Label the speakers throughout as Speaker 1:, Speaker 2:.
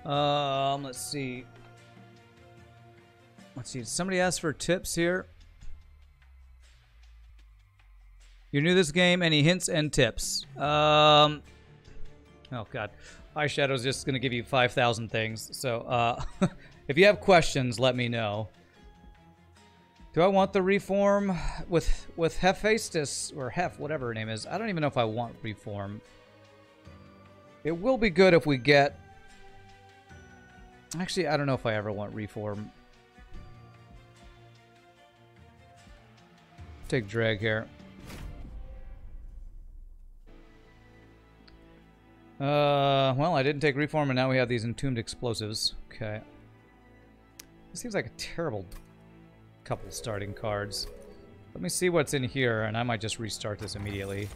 Speaker 1: Let's see. Somebody asked for tips here. You're new to this game. Any hints and tips? Oh god, Eyeshadow's just gonna give you 5,000 things. So, if you have questions, let me know. Do I want the reform with Hephaestus or Hef, whatever her name is? I don't even know if I want reform. It will be good if we get. Actually, I don't know if I ever want reform. Take drag here. Well, I didn't take reform, and now we have these entombed explosives. Okay. This seems like a terrible couple starting cards. Let me see what's in here, and I might just restart this immediately.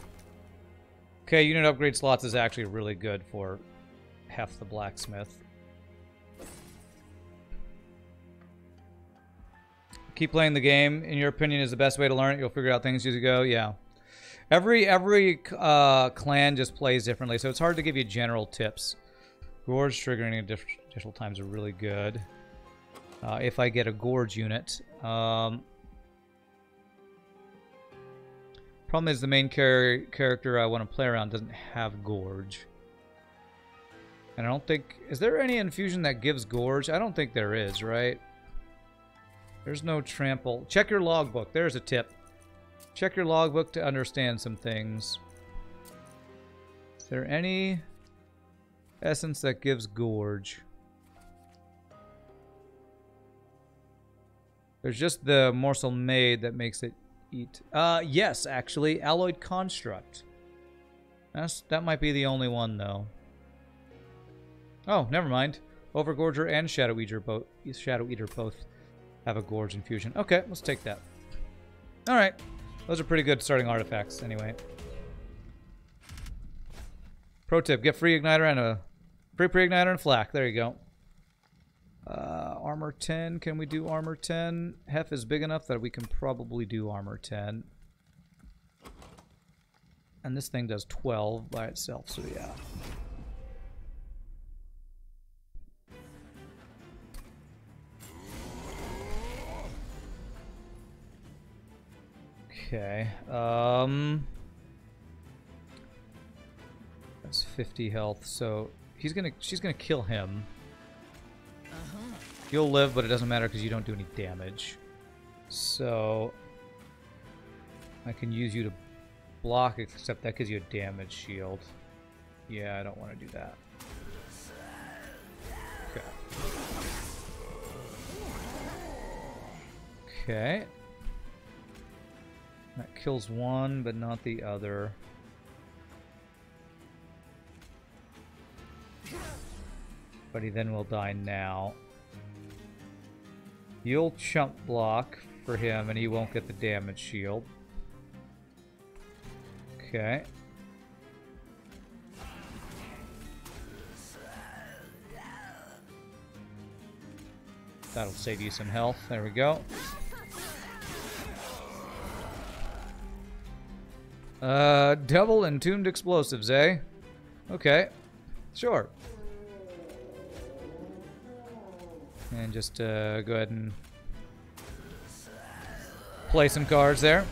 Speaker 1: Okay, unit upgrade slots is actually really good for Hef the Blacksmith. Keep playing the game. In your opinion, is the best way to learn it. You'll figure out things as you go. Yeah. Every clan just plays differently, so it's hard to give you general tips. Gorge triggering additional times are really good. If I get a Gorge unit. Problem is the main character I want to play around doesn't have Gorge. And I don't think... Is there any infusion that gives Gorge? I don't think there is, right? There's no trample. Check your logbook. There's a tip. Check your logbook to understand some things. Is there any essence that gives Gorge? There's just the morsel made that makes it eat. Yes, actually. Alloyed Construct. That might be the only one, though. Oh, never mind. Overgorger and Shadow Eater both have a Gorge infusion. Okay, let's take that. Alright. Those are pretty good starting artifacts, anyway. Pro tip, get free igniter and a free pre-igniter and flak. There you go. Armor 10. Can we do armor 10? Hef is big enough that we can probably do armor 10. And this thing does 12 by itself, so yeah. Okay, that's 50 health, so she's gonna kill him. You'll live, but it doesn't matter because you don't do any damage. So I can use you to block, except that gives you a damage shield. Yeah, I don't want to do that. Okay. Okay. That kills one, but not the other. But he then will die now. You'll chump block for him, and he won't get the damage shield. Okay. That'll save you some health. There we go. Double entombed explosives, eh? Okay. Sure. And just go ahead and play some cards there.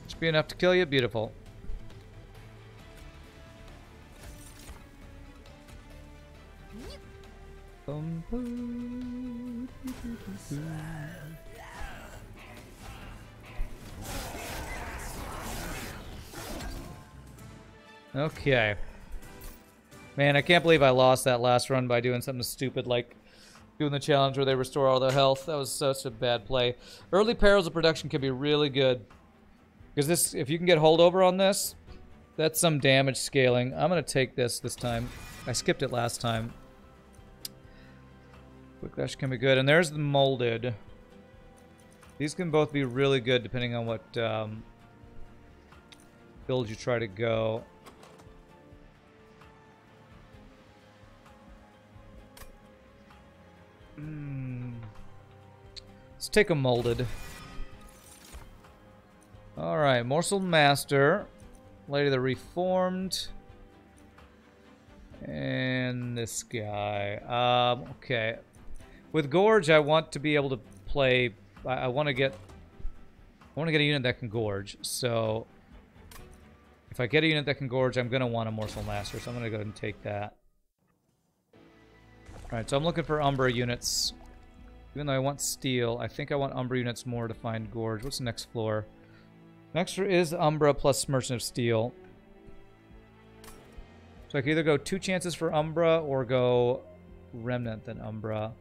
Speaker 1: Should be enough to kill you. Beautiful. Okay. Man, I can't believe I lost that last run by doing something stupid like doing the challenge where they restore all their health. That was such a bad play. Early perils of production can be really good. Because this, if you can get holdover on this, that's some damage scaling. I'm going to take this time. I skipped it last time. Quick Dash can be good. And there's the Molded. These can both be really good depending on what build you try to go. Let's take a Molded. Alright, Morsel Master. Lady of the Reformed. And on this guy. Okay. With Gorge, I want to be able to play... I want to get a unit that can Gorge. So, if I get a unit that can Gorge, I'm going to want a Morsel Master. So I'm going to go ahead and take that. Alright, so I'm looking for Umbra units. Even though I want Steel, I think I want Umbra units more to find Gorge. What's the next floor? Next is Umbra plus Merchant of Steel. So I can either go 2 chances for Umbra or go Remnant than Umbra.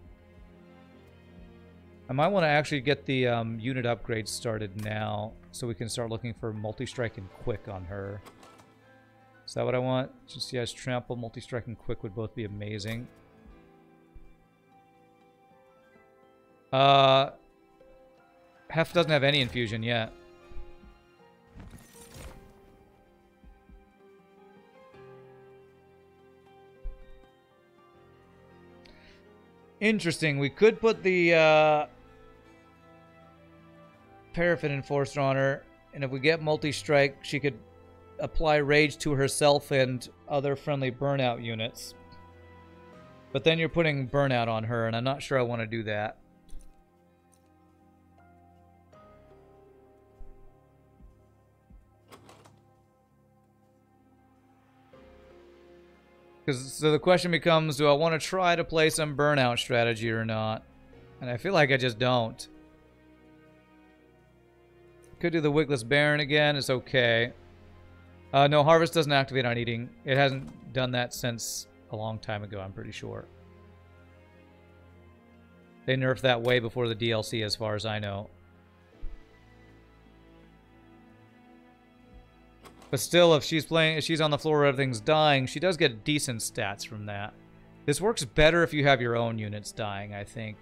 Speaker 1: I might want to actually get the unit upgrade started now so we can start looking for multi-strike and quick on her. Is that what I want? Just, yes, trample, multi-strike, and quick would both be amazing. Hef doesn't have any infusion yet. Interesting. We could put the Paraffin Enforcer on her, and if we get multi-strike, she could apply rage to herself and other friendly burnout units. But then you're putting burnout on her, and I'm not sure I want to do that. So the question becomes, do I want to try to play some burnout strategy or not? And I feel like I just don't. Could do the Wigless Baron again. It's okay. No, Harvest doesn't activate on eating. It hasn't done that since a long time ago, I'm pretty sure. They nerfed that way before the DLC, as far as I know. But still, if she's on the floor where everything's dying, she does get decent stats from that. This works better if you have your own units dying, I think.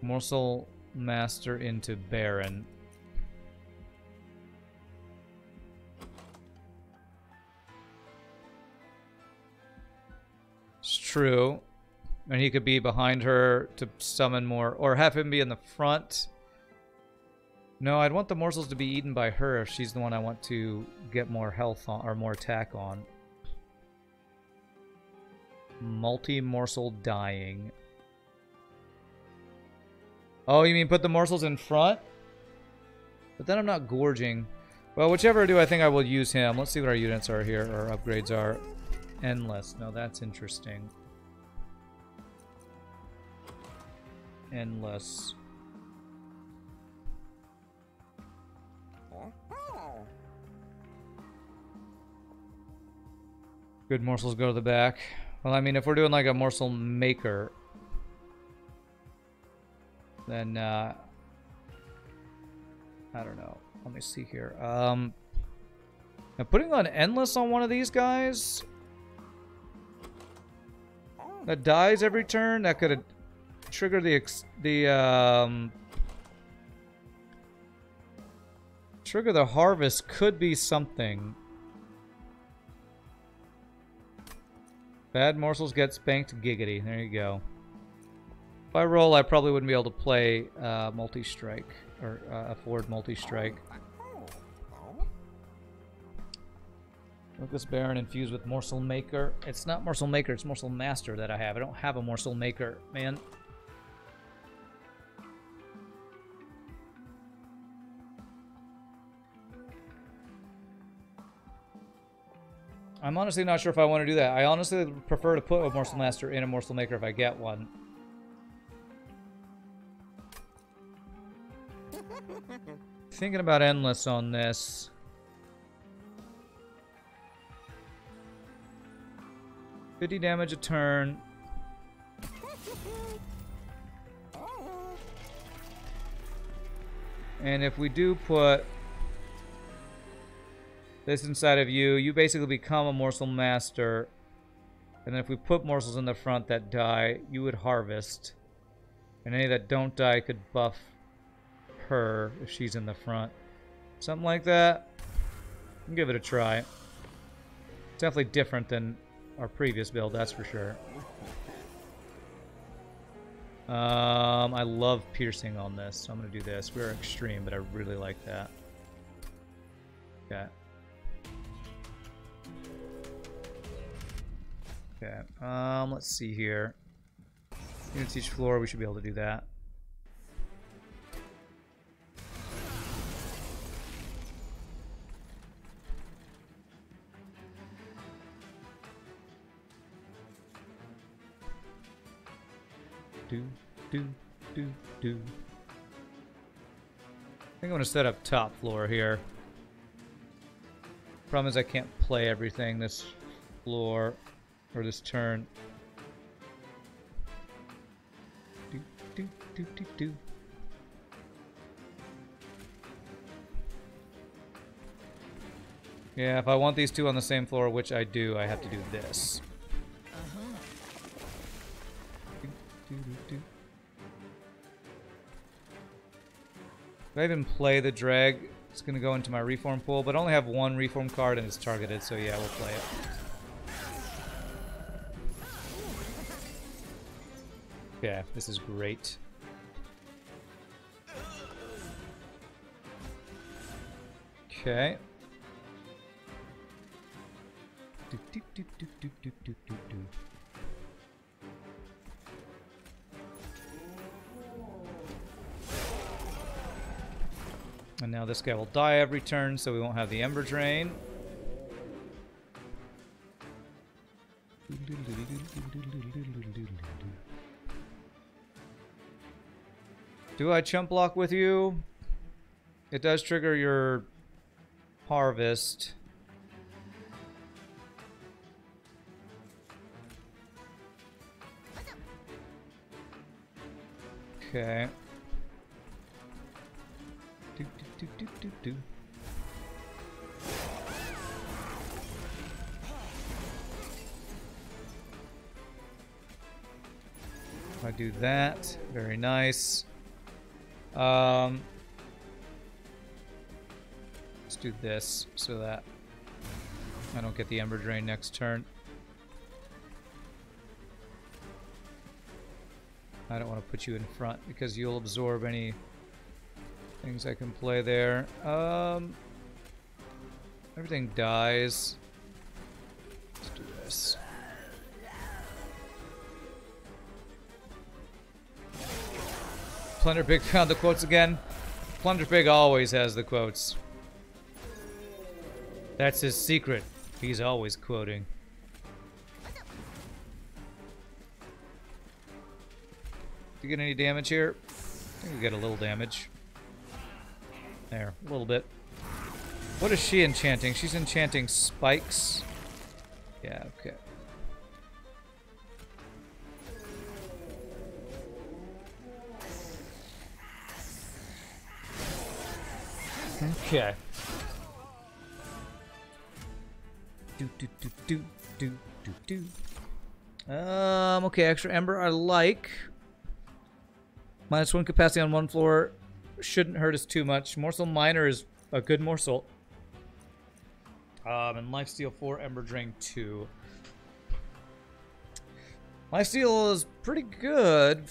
Speaker 1: Morsel Master into Baron. It's true. And he could be behind her to summon more, or have him be in the front. No, I'd want the morsels to be eaten by her if she's the one I want to get more health on, or more attack on. Multi-morsel dying. Oh, you mean put the morsels in front? But then I'm not gorging. Well, whichever I do, I think I will use him. Let's see what our units are here, or upgrades are. Endless. No, that's interesting. Endless. Good morsels go to the back. Well, I mean, if we're doing like a morsel maker, then I don't know. Let me see here. Now putting on endless on one of these guys that dies every turn, that could trigger trigger the harvest. Could be something. Bad morsels get spanked giggity. There you go. If I roll, I probably wouldn't be able to play multi-strike, or afford multi-strike. Lucas Baron infused with Morsel Maker. It's not Morsel Maker, it's Morsel Master that I have. I don't have a Morsel Maker, man. I'm honestly not sure if I want to do that. I honestly prefer to put a Morsel Master in a Morsel Maker if I get one. Thinking about Endless on this. $50 damage a turn. And if we do put this inside of you, you basically become a Morsel Master. And then if we put morsels in the front that die, you would harvest. And any that don't die could buff her if she's in the front. Something like that. I'll give it a try. It's definitely different than our previous build, that's for sure. I love piercing on this, so I'm going to do this. We're extreme, but I really like that. Okay. Okay, let's see here. Units each floor, we should be able to do that. Do. I think I'm gonna set up top floor here. Problem is I can't play everything this floor or this turn. Do. Yeah, if I want these two on the same floor, which I do, I have to do this. If I even play the drag, it's going to go into my reform pool, but I only have one reform card and it's targeted, so yeah, we'll play it. Yeah, this is great. Okay. And now this guy will die every turn, so we won't have the Ember Drain. Do I chump block with you? It does trigger your harvest. Okay. Do. I do that. Very nice. Let's do this so that I don't get the Ember Drain next turn. I don't want to put you in front because you'll absorb any things I can play there. Everything dies. Let's do this. Plunder Pig found the quotes again. Plunder Pig always has the quotes. That's his secret. He's always quoting. Do you get any damage here? I think we get a little damage. There, a little bit. What is she enchanting? She's enchanting spikes. Yeah, okay. Okay. Okay, extra Ember I like. -1 capacity on one floor shouldn't hurt us too much. Morsel Miner is a good morsel. And Lifesteal 4, Ember Drain 2. Lifesteal is pretty good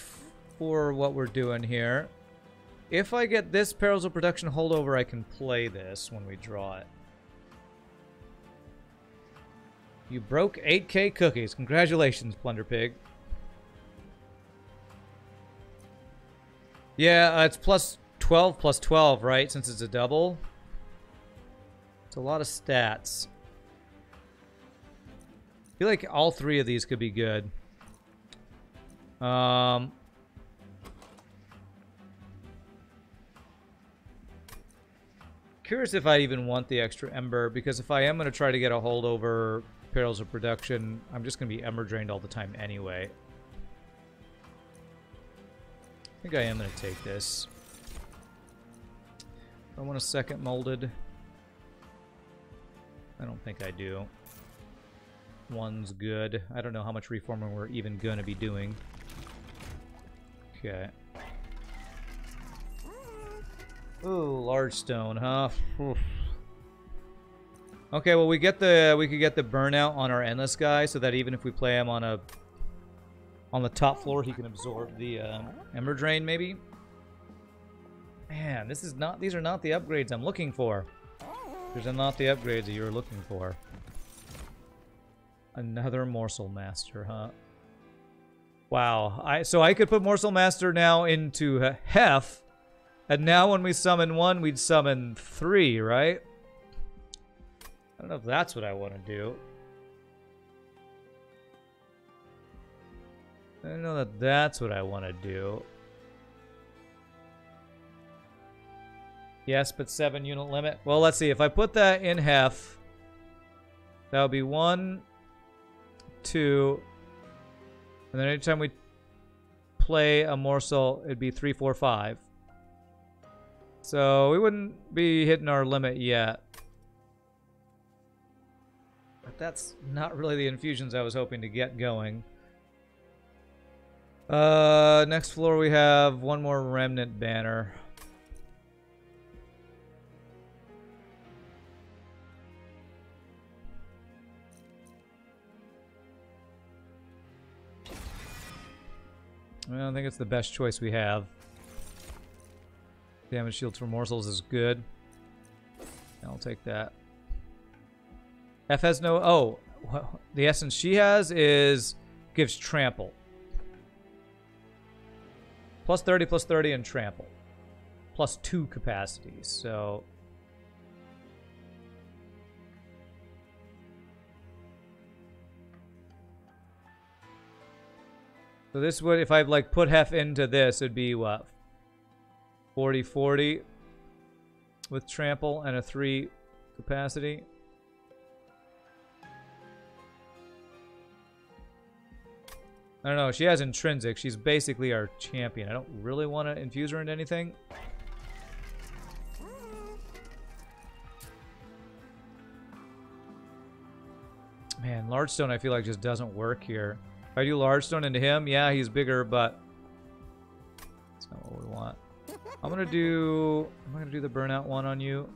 Speaker 1: for what we're doing here. If I get this Perils of Production holdover, I can play this when we draw it. You broke 8k cookies. Congratulations, Plunder Pig. Yeah, it's plus 12 plus 12, right? Since it's a double. It's a lot of stats. I feel like all three of these could be good. Curious if I even want the extra Ember, because if I am going to try to get a holdover Perils of Production, I'm just going to be Ember Drained all the time anyway. I think I am going to take this. I want a second molded. I don't think I do. One's good. I don't know how much reforming we're even going to be doing. Okay. Ooh, large stone, huh? Oof. Okay, well we could get the burnout on our endless guy, so that even if we play him on the top floor, he can absorb the Ember Drain, maybe. Man, these are not the upgrades I'm looking for. These are not the upgrades that you're looking for. Another Morsel Master, huh? Wow. So I could put Morsel Master now into Hef, and now when we summon one, we'd summon 3, right? I don't know if that's what I want to do. I don't know that that's what I want to do. Yes, but 7 unit limit. Well, let's see. If I put that in Hef, that would be 1, 2, and then anytime we play a morsel, it'd be 3, 4, 5. So we wouldn't be hitting our limit yet. But that's not really the infusions I was hoping to get going. Next floor we have one more Remnant Banner. I don't think it's the best choice we have. Damage shields for morsels is good. I'll take that. F has no... Oh, the essence she has is... gives trample. Plus 30 and trample. Plus 2 capacities, so... So this would, if I like put Hef into this, it'd be what? 40/40 with trample and a 3 capacity. I don't know. She has intrinsic. She's basically our champion. I don't really want to infuse her into anything. Man, Large Stone I feel like just doesn't work here. If I do Large Stone into him, yeah, he's bigger, but that's not what we want. I'm gonna do the burnout one on you.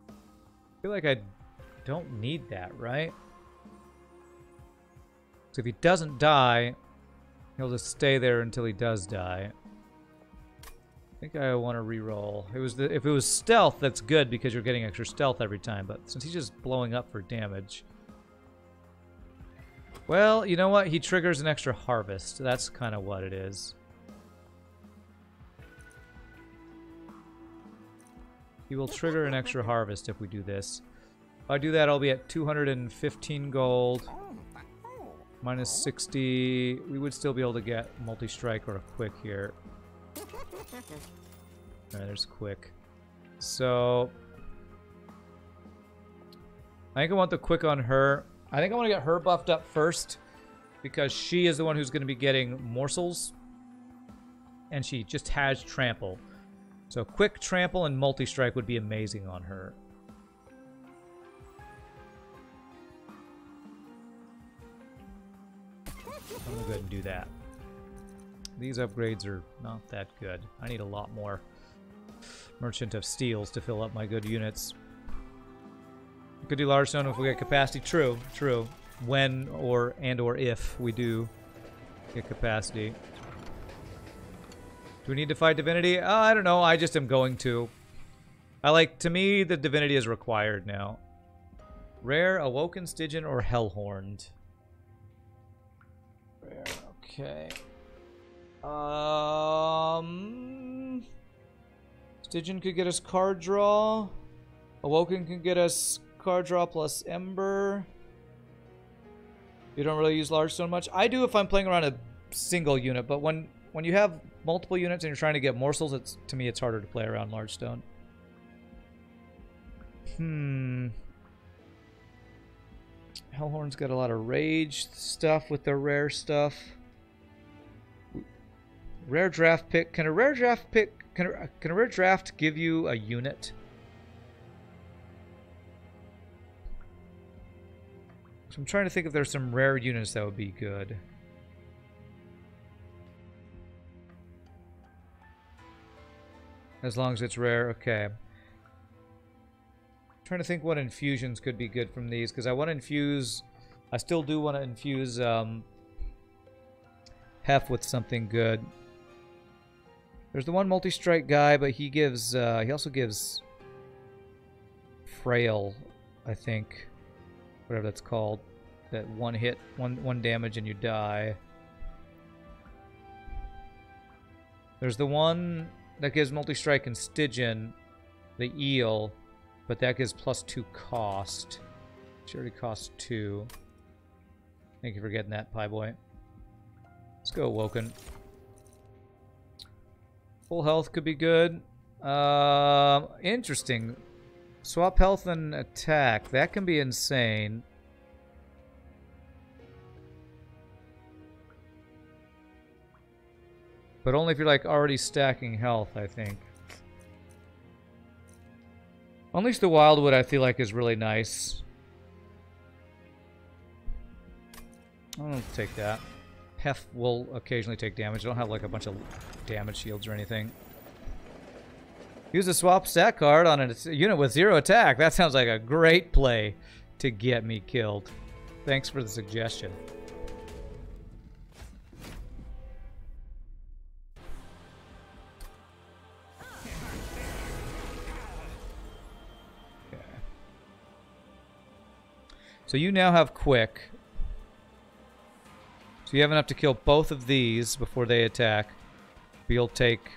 Speaker 1: I feel like I don't need that, right? So if he doesn't die, he'll just stay there until he does die. I think I want to reroll. If it was stealth, that's good because you're getting extra stealth every time. But since he's just blowing up for damage, well, you know what? He triggers an extra harvest. That's kind of what it is. He will trigger an extra harvest if we do this. If I do that, I'll be at 215 gold. Minus 60. We would still be able to get multi-strike or a quick here. Alright, there's quick. So I think I want the quick on her. I think I want to get her buffed up first because she is the one who's going to be getting morsels. And she just has trample. So quick trample and multi-strike would be amazing on her. I'm going to go ahead and do that. These upgrades are not that good. I need a lot more Merchant of Steels to fill up my good units. We could do Large Stone if we get capacity. True, true. When or if we do get capacity. Do we need to fight Divinity? I don't know. I just am going to. To me, the Divinity is required now. Rare, Awoken, Stygian, or Hellhorned. Rare, okay. Stygian could get us card draw. Awoken can get us card draw plus Ember. You don't really use Large Stone much. I do if I'm playing around a single unit, but when you have multiple units and you're trying to get morsels, to me it's harder to play around Large Stone. Hellhorn's got a lot of rage stuff with their rare stuff. Rare draft pick. Can a rare draft pick... Can a rare draft give you a unit? So I'm trying to think if there's some rare units that would be good. As long as it's rare, okay. I'm trying to think what infusions could be good from these, because I want to infuse... I still do want to infuse Hef with something good. There's the one multi-strike guy, but he gives, he also gives frail, I think. Whatever that's called. That one hit, one damage and you die. There's the one that gives multi-strike and Stygian, the eel, but that gives +2 cost. She already costs 2. Thank you for getting that, Pie Boy. Let's go, Woken. Full health could be good. Interesting. Swap health and attack. That can be insane. But only if you're like already stacking health, I think. Unleash the Wildwood, I feel like, is really nice. I'll take that. Hef will occasionally take damage. I don't have like a bunch of damage shields or anything. Use a swap stat card on a unit with 0 attack. That sounds like a great play to get me killed. Thanks for the suggestion. Okay. So you now have quick. So you have enough to kill both of these before they attack. But you'll take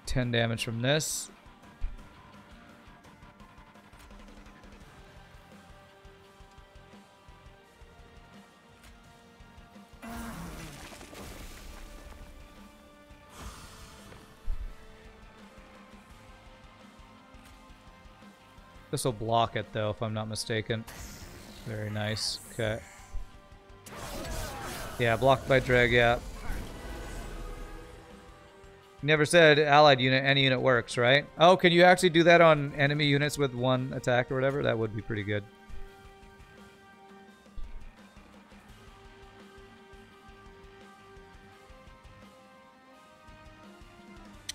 Speaker 1: 10 damage from this. This will block it though, if I'm not mistaken. Very nice. Okay. Yeah, blocked by Dreg, yeah. Never said allied unit, any unit works, right? Oh, can you actually do that on enemy units with 1 attack or whatever? That would be pretty good.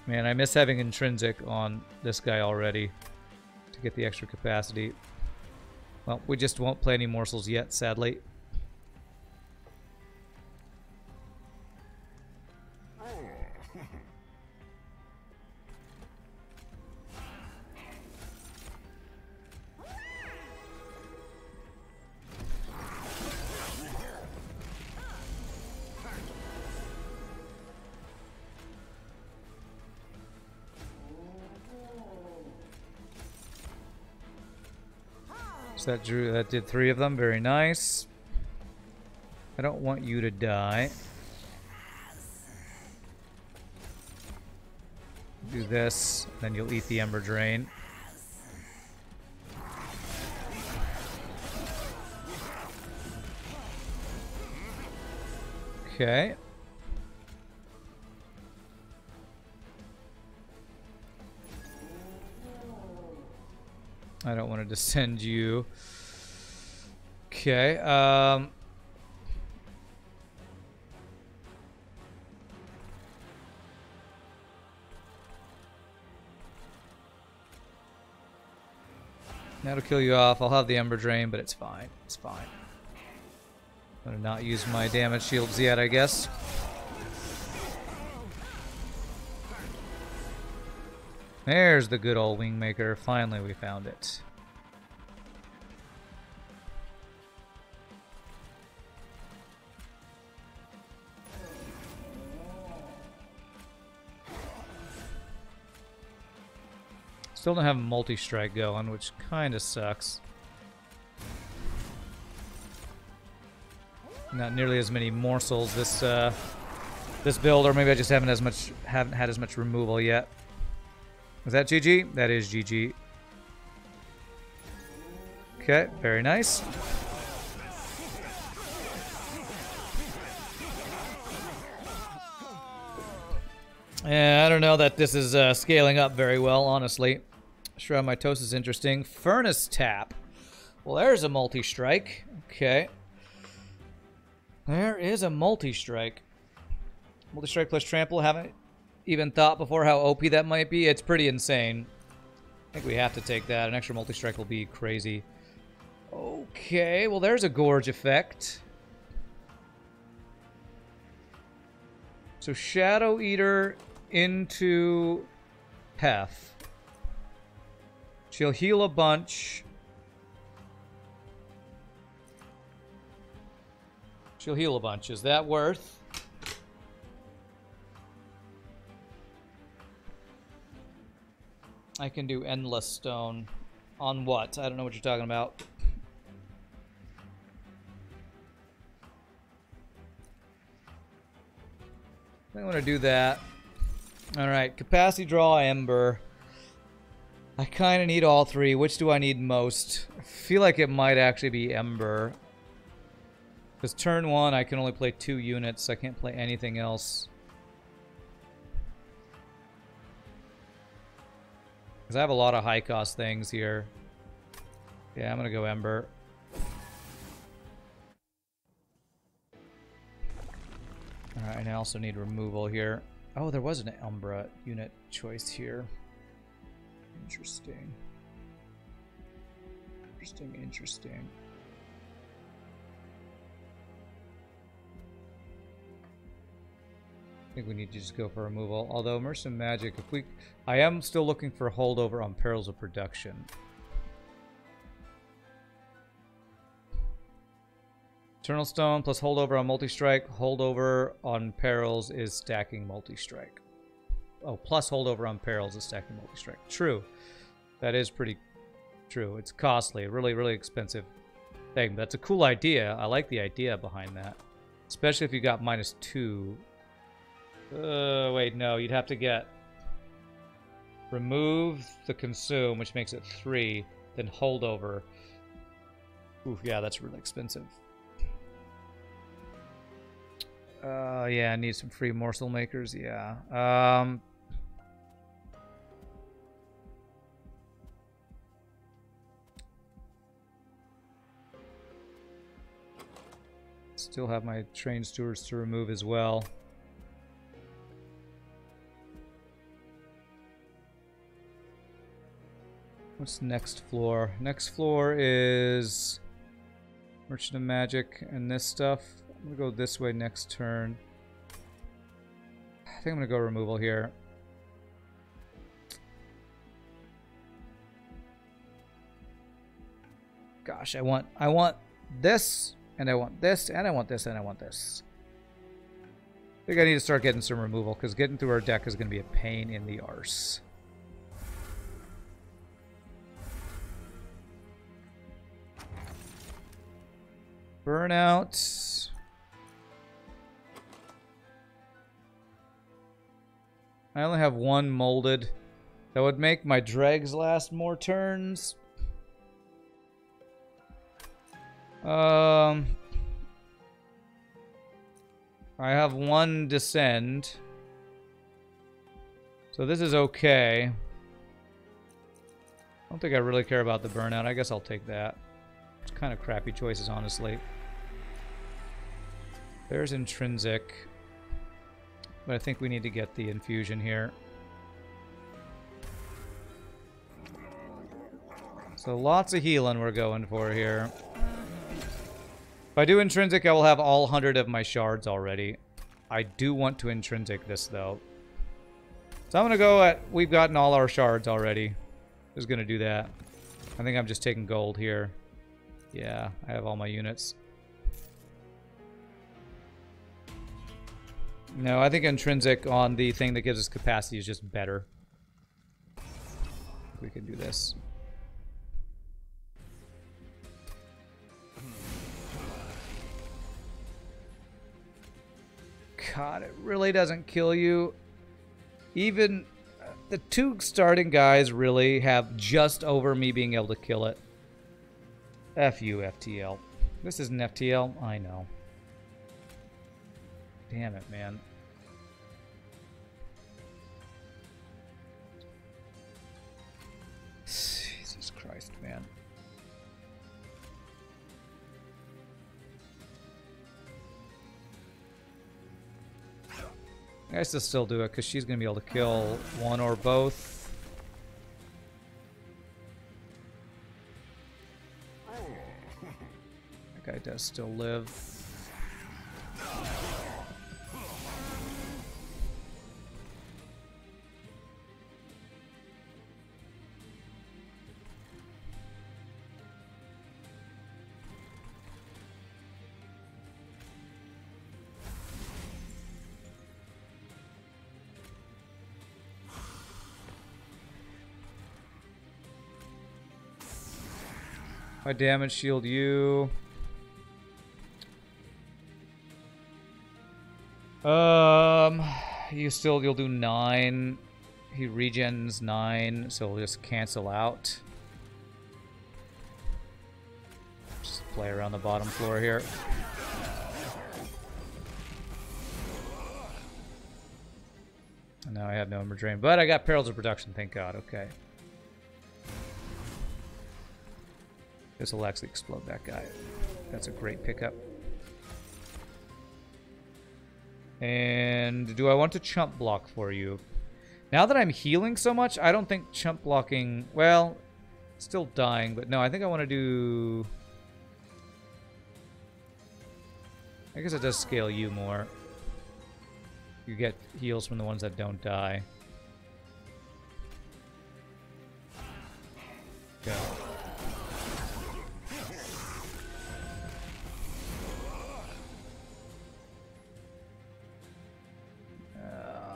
Speaker 1: Man, I miss having intrinsic on this guy already to get the extra capacity. Well, we just won't play any morsels yet, sadly. So that did 3 of them. Very nice. I don't want you to die. Do this, then you'll eat the Ember Drain. Okay. I don't want to descend you. Okay, that'll kill you off. I'll have the Ember Drain, but it's fine. It's fine. I'm gonna not use my damage shields yet, I guess. There's the good old Wingmaker. Finally, we found it. Still don't have multi-strike going, which kind of sucks. Not nearly as many morsels this this build, or maybe I just haven't had as much removal yet. Is that GG? That is GG. Okay, very nice. Yeah, I don't know that this is scaling up very well, honestly. Shroud Mitosis is interesting. Furnace Tap. Well, there's a multi-strike. Okay. There is a multi-strike. Multi-strike plus trample. Haven't even thought before how OP that might be. It's pretty insane. I think we have to take that. An extra multi-strike will be crazy. Okay, well there's a Gorge effect. So Shadow Eater into Hef. She'll heal a bunch. She'll heal a bunch. Is that worth? I can do Endless Stone. On what? I don't know what you're talking about. I'm going to do that. Alright, Capacity Draw, Ember. I kind of need all three. Which do I need most? I feel like it might actually be Ember. Because turn 1, I can only play 2 units. I can't play anything else. Because I have a lot of high-cost things here. Yeah, I'm going to go Ember. Alright, and I also need removal here. Oh, there was an Umbra unit choice here. Interesting. Interesting. I think we need to just go for removal. Although Immersive Magic, if we... I am still looking for a holdover on Perils of Production. Eternal Stone plus holdover on multi-strike. Holdover on Perils is stacking multi-strike. Oh, plus holdover on Perils is stacking multi-strike. True. That is pretty true. It's costly. Really, really expensive thing. But that's a cool idea. I like the idea behind that. Especially if you got -2. Wait, no. You'd have to get... remove the consume, which makes it 3. Then holdover. Ooh, yeah, that's really expensive. Yeah, I need some free morsel makers, yeah. Still have my trained stewards to remove as well. What's next floor? Next floor is Merchant of Magic and this stuff. I'm gonna go this way next turn. I think I'm gonna go removal here. Gosh, I want this, and I want this, and I want this, and I want this. I think I need to start getting some removal, because getting through our deck is gonna be a pain in the arse. Burnout. I only have 1 molded. That would make my dregs last more turns. I have 1 descend. So this is okay. I don't think I really care about the burnout. I guess I'll take that. It's kind of crappy choices, honestly. There's Intrinsic. But I think we need to get the infusion here. So lots of healing we're going for here. If I do Intrinsic, I will have all 100 of my shards already. I do want to Intrinsic this, though. So I'm going to go at... we've gotten all our shards already. Just going to do that. I think I'm just taking gold here. Yeah, I have all my units. No, I think Intrinsic on the thing that gives us capacity is just better. We can do this. God, it really doesn't kill you. Even the 2 starting guys really have just over me being able to kill it. F you, FTL. This isn't FTL? I know. Damn it, man. Jesus Christ, man. I guess I'll still do it, because she's going to be able to kill 1 or both. That guy does still live. I damage shield you. You'll do 9. He regens 9, so we'll just cancel out. Just play around the bottom floor here. And now I have no Ember Drain, but I got Perils of Production, thank God. Okay. This will actually explode that guy. That's a great pickup. And do I want to chump block for you? Now that I'm healing so much, I don't think chump blocking... Well, still dying, but no, I think I want to do... I guess it does scale you more. You get heals from the ones that don't die. Go.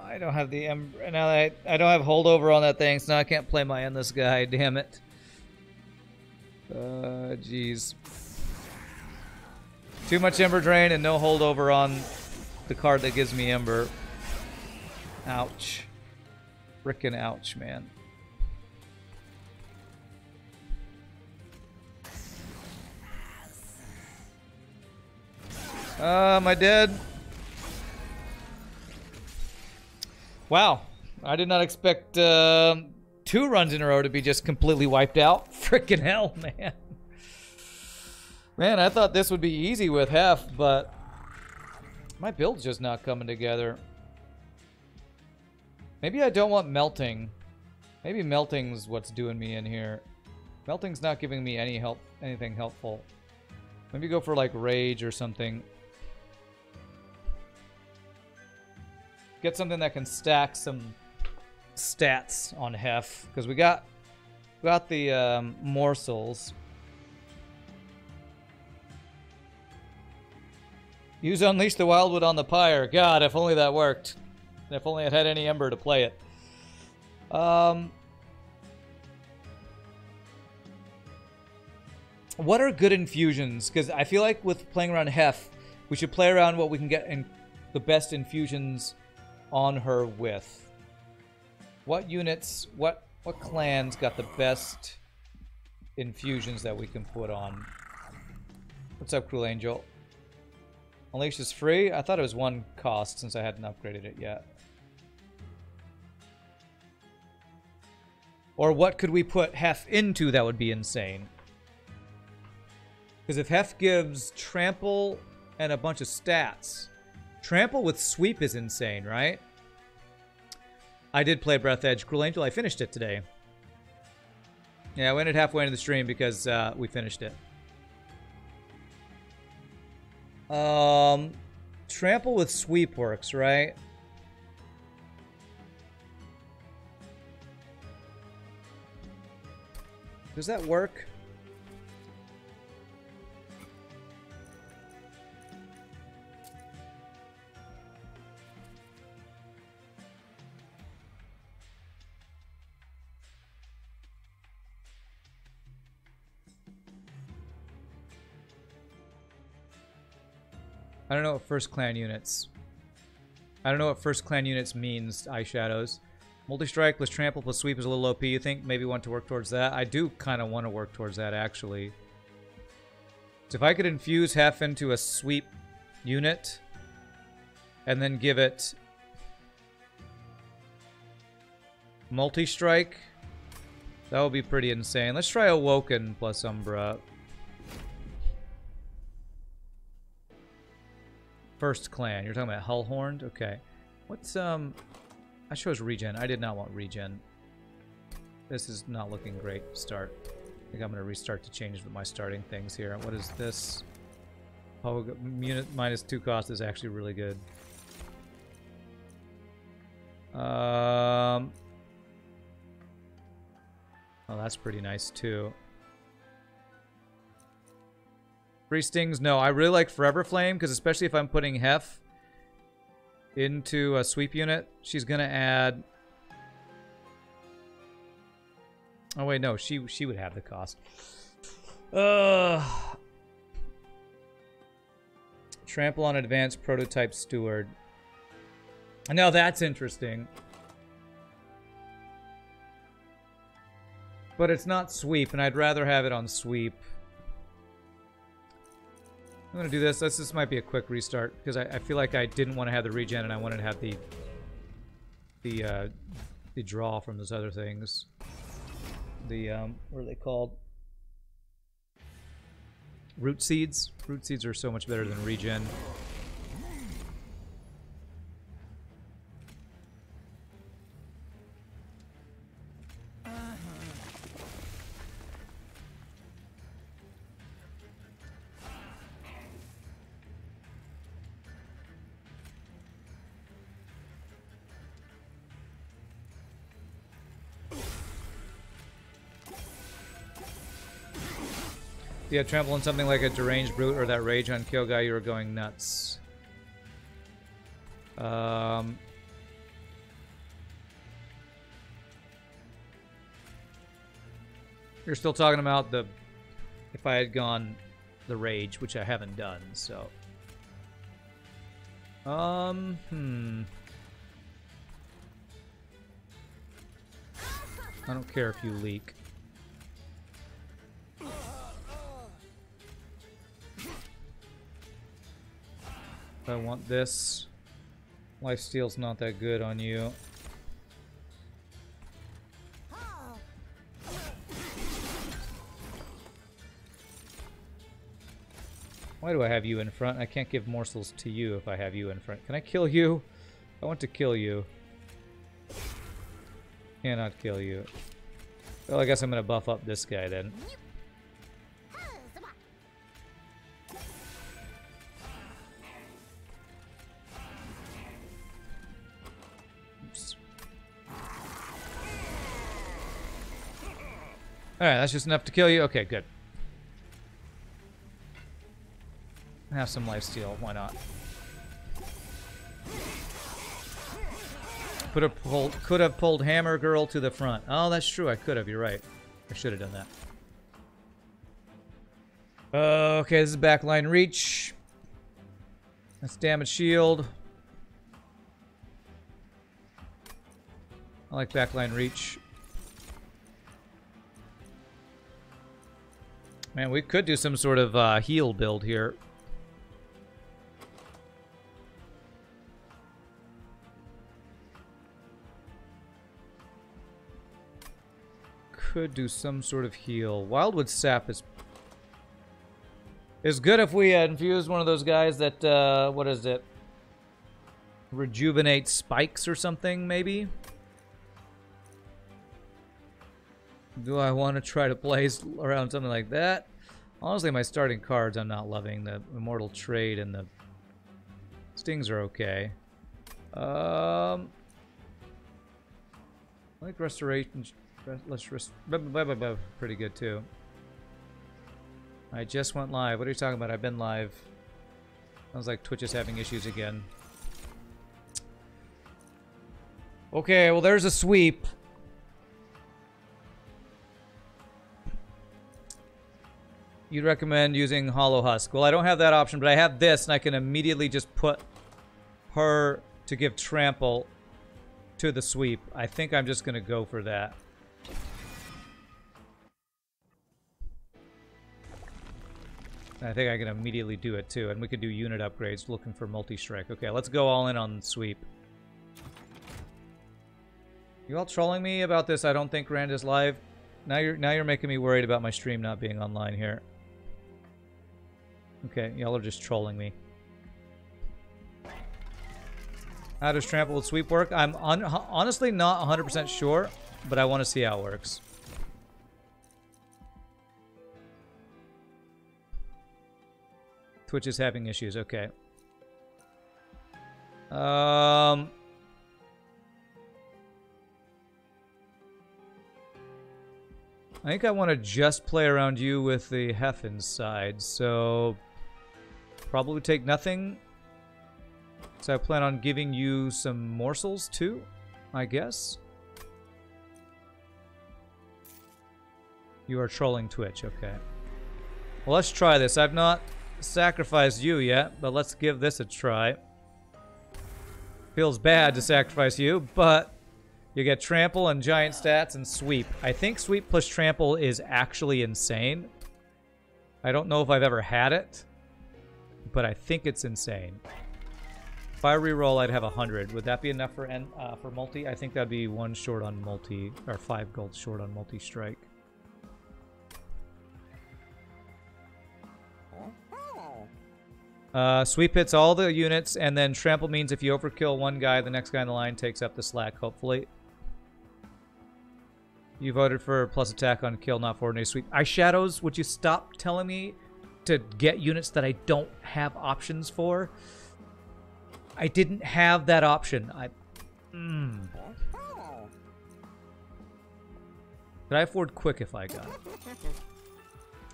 Speaker 1: I don't have the Ember. Now I don't have holdover on that thing, so now I can't play my Endless guy. Damn it. Jeez. Too much Ember Drain and no holdover on the card that gives me Ember. Ouch. Frickin' ouch, man. Am I dead? Wow, I did not expect 2 runs in a row to be just completely wiped out. Frickin' hell, man. Man, I thought this would be easy with Hef, but my build's just not coming together. Maybe I don't want Melting. Maybe Melting's what's doing me in here. Melting's not giving me any help, anything helpful. Maybe go for like Rage or something. Get something that can stack some stats on Hef, because we got the morsels. Use Unleash the Wildwood on the Pyre. God, if only that worked. If only it had any Ember to play it. What are good infusions? Because I feel like with playing around Hef, we should play around what we can get in the best infusions on her with. What units, what clans got the best infusions that we can put on? What's up, Cruel Angel? Unleash is free? I thought it was 1 cost since I hadn't upgraded it yet. Or what could we put Hef into that would be insane? Because if Hef gives Trample and a bunch of stats... Trample with Sweep is insane, right? I did play Breath Edge. Cruel Angel, I finished it today. Yeah, I went it halfway into the stream because we finished it. Trample with Sweep works, right? Does that work? I don't know what first clan units. I don't know what first clan units means, Eyeshadows. Multi-strike plus trample plus sweep is a little OP, you think? Maybe want to work towards that? I do kind of want to work towards that, actually. So if I could infuse Hef into a sweep unit, and then give it multi-strike, that would be pretty insane. Let's try Awoken plus Umbra. First clan. You're talking about Hullhorned? Okay. What's, I chose regen. I did not want regen. This is not looking great. Start. I think I'm going to restart to change my starting things here. What is this? Oh, unit minus 2 cost is actually really good. Oh, that's pretty nice too. Free stings, no. I really like Forever Flame, because especially if I'm putting Hef into a sweep unit, she's going to add... Oh, wait, no. She would have the cost. Trample on advanced prototype steward. Now that's interesting. But it's not sweep, and I'd rather have it on sweep. I'm gonna do this. This might be a quick restart because I feel like I didn't want to have the regen and I wanted to have the draw from those other things. The what are they called? Root seeds. Root seeds are so much better than regen. Yeah, trample on something like a deranged brute or that rage on kill guy, you were going nuts. You're still talking about the if I had gone the rage, which I haven't done, so. I don't care if you leak. I want this. Lifesteal's not that good on you. Why do I have you in front? I can't give morsels to you if I have you in front. Can I kill you? I want to kill you. Cannot kill you. Well, I guess I'm gonna buff up this guy then. Alright, that's just enough to kill you? Okay, good. Have some lifesteal, why not? Could have pulled Hammer Girl to the front. Oh, that's true, I could have, you're right. I should have done that. Okay, this is backline reach. That's damage shield. I like backline reach. Man, we could do some sort of heal build here. Could do some sort of heal. Wildwood Sap is good if we infuse one of those guys that, what is it? Rejuvenate spikes or something, maybe? Do I want to try to play around something like that? Honestly, my starting cards I'm not loving. The Immortal Trade and the Stings are okay. I like Restoration. Pretty good too. I just went live. What are you talking about? I've been live. Sounds like Twitch is having issues again. Okay, well there's a sweep. You'd recommend using Hollow Husk. Well, I don't have that option, but I have this, and I can immediately just put her to give trample to the sweep. I think I'm just going to go for that. I think I can immediately do it, too. And we could do unit upgrades, looking for multi-strike. Okay, let's go all in on sweep. You all trolling me about this? I don't think Rand is live. Now you're making me worried about my stream not being online here. Okay, y'all are just trolling me. How does trample with sweep work? I'm honestly not 100% sure, but I want to see how it works. Twitch is having issues. Okay. I think I want to just play around you with the Heffen side, so probably take nothing. So I plan on giving you some morsels too, I guess. You are trolling Twitch, okay. Well, let's try this. I've not sacrificed you yet, but let's give this a try. Feels bad to sacrifice you, but you get trample and giant stats and sweep. I think sweep plus trample is actually insane. I don't know if I've ever had it, but I think it's insane. If I reroll, I'd have 100. Would that be enough for multi? I think that'd be 1 short on multi, or 5 gold short on multi-strike. Sweep hits all the units, and then trample means if you overkill one guy, the next guy in the line takes up the slack, hopefully. You voted for plus attack on kill, not for ordinary sweep. Eyeshadows, would you stop telling me to get units that I don't have options for? I didn't have that option. Could I afford quick if I got it?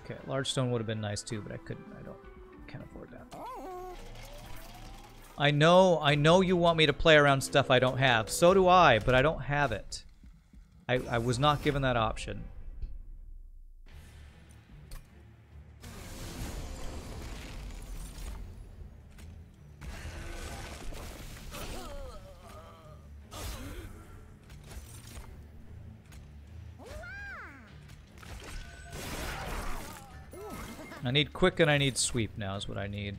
Speaker 1: Okay, large stone would have been nice too, but I couldn't. Can't afford that. I know you want me to play around stuff I don't have. So do I, but I don't have it. I was not given that option. I need quick and I need sweep now is what I need.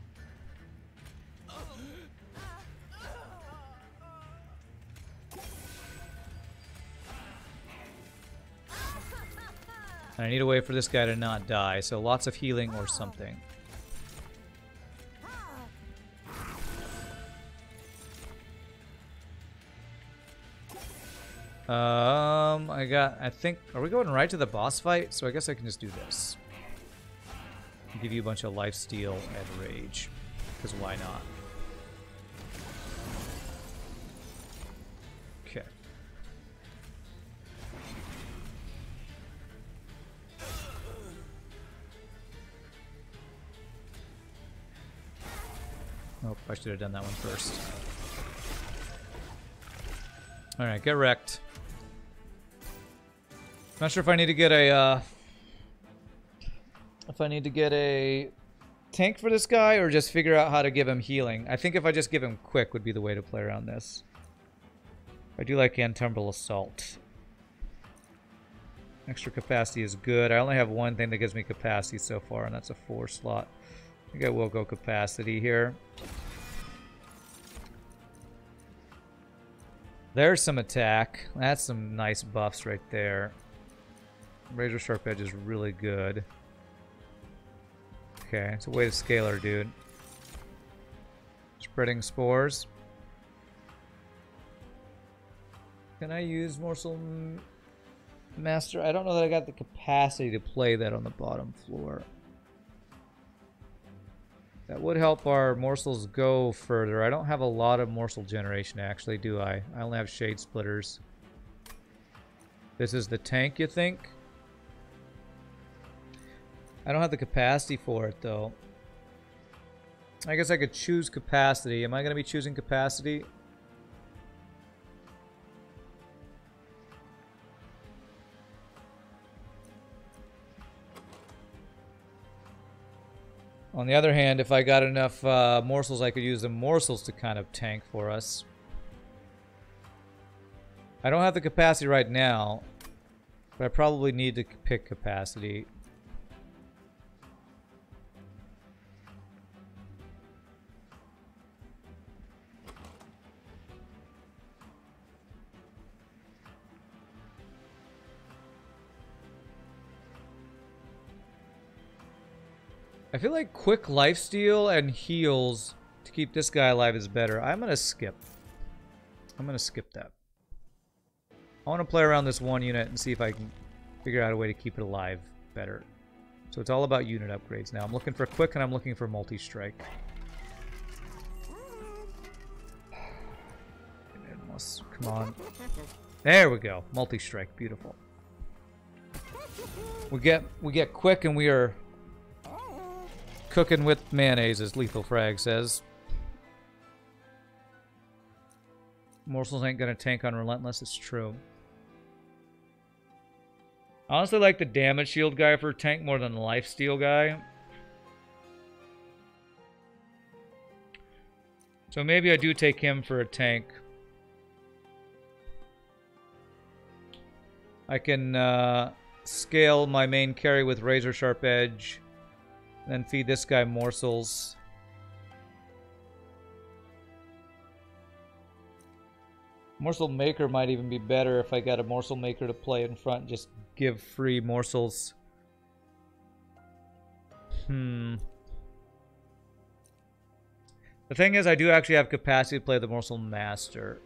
Speaker 1: And I need a way for this guy to not die, so lots of healing or something. I think, are we going right to the boss fight? So I guess I can just do this. Give you a bunch of lifesteal and rage, because why not? Okay. Nope, I should have done that one first. Alright, get wrecked. Not sure if I need to get a, tank for this guy or just figure out how to give him healing. I think if I just give him quick would be the way to play around this. I do like Antumbral Assault. Extra capacity is good. I only have one thing that gives me capacity so far, and that's a 4 slot. I think I will go capacity here. There's some attack. That's some nice buffs right there. Razor Sharp Edge is really good. Okay, it's a way to scale her, dude. Spreading Spores. Can I use Morsel Master? I don't know that I got the capacity to play that on the bottom floor. That would help our morsels go further. I don't have a lot of morsel generation, actually, do I? I only have Shade Splitters. This is the tank, you think? I don't have the capacity for it, though. I guess I could choose capacity. Am I going to be choosing capacity? On the other hand, if I got enough morsels, I could use the morsels to kind of tank for us. I don't have the capacity right now, but I probably need to pick capacity. I feel like quick lifesteal and heals to keep this guy alive is better. I'm going to skip. I'm going to skip that. I want to play around this one unit and see if I can figure out a way to keep it alive better. So it's all about unit upgrades now. I'm looking for quick and I'm looking for multi-strike. Come on. There we go. Multi-strike. Beautiful. We get quick and we are cooking with mayonnaise, as Lethal Frag says. Morsels ain't gonna tank on Relentless, it's true. I honestly like the damage shield guy for tank more than the lifesteal guy. So maybe I do take him for a tank. I can scale my main carry with Razor Sharp Edge. Then feed this guy morsels. Morsel Maker might even be better if I got a Morsel Maker to play in front. Just give free morsels. The thing is, I do actually have capacity to play the Morsel Master.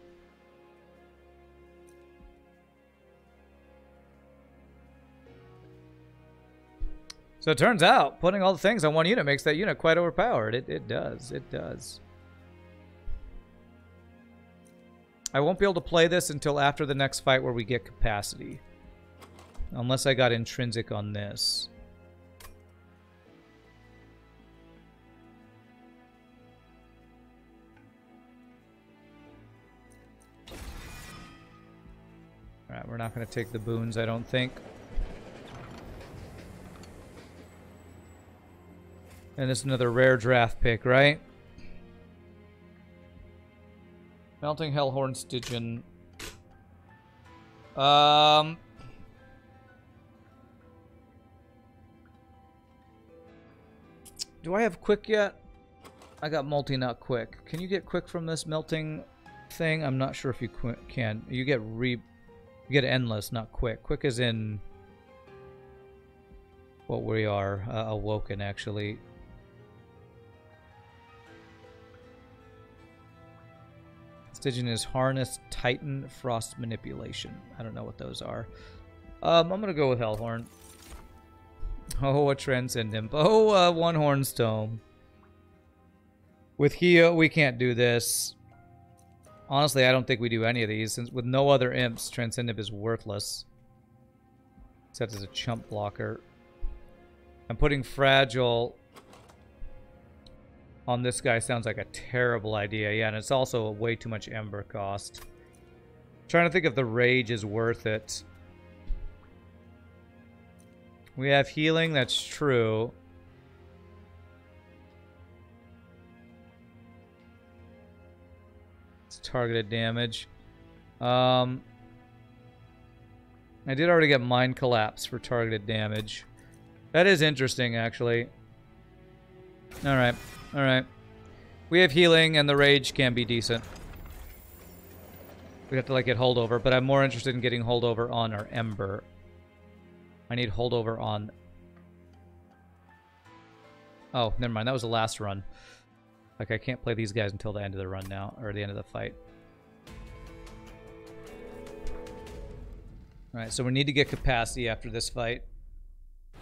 Speaker 1: So it turns out, putting all the things on one unit makes that unit quite overpowered. It does. It does. I won't be able to play this until after the next fight where we get capacity. Unless I got intrinsic on this. Alright, we're not going to take the boons, I don't think. And this is another rare draft pick, right? Melting Hellhorn Stygian. Do I have quick yet? I got multi, not quick. Can you get quick from this melting thing? I'm not sure if you can. You get endless, not quick. Quick is in what we are, awoken actually. Stygian is Harness, Titan, Frost Manipulation. I don't know what those are. I'm gonna go with Hellhorn. Oh, a Transcend Imp. Oh, One Horn's Tome. With Hio, we can't do this. Honestly, I don't think we do any of these. Since with no other imps, Transcend Imp is worthless. Except as a chump blocker. I'm putting Fragile on this guy sounds like a terrible idea. Yeah, and it's also way too much Ember cost. Trying to think if the Rage is worth it. We have healing, that's true. It's targeted damage. I did already get Mind Collapse for targeted damage. That is interesting, actually. Alright. Alright. We have healing, and the Rage can be decent. We have to, like, get holdover, but I'm more interested in getting holdover on our Ember. I need holdover on... Oh, never mind. That was the last run. Like, I can't play these guys until the end of the run now, or the end of the fight. Alright, so we need to get capacity after this fight.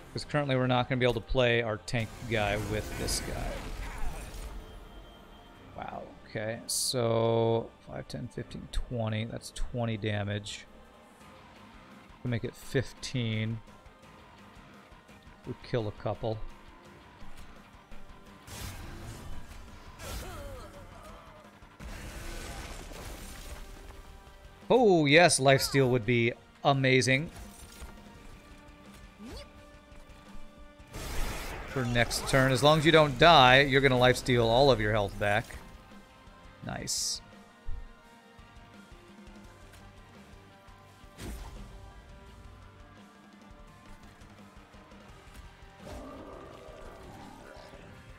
Speaker 1: Because currently we're not going to be able to play our tank guy with this guy. Wow, okay. So, 5, 10, 15, 20. That's 20 damage. We'll make it 15. We'll kill a couple. Oh, yes, lifesteal would be amazing. For next turn. As long as you don't die, you're going to lifesteal all of your health back. Nice.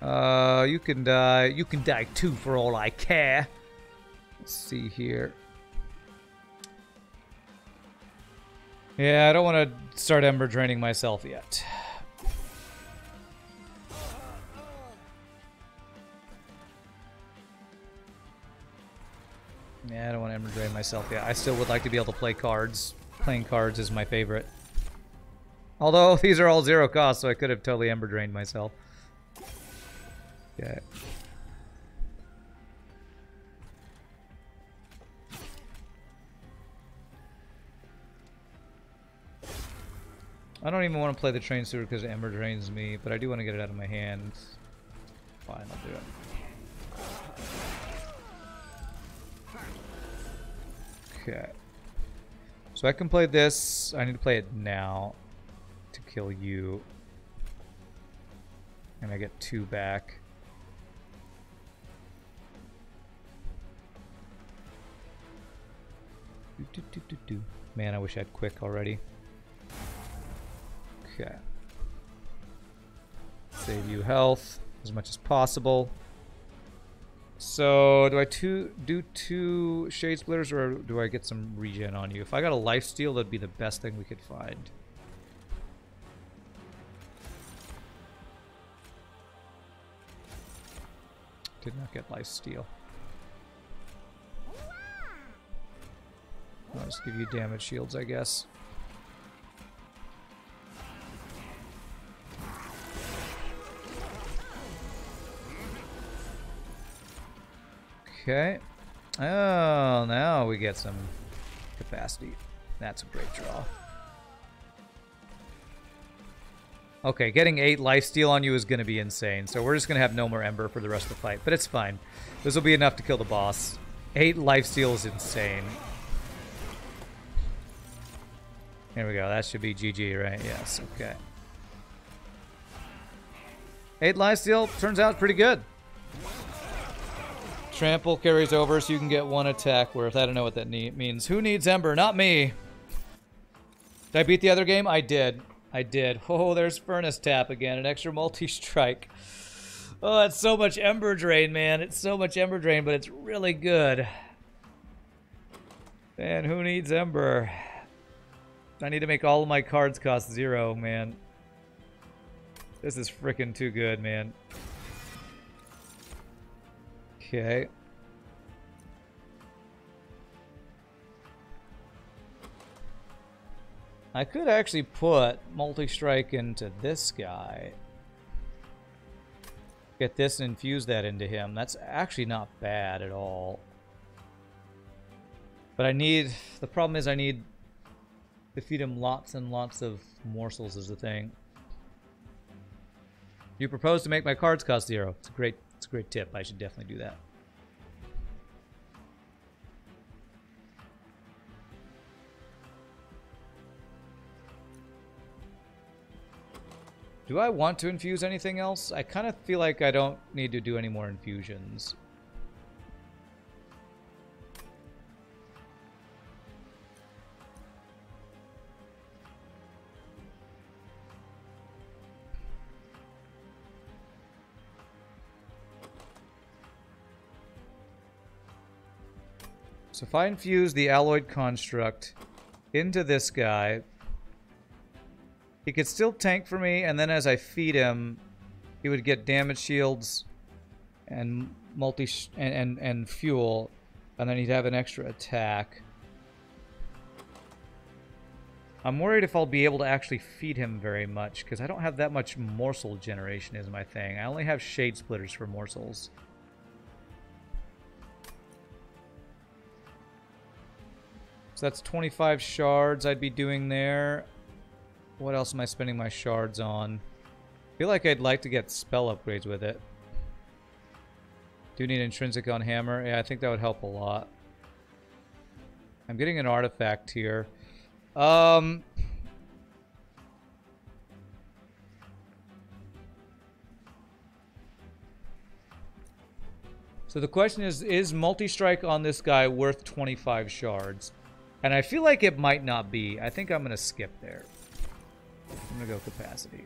Speaker 1: You can die. You can die too for all I care. Let's see here. Yeah, I don't want to start Ember draining myself yet. Yeah, I don't want to Ember drain myself yet. I still would like to be able to play cards. Playing cards is my favorite. Although, these are all 0 cost, so I could have totally Ember drained myself. Okay. I don't even want to play the Train Steward because Ember drains me, but I do want to get it out of my hands. Fine, I'll do it. Okay. So I can play this. I need to play it now to kill you. And I get 2 back. Man, I wish I had quick already. Okay. Save you health as much as possible. So, do I do two Shade Splitters, or do I get some regen on you? If I got a lifesteal, that'd be the best thing we could find. Did not get lifesteal. I'll just give you damage shields, I guess. Okay. Oh, now we get some capacity. That's a great draw. Okay, getting 8 lifesteal on you is going to be insane. So we're just going to have no more Ember for the rest of the fight. But it's fine. This will be enough to kill the boss. 8 lifesteal is insane. Here we go. That should be GG, right? Yes, okay. 8 lifesteal turns out pretty good. Trample carries over so you can get 1 attack worth. I don't know what that means. Who needs Ember? Not me. Did I beat the other game? I did. I did. Oh, there's Furnace Tap again. An extra multi-strike. Oh, that's so much Ember Drain, man. It's so much Ember Drain, but it's really good. Man, who needs Ember? I need to make all of my cards cost 0, man. This is freaking too good, man. Okay. I could actually put multi-strike into this guy. Get this and infuse that into him. That's actually not bad at all. But I need... The problem is I need to feed him lots and lots of morsels is the thing. You propose to make my cards cost 0. It's a great tip. I should definitely do that. Do I want to infuse anything else? I kind of feel like I don't need to do any more infusions. So if I infuse the Alloyed Construct into this guy, he could still tank for me, and then as I feed him, he would get damage shields and and fuel, and then he'd have an extra attack. I'm worried if I'll be able to actually feed him very much, because I don't have that much morsel generation is my thing. I only have Shade Splitters for morsels. So that's 25 shards I'd be doing there. What else am I spending my shards on? I feel like I'd like to get spell upgrades with it. Do need intrinsic on hammer. Yeah, I think that would help a lot. I'm getting an artifact here. So the question is multi-strike on this guy worth 25 shards? And I feel like it might not be. I think I'm going to skip there. I'm going to go capacity.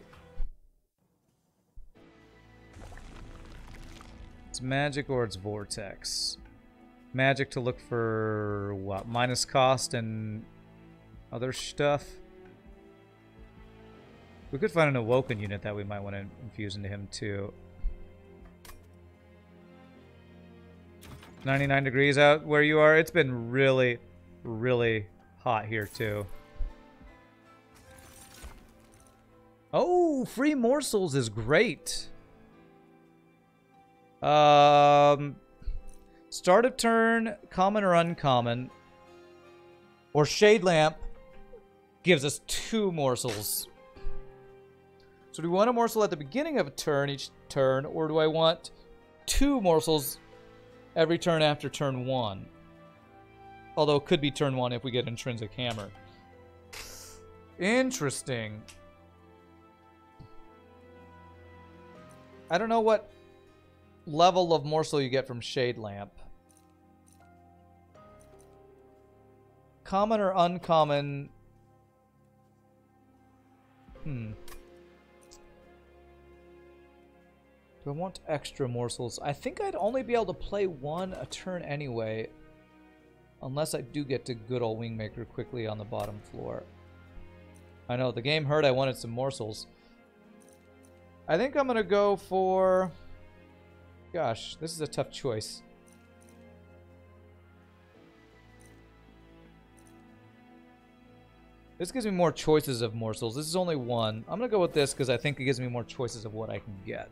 Speaker 1: It's magic or it's vortex. Magic to look for what? Minus cost and other stuff. We could find an awoken unit that we might want to infuse into him too. 99 degrees out where you are. It's been really, really hot here too. Oh, free morsels is great. Start of turn, common or uncommon, or Shade Lamp gives us 2 morsels. So do we want a morsel at the beginning of a turn each turn, or do I want 2 morsels every turn after turn 1? Although it could be turn 1 if we get intrinsic hammer. Interesting. I don't know what level of morsel you get from Shade Lamp. Common or uncommon? Do I want extra morsels? I think I'd only be able to play one a turn anyway. Unless I do get to good old Wingmaker quickly on the bottom floor. I know, the game hurt. I wanted some morsels. I think I'm going to go for... Gosh, this is a tough choice. This gives me more choices of morsels. This is only one. I'm going to go with this because I think it gives me more choices of what I can get.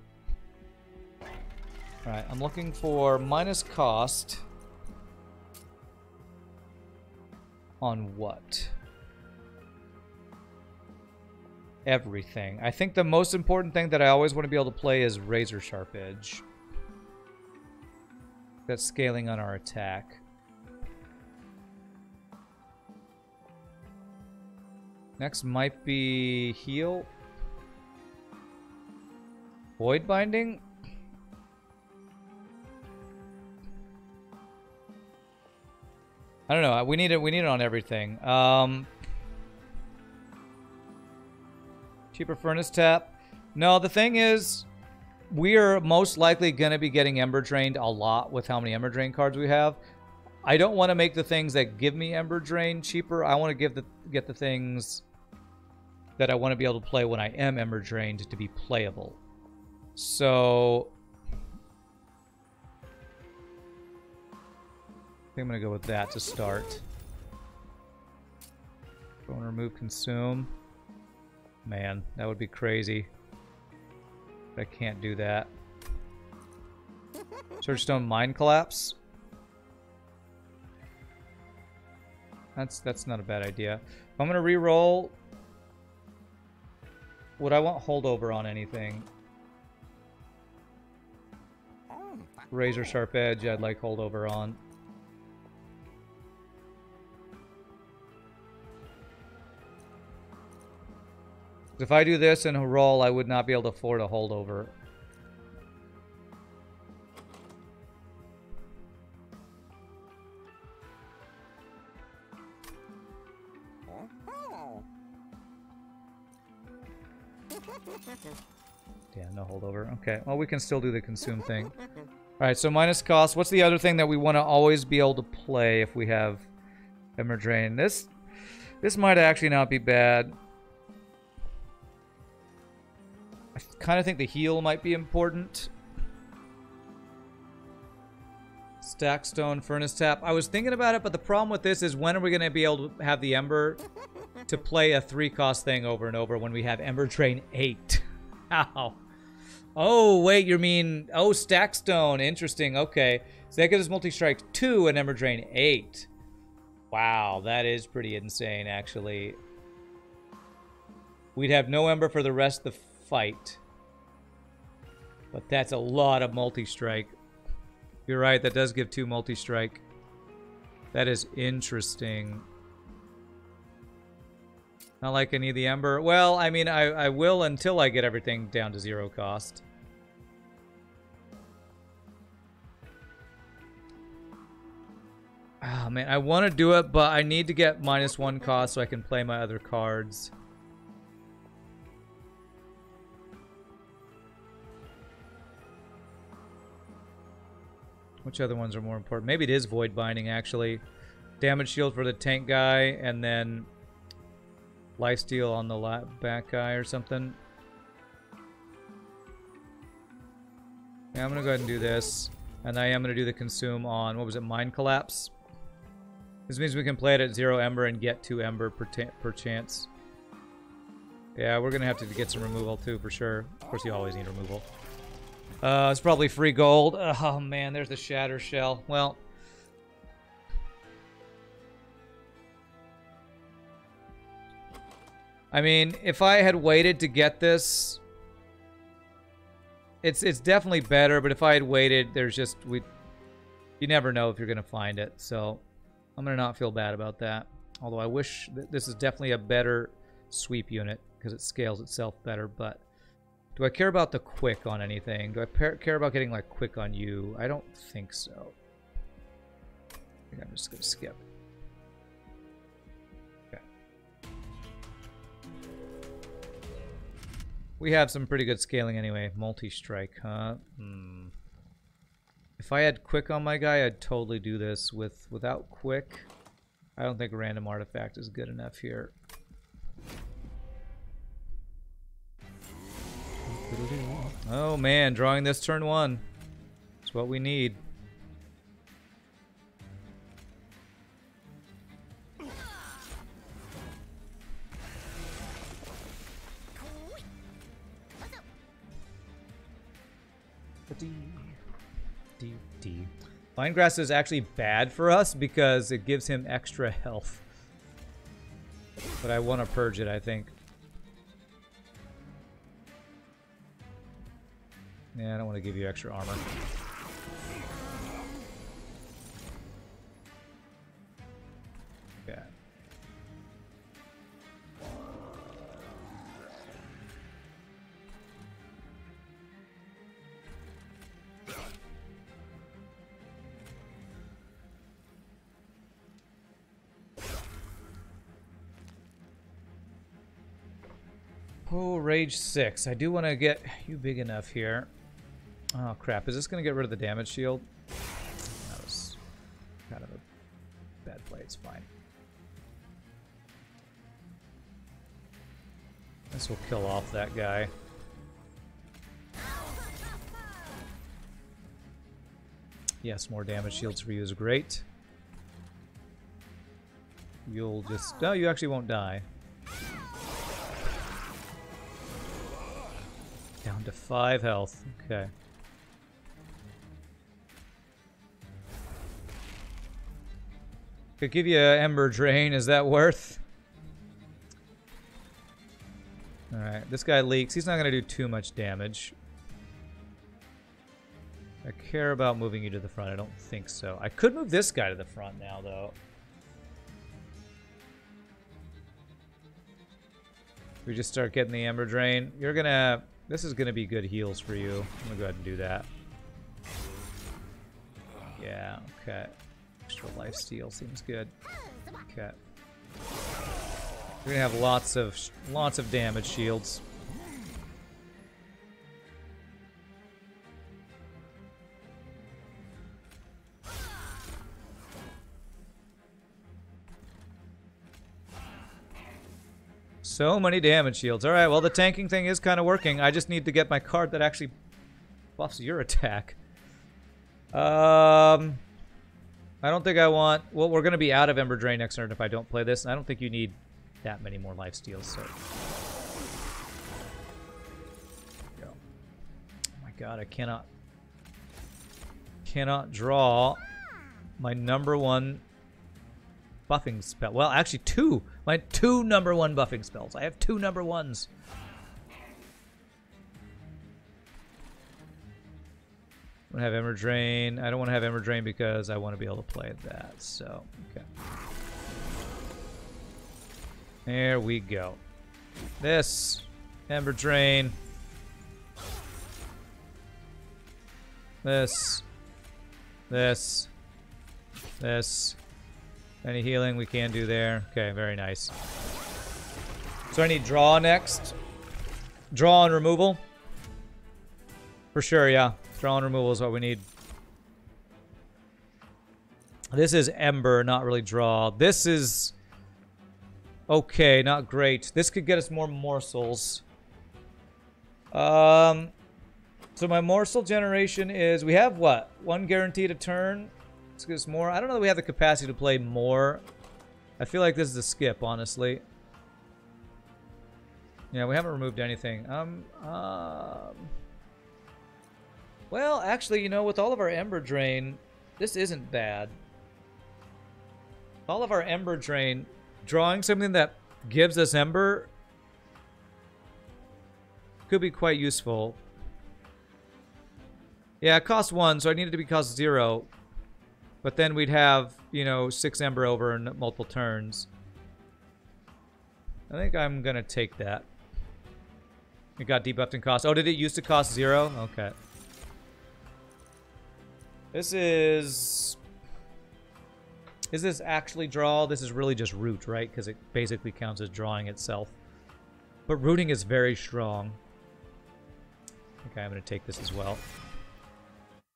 Speaker 1: Alright, I'm looking for minus cost. On what? Everything. I think the most important thing that I always want to be able to play is Razor Sharp Edge. That's scaling on our attack. Next might be heal. Void Binding. I don't know. We need it. We need it on everything. Cheaper Furnace Tap. No, the thing is, we are most likely going to be getting Ember Drained a lot with how many Ember Drain cards we have. I don't want to make the things that give me Ember Drain cheaper. I want to get the things that I want to be able to play when I am Ember Drained to be playable. So I think I'm going to go with that to start. Go and remove Consume. Man, that would be crazy. But I can't do that. Searchstone Mind Collapse. That's not a bad idea. If I'm going to re-roll, would I want Holdover on anything? Razor Sharp Edge, I'd like Holdover on. If I do this in a roll, I would not be able to afford a Holdover. Yeah, no Holdover. Okay, well, we can still do the Consume thing. Alright, so minus cost. What's the other thing that we want to always be able to play if we have Ember Drain? This might actually not be bad. I kind of think the heal might be important. Stackstone, Furnace Tap. I was thinking about it, but the problem with this is when are we going to be able to have the Ember to play a 3-cost thing over and over when we have Ember Drain 8? Ow. Oh, wait, you mean... Oh, Stackstone. Interesting. Okay. So that gives us Multi-Strike 2 and Ember Drain 8. Wow, that is pretty insane, actually. We'd have no Ember for the rest of the fight. But that's a lot of Multi-Strike. You're right, that does give 2 Multi-Strike. That is interesting. Not like I need the Ember. Well, I mean, I will until I get everything down to 0 cost. Oh, man, I want to do it, but I need to get -1 cost so I can play my other cards. Which other ones are more important? Maybe it is Void Binding, actually. Damage shield for the tank guy, and then lifesteal on the back guy or something. Yeah, I'm going to go ahead and do this. And I am going to do the Consume on, what was it, Mind Collapse? This means we can play it at 0 Ember and get 2 Ember per chance. Yeah, we're going to have to get some removal too, for sure. Of course, you always need removal. It's probably free gold. Oh, man, there's the Shatter Shell. Well... I mean, if I had waited to get this... It's definitely better, but if I had waited, there's just... You never know if you're going to find it, so... I'm going to not feel bad about that. Although I wish... This is definitely a better sweep unit, because it scales itself better, but... Do I care about the quick on anything? Do I care about getting, like, quick on you? I don't think so. I think I'm just going to skip. We have some pretty good scaling anyway. Multi-strike, huh? If I had quick on my guy, I'd totally do this. Without quick, I don't think random artifact is good enough here. Oh man, drawing this turn 1. That's what we need. Vinegrass is actually bad for us because it gives him extra health. But I want to purge it, I think. Yeah, I don't want to give you extra armor. Yeah. Oh, Rage 6. I do want to get you big enough here. Oh, crap. Is this going to get rid of the damage shield? That was kind of a bad play. It's fine. This will kill off that guy. Yes, more damage shields for you is great. You'll just... No, you actually won't die. Down to 5 health. Okay. Could give you an Ember Drain. Is that worth? Alright, this guy leaks. He's not going to do too much damage. I care about moving you to the front. I don't think so. I could move this guy to the front now, though. We just start getting the Ember Drain. You're going to... This is going to be good heals for you. I'm going to go ahead and do that. Yeah, okay. Extra lifesteal seems good. Okay. We're going to have lots of damage shields. So many damage shields. Alright, well the tanking thing is kind of working. I just need to get my card that actually buffs your attack. I don't think I want... Well, we're going to be out of Ember Drain next turn if I don't play this. I don't think you need that many more lifesteals, so... Go. Oh my god, I cannot draw my #1 buffing spell. Well, actually 2. My 2 #1 buffing spells. I have 2 #1s. I want to have Ember Drain. I don't want to have Ember Drain because I want to be able to play that. So, okay. There we go. This. Ember Drain. This. This. This. Any healing we can do there. Okay, very nice. So I need draw next. Draw and removal. For sure, yeah. Draw and removal is what we need. This is Ember, not really draw. This is... Okay, not great. This could get us more morsels. So my morsel generation is... We have what? 1 guaranteed a turn? Let's get us more. I don't know that we have the capacity to play more. I feel like this is a skip, honestly. Yeah, we haven't removed anything. Well, actually, you know, with all of our Ember Drain, this isn't bad. All of our Ember Drain, drawing something that gives us Ember could be quite useful. Yeah, it costs 1, so I need it to be cost 0. But then we'd have, you know, 6 Ember over in multiple turns. I think I'm going to take that. It got debuffed in cost. Oh, did it used to cost 0? Okay. This is... Is this actually draw? This is really just root, right? Because it basically counts as drawing itself. But rooting is very strong. Okay, I'm going to take this as well.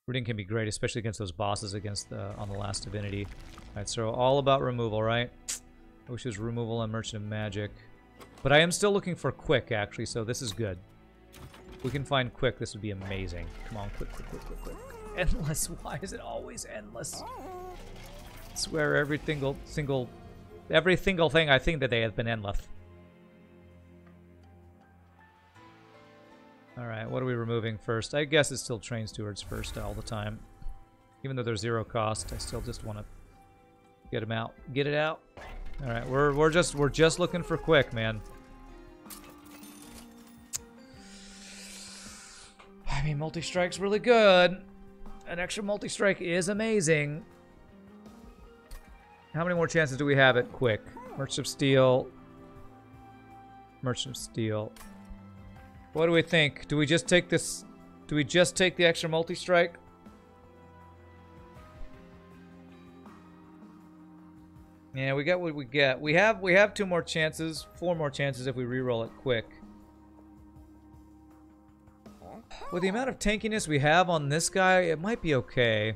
Speaker 1: Rooting can be great, especially against those bosses on the last divinity. Alright, so all about removal, right? I wish it was removal on Merchant of Magic. But I am still looking for quick, actually, so this is good. If we can find quick, this would be amazing. Come on, quick, quick, quick, quick, quick. Endless. Why is it always endless? I swear every single thing I think that they have been endless. Alright, what are we removing first? I guess it's still Train Stewards first all the time. Even though they're 0 cost, I still just want to get them out. Get it out. Alright, we're just looking for quick, man. I mean, multi-strike's really good. An extra multi-strike is amazing. How many more chances do we have at quick? Merchant of Steel. Merchant of Steel. What do we think? Do we just take this? Do we just take the extra multi-strike? Yeah, we got what we get. We have 2 more chances, 4 more chances if we re-roll it quick. With the amount of tankiness we have on this guy, it might be okay.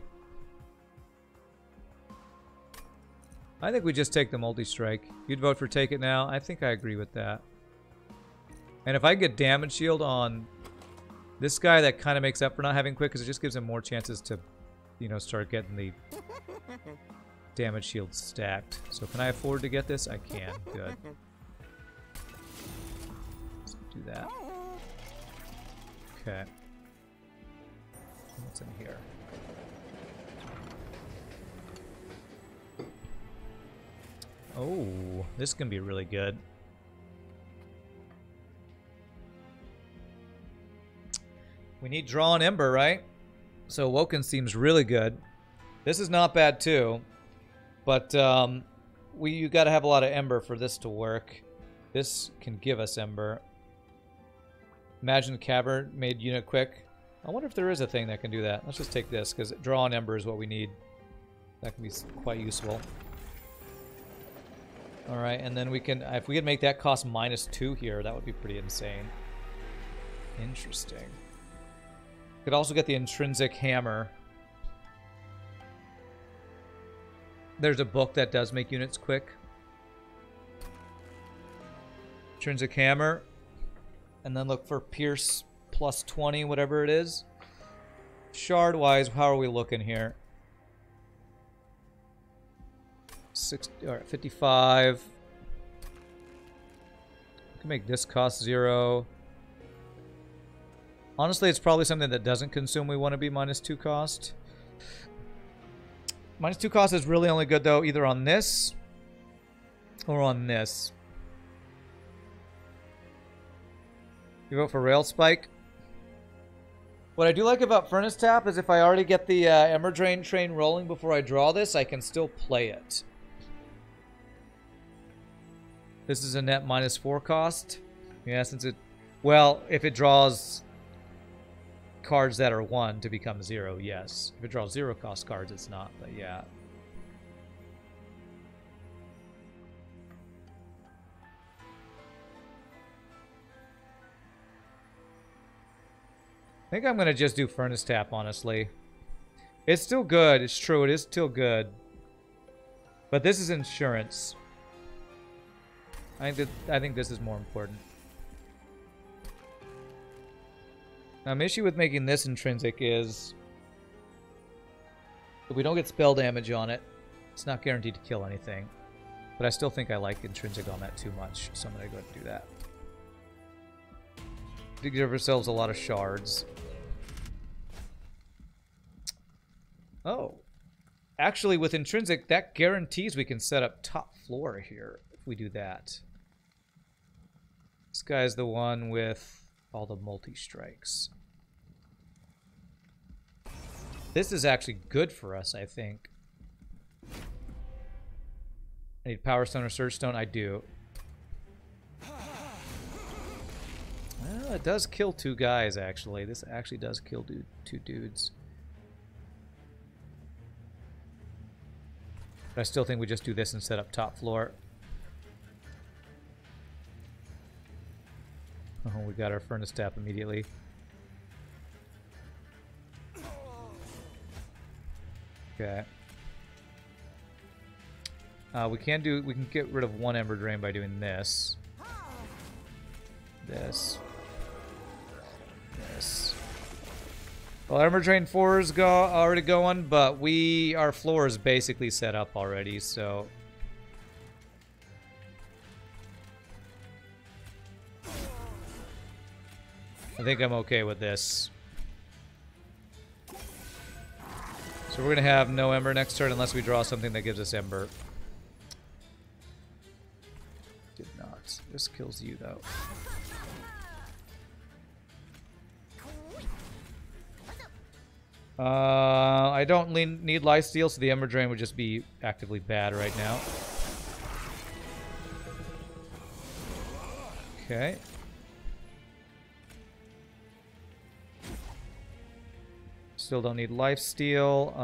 Speaker 1: I think we just take the multi-strike. You'd vote for take it now? I think I agree with that. And if I get damage shield on this guy, that kind of makes up for not having quick, because it just gives him more chances to, you know, start getting the damage shield stacked. So can I afford to get this? I can. Good. Let's do that. Okay. What's in here? Oh, this can be really good. We need Draw and Ember, right? So Woken seems really good. This is not bad too, but you got to have a lot of Ember for this to work. This can give us Ember. Imagine the Cavern made unit quick. I wonder if there is a thing that can do that. Let's just take this, because Draw and Ember is what we need. That can be quite useful. Alright, and then we can, if we could make that cost -2 here, that would be pretty insane. Interesting. Could also get the Intrinsic Hammer. There's a book that does make units quick. Intrinsic Hammer. And then look for Pierce +20, whatever it is. Shard-wise, how are we looking here? 55. We can make this cost 0. Honestly, it's probably something that doesn't consume. We want to be -2 cost. -2 cost is really only good, though, either on this or on this. You vote for Rail Spike? What I do like about Furnace Tap is if I already get the Ember Drain train rolling before I draw this, I can still play it. This is a net -4 cost. Yeah, since it... Well, if it draws cards that are 1 to become 0, yes. If it draws 0 cost cards, it's not, but yeah. I think I'm going to just do Furnace Tap, honestly. It's still good. It's true. It is still good. But this is insurance. I think this is more important. Now, my issue with making this intrinsic is if we don't get spell damage on it, it's not guaranteed to kill anything. But I still think I like intrinsic on that too much, so I'm going to go ahead and do that. To give ourselves a lot of shards. Oh. Actually, with intrinsic, that guarantees we can set up top floor here if we do that. This guy's the one with all the multi-strikes. This is actually good for us, I think. I need Power Stone or Surge Stone? I do. Well, it does kill 2 guys, actually. This actually does kill 2 dudes. But I still think we just do this and set up top floor. Oh, we got our Furnace Tap immediately. Okay. We can get rid of one Ember Drain by doing this. This. Well, Ember Drain 4 is already going, but our floor is basically set up already, so... I think I'm okay with this. So we're gonna have no Ember next turn unless we draw something that gives us Ember. Did not. This kills you, though. I don't need Lifesteal, so the Ember Drain would just be actively bad right now. Okay. Still don't need Lifesteal.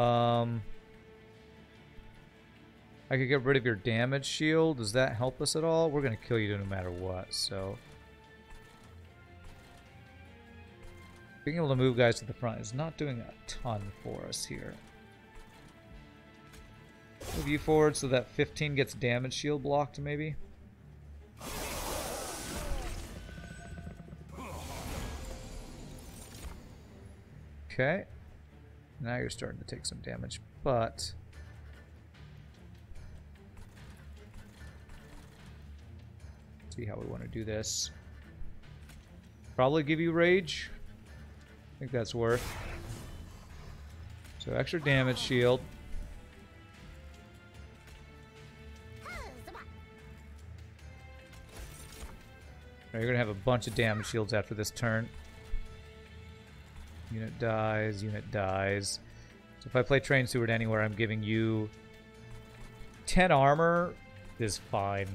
Speaker 1: I could get rid of your damage shield. Does that help us at all? We're going to kill you no matter what, so... Being able to move guys to the front is not doing a ton for us here. Move you forward so that 15 gets damage shield blocked, maybe? Okay. Now you're starting to take some damage, but... see how we want to do this. Probably give you rage. I think that's worth. So extra damage shield. You're going to have a bunch of damage shields after this turn. Unit dies, unit dies. So if I play Train Steward anywhere, I'm giving you 10 armor is fine.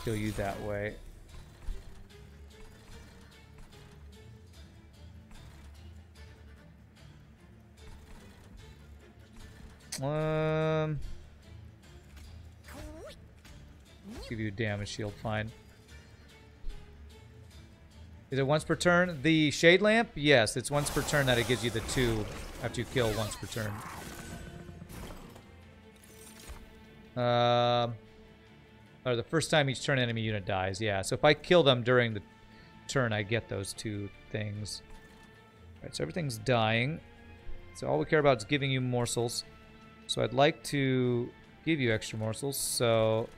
Speaker 1: Kill you that way. Give you a damage shield, fine. Is it once per turn? The Shade Lamp? Yes, it's once per turn that it gives you the 2 after you kill once per turn. Or the first time each turn enemy unit dies, yeah. So if I kill them during the turn, I get those 2 things. Alright, so everything's dying. So all we care about is giving you morsels. So I'd like to give you extra morsels, so...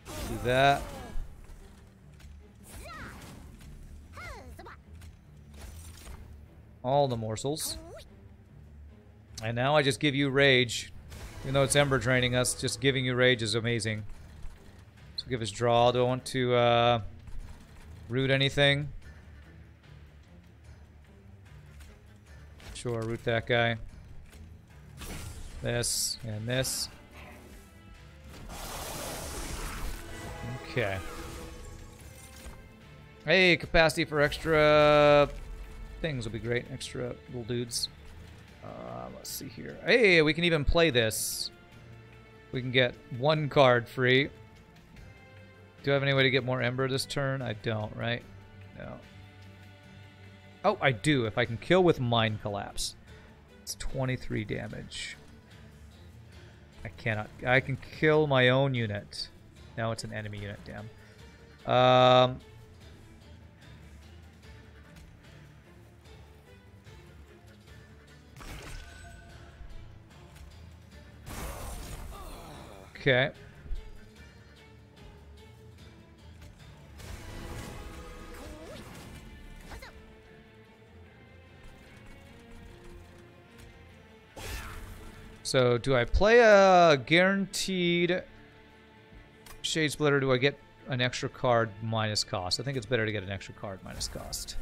Speaker 1: do that. All the morsels. And now I just give you rage. Even though it's Ember draining us, just giving you rage is amazing. So give us draw. Do I want to root anything? Sure, root that guy. This and this. Okay. Hey, capacity for extra things will be great. Extra little dudes. Let's see here. Hey, we can even play this. We can get 1 card free. Do I have any way to get more Ember this turn? I don't, right? No. Oh, I do. If I can kill with Mind Collapse. It's 23 damage. I cannot. I can kill my own unit. Now it's an enemy unit, damn. Okay. So, do I play a guaranteed Shade Splitter? Do I get an extra card minus cost? I think it's better to get an extra card minus cost.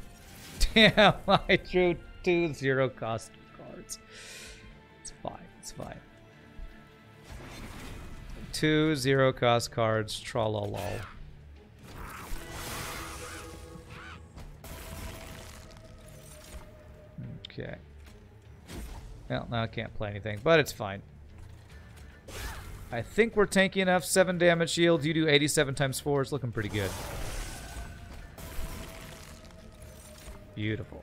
Speaker 1: Damn, I drew 2 0-cost cards. It's fine, it's fine. 2 0-cost cards, tra-la-lol. Okay. Well, now I can't play anything, but it's fine. I think we're tanky enough. 7 damage shields. You do 87 times 4. It's looking pretty good. Beautiful.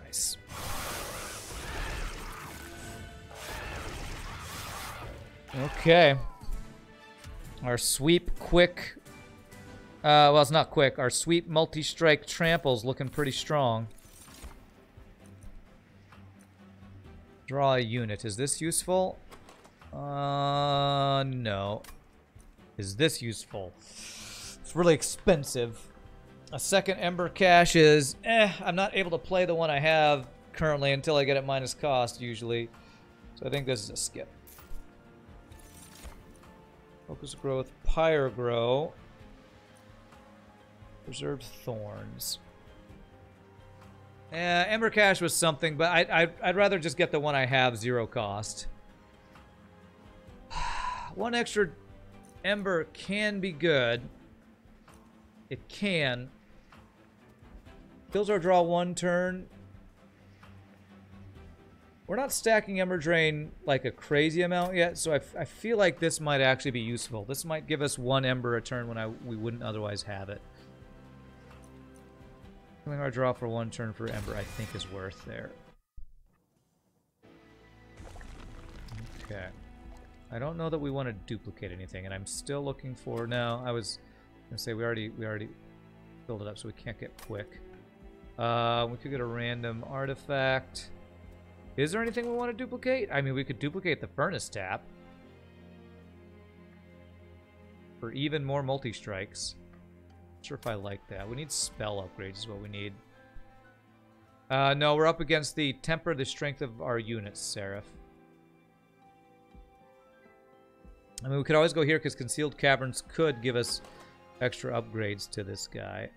Speaker 1: Nice. Okay. Our sweep quick. Well, it's not quick. Our sweep multi-strike trample's looking pretty strong. Draw a unit. Is this useful? No. Is this useful? It's really expensive. A second Ember Cache is, I'm not able to play the one I have currently until I get it minus cost, usually. So I think this is a skip. Focus Growth, Pyrogrow. Preserved Thorns. Ember Cache was something, but I'd rather just get the one I have, 0 cost. One extra Ember can be good. It can. Kills our draw 1 turn. We're not stacking Ember Drain like a crazy amount yet, so I feel like this might actually be useful. This might give us 1 Ember a turn when we wouldn't otherwise have it. Killing our draw for 1 turn for Ember, I think, is worth there. Okay. I don't know that we want to duplicate anything, and I'm still looking for... No, I was going to say we already filled it up, so we can't get quick. We could get a random artifact. Is there anything we want to duplicate? I mean, we could duplicate the Furnace Tap. For even more multi-strikes. Not sure if I like that. We need spell upgrades is what we need. No, we're up against the temper the strength of our units, Seraph. I mean, we could always go here because Concealed Caverns could give us extra upgrades to this guy.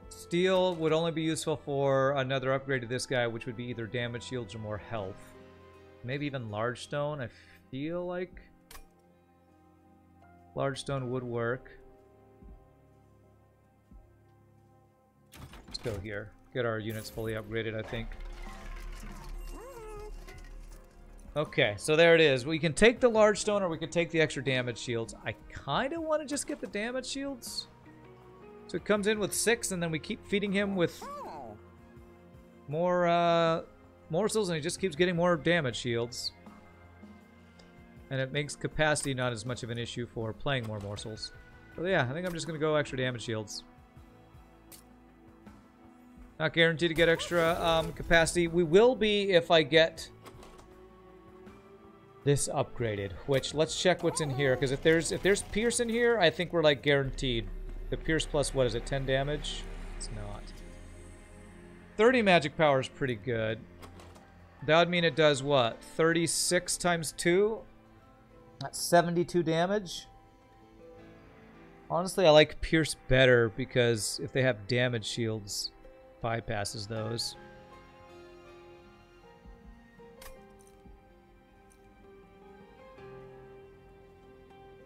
Speaker 1: Steel would only be useful for another upgrade to this guy, which would be either damage shields or more health. Maybe even Large Stone. I feel like Large Stone would work. Let's go here. Get our units fully upgraded, I think. Okay, so there it is. We can take the Large Stone or we could take the extra damage shields. I kind of want to just get the damage shields. So it comes in with 6, and then we keep feeding him with more morsels, and he just keeps getting more damage shields. And it makes capacity not as much of an issue for playing more morsels. So yeah, I think I'm just going to go extra damage shields. Not guaranteed to get extra capacity. We will be if I get this upgraded, which let's check what's in here, because if there's Pierce in here, I think we're like guaranteed. The Pierce plus, what is it, 10 damage? It's not. 30 magic power is pretty good. That would mean it does what? 36 times 2? That's 72 damage. Honestly, I like Pierce better because if they have damage shields, bypasses those.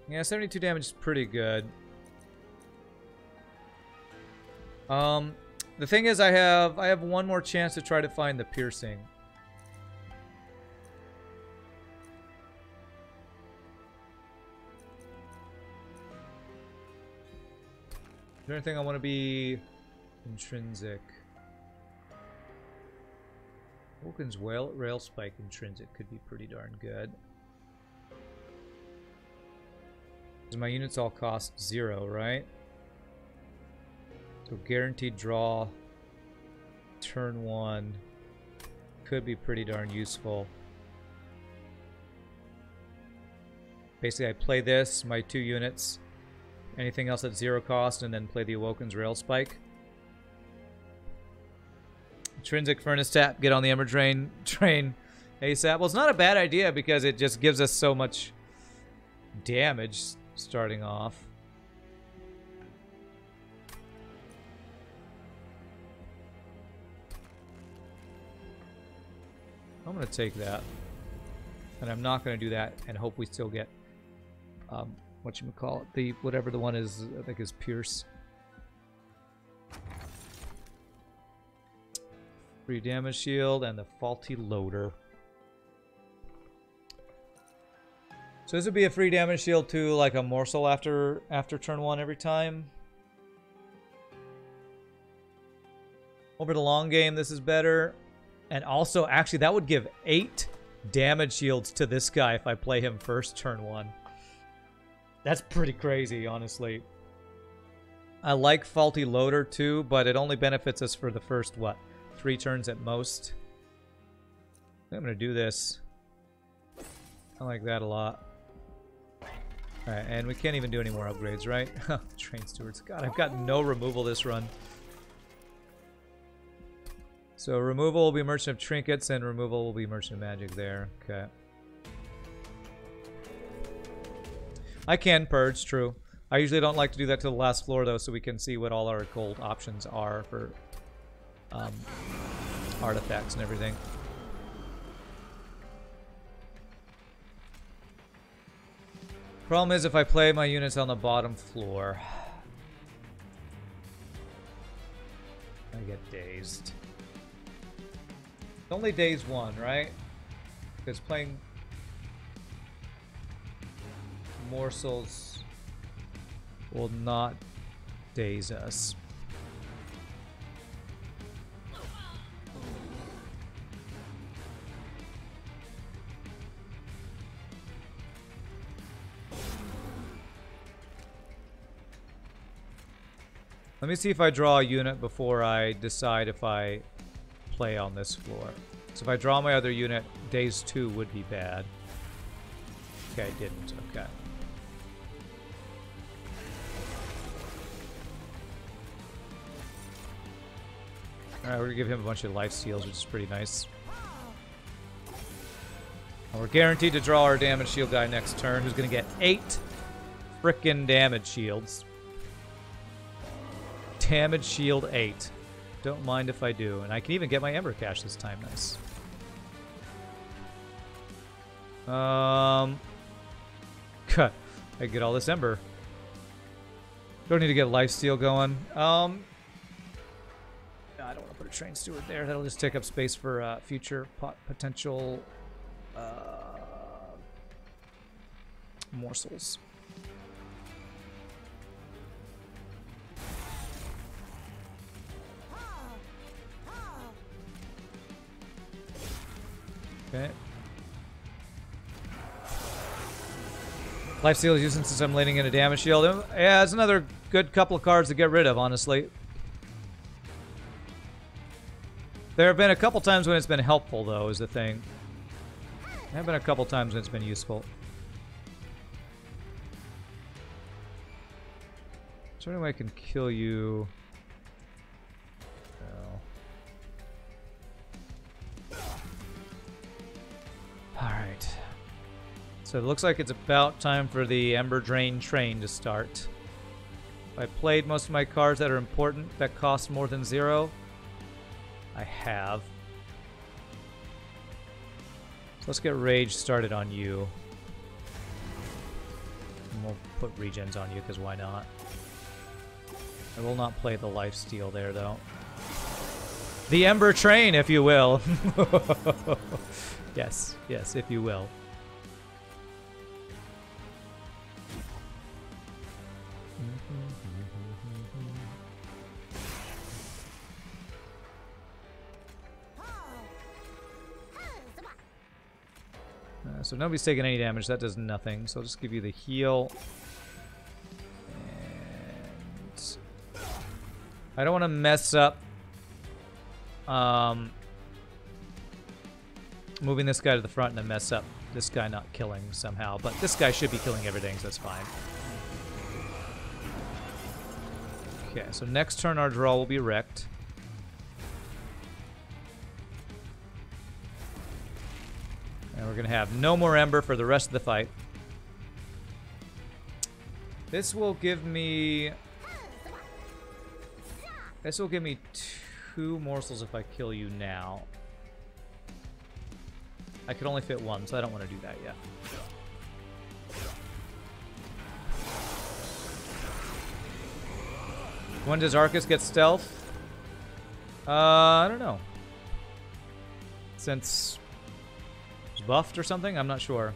Speaker 1: Yeah, 72 damage is pretty good. The thing is, I have one more chance to try to find the piercing. Is there anything I want to be intrinsic? Vulcan's Rail Spike intrinsic could be pretty darn good. Because my units all cost 0, right? So guaranteed draw turn 1 could be pretty darn useful. Basically, I play this, my 2 units, anything else at 0 cost, and then play the Awoken's Rail Spike. Intrinsic Furnace Tap, get on the Ember Drain train ASAP. Well, it's not a bad idea because it just gives us so much damage starting off. I'm going to take that. And I'm not going to do that and hope we still get, whatchamacallit, the, whatever the one is, I think is Pierce. Free damage shield and the faulty loader. So this would be a free damage shield to like a morsel after turn 1 every time. Over the long game, this is better. And also, actually, that would give 8 damage shields to this guy if I play him first turn 1. That's pretty crazy, honestly. I like faulty loader too, but it only benefits us for the first, what, 3 turns at most. I'm going to do this. I like that a lot. Alright, and we can't even do any more upgrades, right? Train stewards. God, I've got no removal this run. So removal will be Merchant of Trinkets, and removal will be Merchant of Magic there. Okay. I can purge, true. I usually don't like to do that to the last floor, though, so we can see what all our gold options are for artifacts and everything. Problem is, if I play my units on the bottom floor, I get dazed. It's only days 1, right? Because playing morsels will not daze us. Let me see if I draw a unit before I decide if I play on this floor. So if I draw my other unit, days 2 would be bad. Okay, I didn't. Okay. Alright, we're gonna give him a bunch of life steals, which is pretty nice. And we're guaranteed to draw our damage shield guy next turn, who's gonna get 8 frickin' damage shields. Damage shield 8. Don't mind if I do. And I can even get my Ember Cache this time. Nice. Cut. I get all this Ember. Don't need to get lifesteal going. No, I don't want to put a Train Steward there. That'll just take up space for future potential morsels. Okay. Lifesteal is using since I'm leaning in a damage shield. Yeah, it's another good couple of cards to get rid of, honestly. There have been a couple times when it's been helpful, though, is the thing. There have been a couple times when it's been useful. Is there any way I can kill you? Alright. So it looks like it's about time for the Ember Drain train to start. I played most of my cards that are important, that cost more than 0. I have. So let's get Rage started on you. And we'll put Regens on you, because why not? I will not play the lifesteal there, though. The Ember Train, if you will. Yes, yes, if you will. So nobody's taking any damage. That does nothing. So I'll just give you the heal. And I don't want to mess up moving this guy to the front and then mess up this guy not killing somehow. But this guy should be killing everything, so that's fine. Okay, so next turn our draw will be wrecked. And we're going to have no more Ember for the rest of the fight. This will give me... This will give me 2 morsels if I kill you now. I could only fit one, so I don't want to do that yet. When does Arcus get stealth? I don't know. Since it's buffed or something? I'm not sure.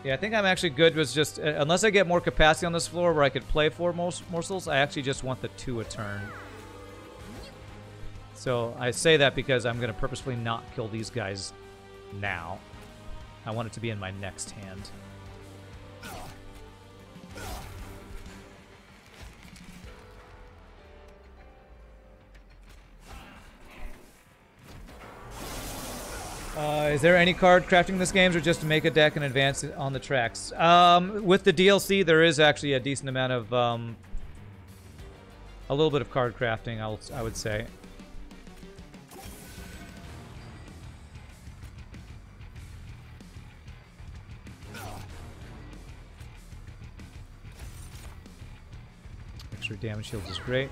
Speaker 1: Yeah, I think I'm actually good with just... unless I get more capacity on this floor where I could play 4 morsels, I actually just want the 2 a turn. So I say that because I'm going to purposefully not kill these guys now. I want it to be in my next hand. Is there any card crafting in this game, or just to make a deck and advance it on the tracks? With the DLC, there is actually a decent amount of, a little bit of card crafting, I would say. Extra damage shields is great.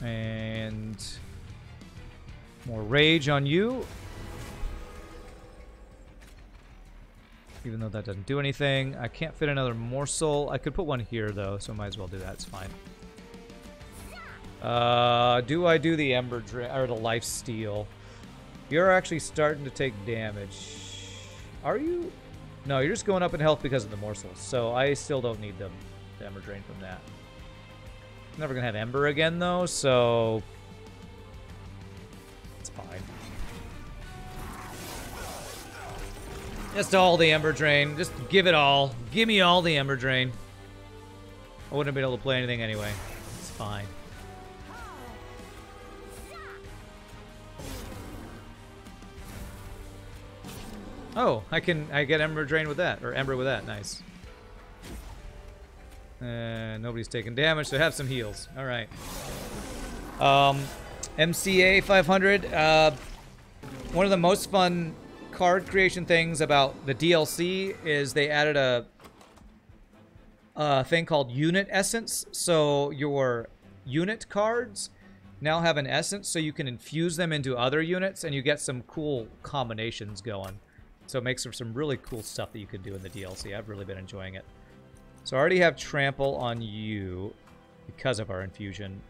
Speaker 1: And more rage on you. Even though that doesn't do anything. I can't fit another morsel. I could put one here though, so I might as well do that. It's fine. Do I do the Ember Drain or the Life Steal? You're actually starting to take damage. Are you? No, you're just going up in health because of the morsels. So I still don't need the Ember Drain from that. Never gonna have Ember again though, so it's fine. Just all the Ember Drain. Just give it all. Give me all the Ember Drain. I wouldn't have been able to play anything anyway. It's fine. Oh, I get Ember Drain with that, or Ember with that. Nice. Nobody's taking damage, so have some heals. All right. MCA 500. One of the most fun card creation things about the DLC is they added a thing called Unit Essence. So your unit cards now have an essence, so you can infuse them into other units, and you get some cool combinations going. So it makes for some really cool stuff that you could do in the DLC. I've really been enjoying it. So I already have Trample on you because of our infusion.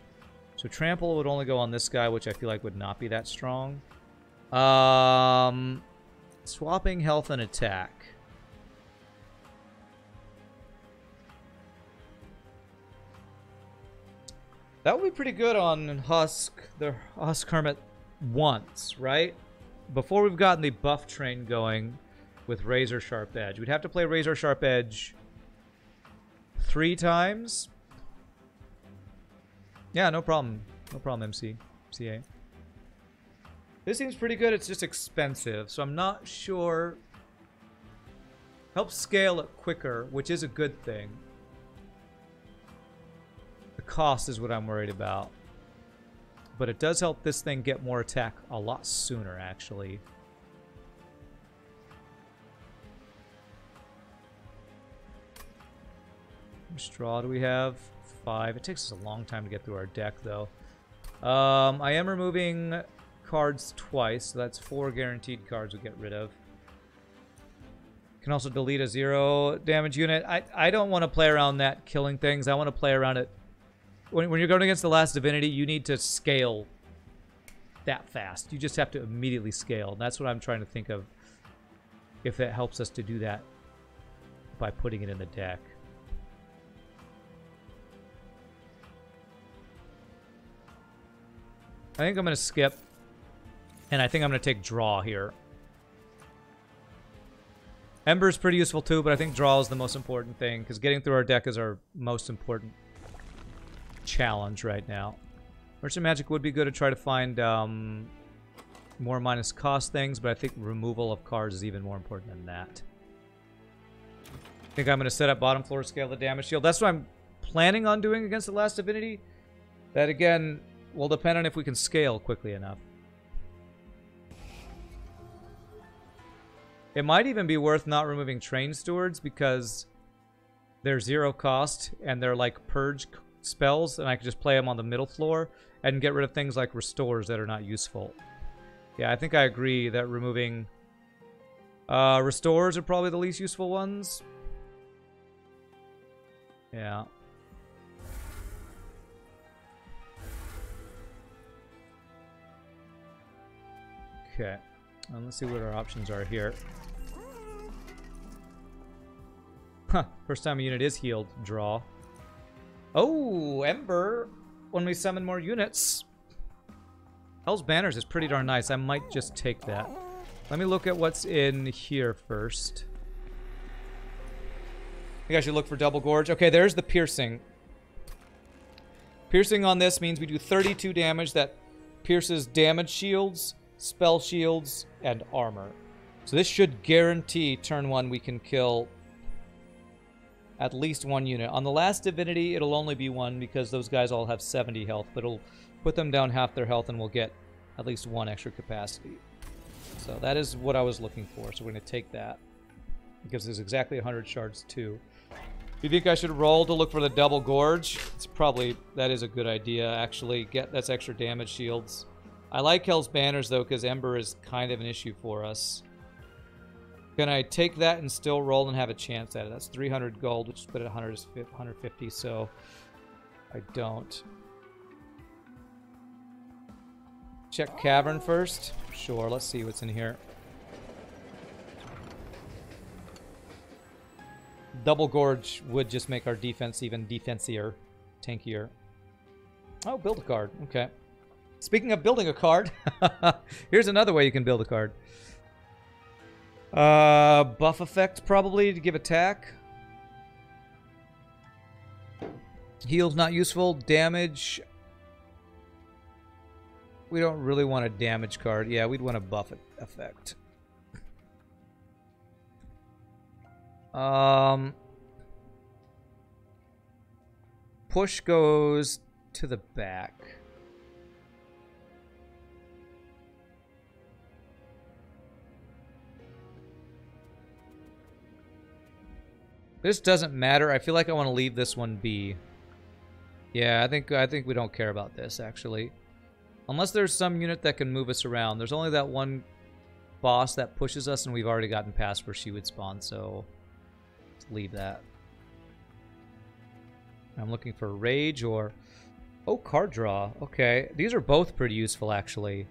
Speaker 1: So Trample would only go on this guy, which I feel like would not be that strong. Swapping health and attack. That would be pretty good on the Husk Hermit once, right? Before we've gotten the buff train going with Razor Sharp Edge. We'd have to play Razor Sharp Edge 3 times. Yeah, no problem. No problem, CA. This seems pretty good. It's just expensive, so I'm not sure. Helps scale it quicker, which is a good thing. The cost is what I'm worried about. But it does help this thing get more attack a lot sooner, actually. How much straw do we have? 5. It takes us a long time to get through our deck, though. I am removing cards twice, so that's 4 guaranteed cards we'll get rid of. Can also delete a 0 damage unit. I don't want to play around that killing things. I want to play around it. When you're going against the last divinity, you need to scale that fast. You just have to immediately scale. That's what I'm trying to think of, if that helps us to do that by putting it in the deck. I think I'm going to skip, and I think I'm going to take draw here. Ember's pretty useful too, but I think draw is the most important thing, because getting through our deck is our most important challenge right now. Merchant Magic would be good to try to find more minus cost things, but I think removal of cards is even more important than that. I think I'm going to set up bottom floor, scale the damage shield. That's what I'm planning on doing against the last divinity. That, again, will depend on if we can scale quickly enough. It might even be worth not removing Train Stewards, because they're 0 cost and they're like purge spells, and I can just play them on the middle floor and get rid of things like restores that are not useful. Yeah, I think I agree that removing restores are probably the least useful ones. Yeah. Okay. Let's see what our options are here. Huh. First time a unit is healed. Draw. Oh, Ember. When we summon more units. Hell's Banners is pretty darn nice. I might just take that. Let me look at what's in here first. I think I should look for Double Gorge. Okay, there's the Piercing. Piercing on this means we do 32 damage that pierces damage shields, spell shields, and armor. So this should guarantee turn 1 we can kill at least 1 unit. On the last Divinity, it'll only be 1 because those guys all have 70 health, but it'll put them down half their health and we'll get at least 1 extra capacity. So that is what I was looking for, so we're going to take that. It gives us exactly 100 shards too. Do you think I should roll to look for the Double Gorge? It's probably, that is a good idea, actually. That's extra damage shields. I like Hell's Banners, though, because Ember is kind of an issue for us. Can I take that and still roll and have a chance at it? That's 300 gold, which is put at 150, so I don't. Check Cavern first? Sure, let's see what's in here. Double Gorge would just make our defense even defensier, tankier. Oh, build a card. Okay. Speaking of building a card, here's another way you can build a card. Buff effect, probably, to give attack. Heal's not useful. Damage. We don't really want a damage card. Yeah, we'd want a buff effect. Push goes to the back. This doesn't matter. I feel like I want to leave this one be. Yeah, I think we don't care about this, actually. Unless there's some unit that can move us around. There's only that one boss that pushes us, and we've already gotten past where she would spawn, so let's leave that. I'm looking for Rage or... Oh, card draw. Okay. These are both pretty useful, actually.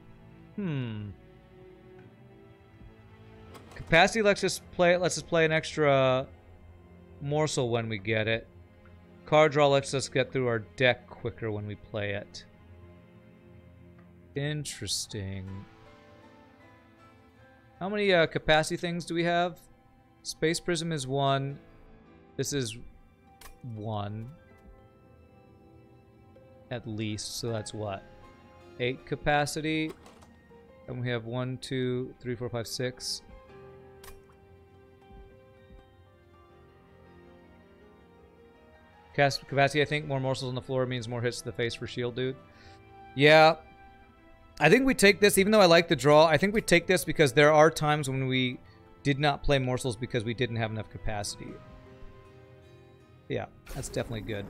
Speaker 1: Capacity lets us play an extra morsel when we get it. Card draw lets us get through our deck quicker when we play it. Interesting. How many capacity things do we have? Space Prism is 1. This is 1. At least, so that's what? 8 capacity. And we have 1, 2, 3, 4, 5, 6. Capacity, I think more morsels on the floor means more hits to the face for shield, dude. Yeah. I think we take this, even though I like the draw, I think we take this because there are times when we did not play morsels because we didn't have enough capacity. Yeah, that's definitely good.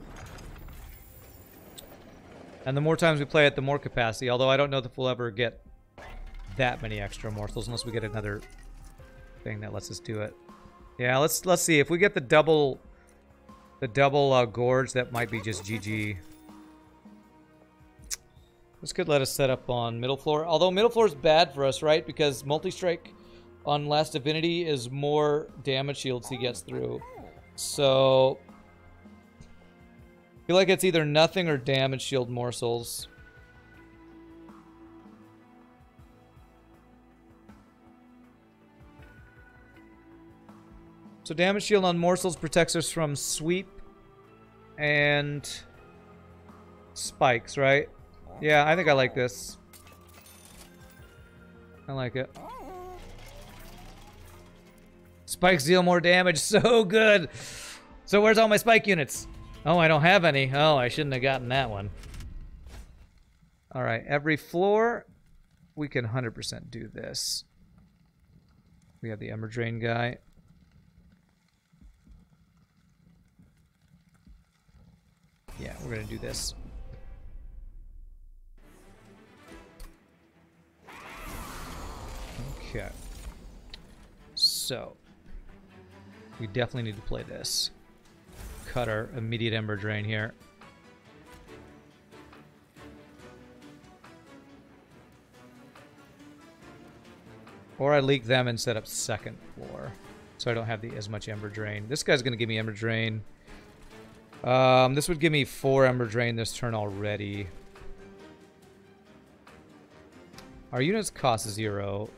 Speaker 1: And the more times we play it, the more capacity, although I don't know if we'll ever get that many extra morsels unless we get another thing that lets us do it. Yeah, let's see. If we get the double Gorge, that might be just GG. This could let us set up on middle floor. Although middle floor is bad for us, right? Because multi-strike on Last Divinity is more damage shields he gets through. So I feel like it's either nothing or damage shield morsels. So damage shield on morsels protects us from sweep and spikes, right? Yeah, I think I like this. I like it. Spikes deal more damage. So good. So where's all my spike units? Oh, I don't have any. Oh, I shouldn't have gotten that one. All right, every floor, we can 100% do this. We have the Ember Drain guy. Yeah, we're gonna do this. Okay. So, we definitely need to play this. Cut our immediate Ember Drain here. Or I leak them and set up second floor. So I don't have as much Ember Drain. This guy's going to give me Ember Drain. This would give me 4 Ember Drain this turn already. Our units cost 0.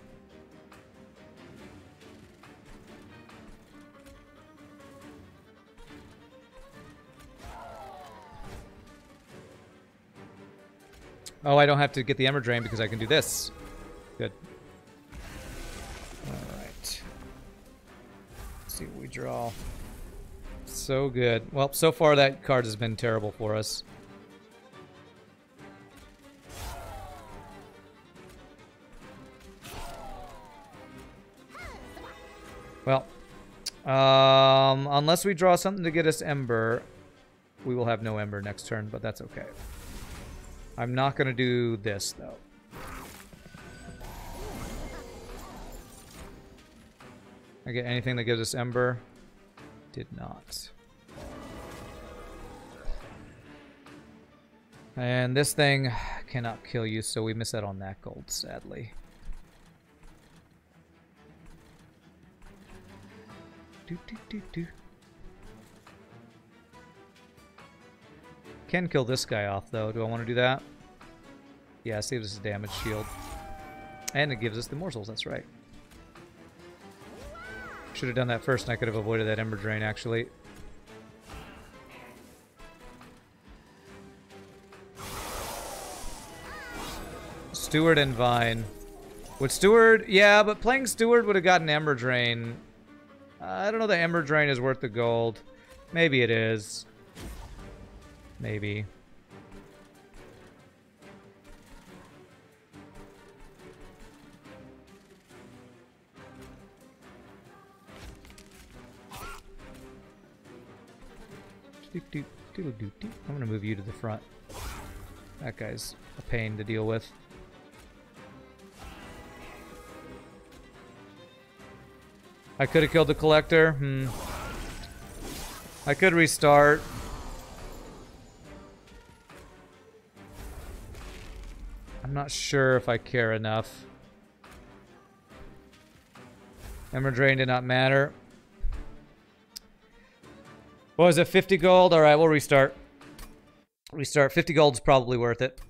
Speaker 1: Oh, I don't have to get the Ember Drain because I can do this. Good. Alright. Let's see what we draw. So good. Well, so far that card has been terrible for us. Well, unless we draw something to get us Ember, we will have no Ember next turn, but that's okay. I'm not going to do this, though. I get anything that gives us Ember? Did not. And this thing cannot kill you, so we miss out on that gold, sadly. Can kill this guy off, though. Do I want to do that? Yeah, it saves us a damage shield. And it gives us the morsels, that's right. Should have done that first, and I could have avoided that Ember Drain, actually. Steward and Vine. Would Steward... Yeah, but playing Steward would have gotten Ember Drain. I don't know that Ember Drain is worth the gold. Maybe it is. Maybe. I'm gonna move you to the front. That guy's a pain to deal with. I could have killed the Collector. I could restart. I'm not sure if I care enough. Ember Drain did not matter. What was it, 50 gold? Alright, we'll restart. Restart. 50 gold's probably worth it.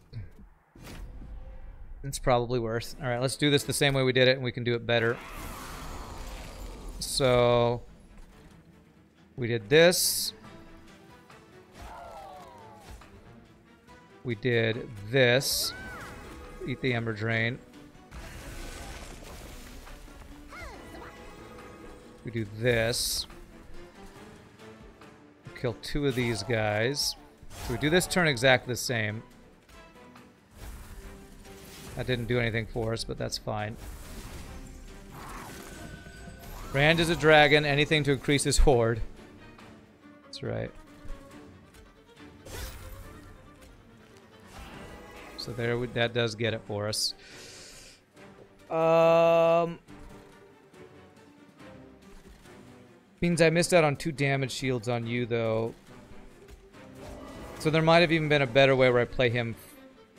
Speaker 1: It's probably worth. Alright, let's do this the same way we did it, and we can do it better. So... we did this. We did this. Eat the Ember Drain. We do this. Kill 2 of these guys. So we do this turn exactly the same. That didn't do anything for us, but that's fine. Rand is a dragon. Anything to increase his horde. That's right. So there, that does get it for us. Means I missed out on 2 damage shields on you, though. So there might have even been a better way where I play him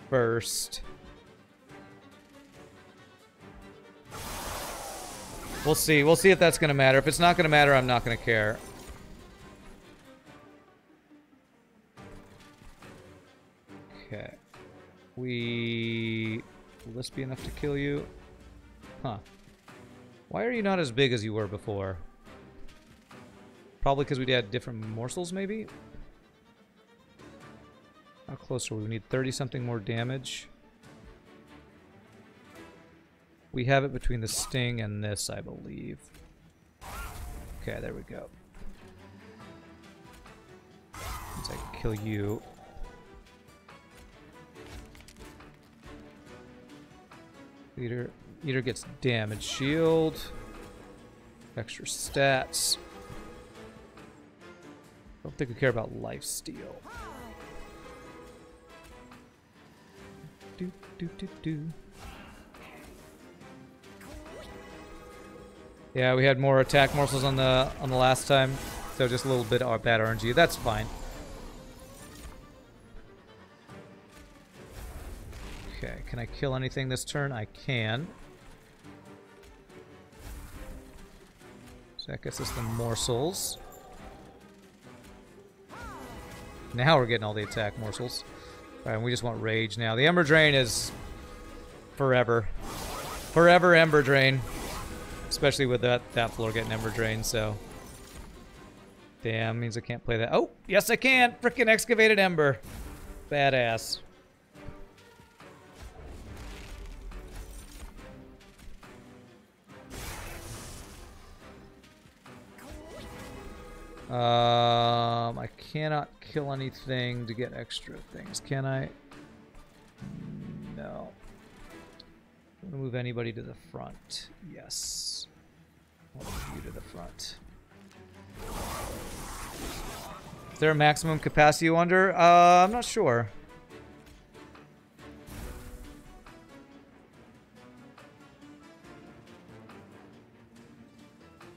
Speaker 1: first. We'll see. We'll see if that's going to matter. If it's not going to matter, I'm not going to care. Okay. Will this be enough to kill you? Huh. Why are you not as big as you were before? Probably because we had different morsels, maybe? How close are we? We need 30-something more damage. We have it between the Sting and this, I believe. Okay, there we go. Once I kill you. Eater gets damage shield. Extra stats. Don't think we care about lifesteal. Do, do, do, do. Yeah, we had more attack morsels on the last time, so just a little bit of bad RNG. That's fine. Okay, can I kill anything this turn? I can. So that gets us the morsels. Now we're getting all the attack morsels. Alright, and we just want rage now. The Ember Drain is forever. Forever Ember Drain. Especially with that floor getting Ember Drain, so. Damn, means I can't play that. Oh, yes I can! Frickin' Excavated Ember. Badass. I cannot kill anything to get extra things, can I? No. I'm gonna move anybody to the front. Yes. I'll move you to the front. Is there a maximum capacity, you wonder? I'm not sure.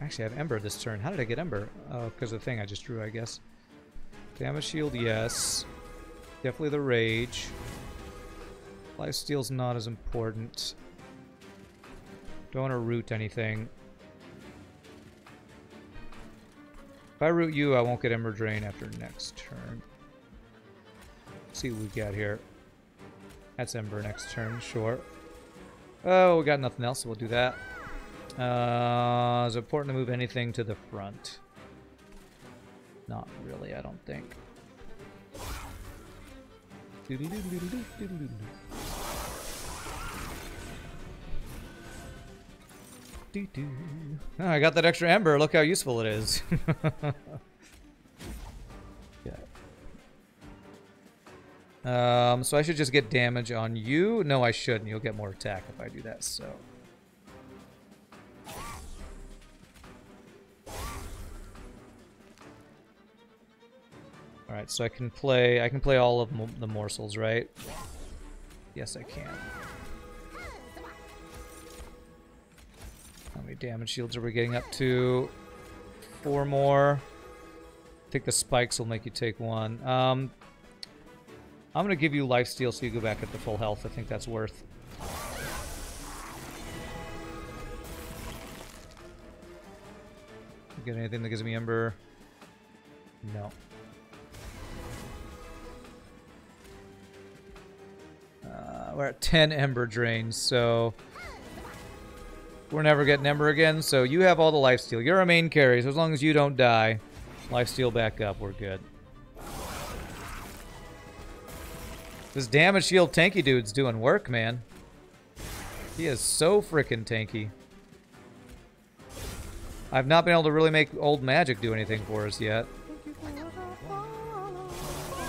Speaker 1: Actually, I have Ember this turn. How did I get Ember? Oh, because of the thing I just drew, I guess. Damage shield, yes. Definitely the rage. Lifesteal's not as important. Don't want to root anything. If I root you, I won't get Ember Drain after next turn. Let's see what we got here. That's Ember next turn, sure. Oh, we got nothing else, so we'll do that. Is it important to move anything to the front? Not really, I don't think. Oh, I got that extra Ember. Look how useful it is. Yeah. So I should just get damage on you. No, I shouldn't. You'll get more attack if I do that. So. All right. So I can play all of the morsels, right? Yes, I can. How many damage shields are we getting up to? 4 more. I think the spikes will make you take 1. I'm going to give you lifesteal so you go back at the full health. I think that's worth. Get anything that gives me Ember? No. We're at 10 Ember Drains, so we're never getting Ember again. So you have all the lifesteal. You're a main carry, so as long as you don't die, lifesteal back up, we're good. This damage shield tanky dude's doing work, man. He is so freaking tanky. I've not been able to really make old magic do anything for us yet.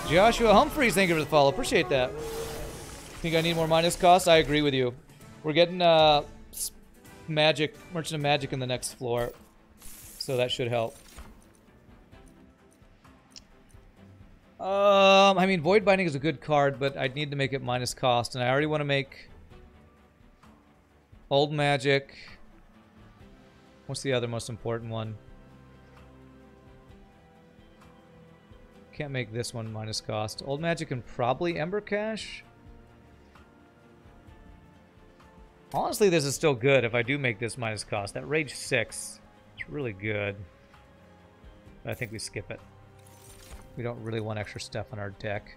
Speaker 1: Joshua Humphreys, thank you for the follow. Appreciate that. Think I need more minus costs? I agree with you. We're getting magic, Merchant of Magic in the next floor, so that should help. I mean, Void Binding is a good card, but I'd need to make it minus cost, and I already want to make Old Magic. What's the other most important one? Can't make this one minus cost. Old Magic and probably Ember Cache. Honestly, this is still good if I do make this minus cost. That Rage 6 is really good. But I think we skip it. We don't really want extra stuff on our deck.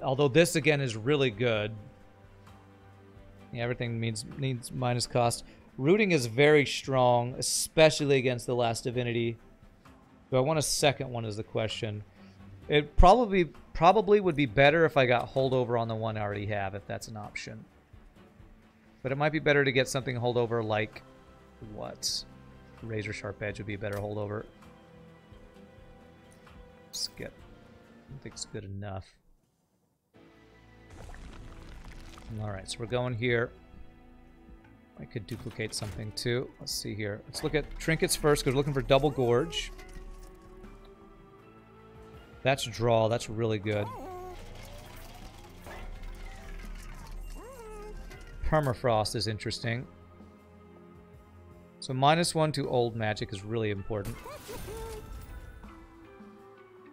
Speaker 1: Although this, again, is really good. Yeah, everything needs minus cost. Rooting is very strong, especially against the last Divinity. Do I want a second one is the question. It probably would be better if I got holdover on the one I already have, if that's an option. But it might be better to get something holdover like what? Razor Sharp Edge would be a better holdover. Skip. I don't think it's good enough. Alright, so we're going here. I could duplicate something too. Let's see here. Let's look at trinkets first because we're looking for double gorge. That's draw. That's really good. permafrost is interesting. So -1 to old magic is really important.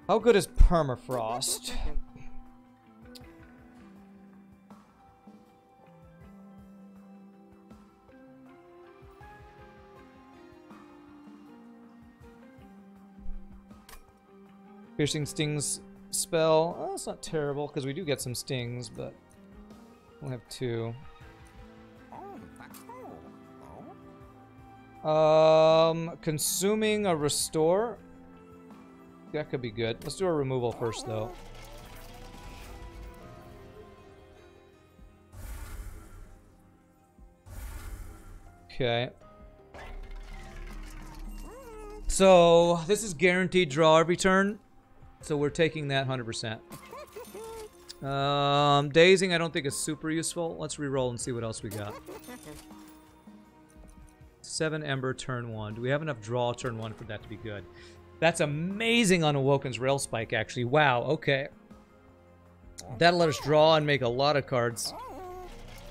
Speaker 1: How good is permafrost? Piercing stings spell. Oh, it's not terrible because we do get some stings, but we'll have 2. Consuming a restore. That could be good. Let's do a removal first, though. Okay. So, this is guaranteed draw every turn. So we're taking that 100%. Dazing I don't think is super useful. Let's reroll and see what else we got. 7 Ember turn 1. Do we have enough draw turn 1 for that to be good? That's amazing on Awoken's Rail Spike, actually. Wow, okay. That'll let us draw and make a lot of cards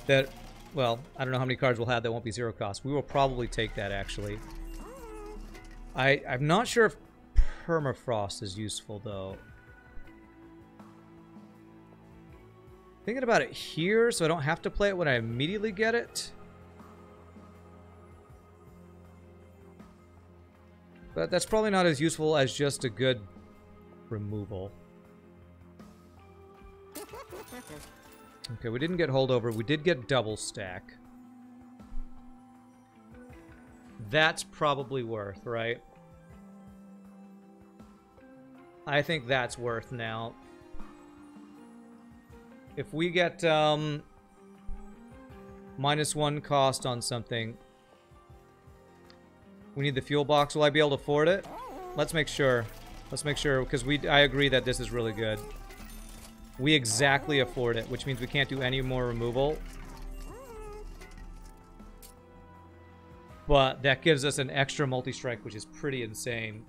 Speaker 1: that, well, I don't know how many cards we'll have that won't be 0 cost. We will probably take that, actually. I'm not sure if permafrost is useful, though. Thinking about it here, so I don't have to play it when I immediately get it. But that's probably not as useful as just a good removal. Okay, we didn't get holdover. We did get double stack. That's probably worth, right? I think that's worth now. If we get -1 cost on something, we need the fuel box. Will I be able to afford it? Let's make sure. Let's make sure, because I agree that this is really good. We exactly afford it, which means we can't do any more removal. But that gives us an extra multi-strike, which is pretty insane.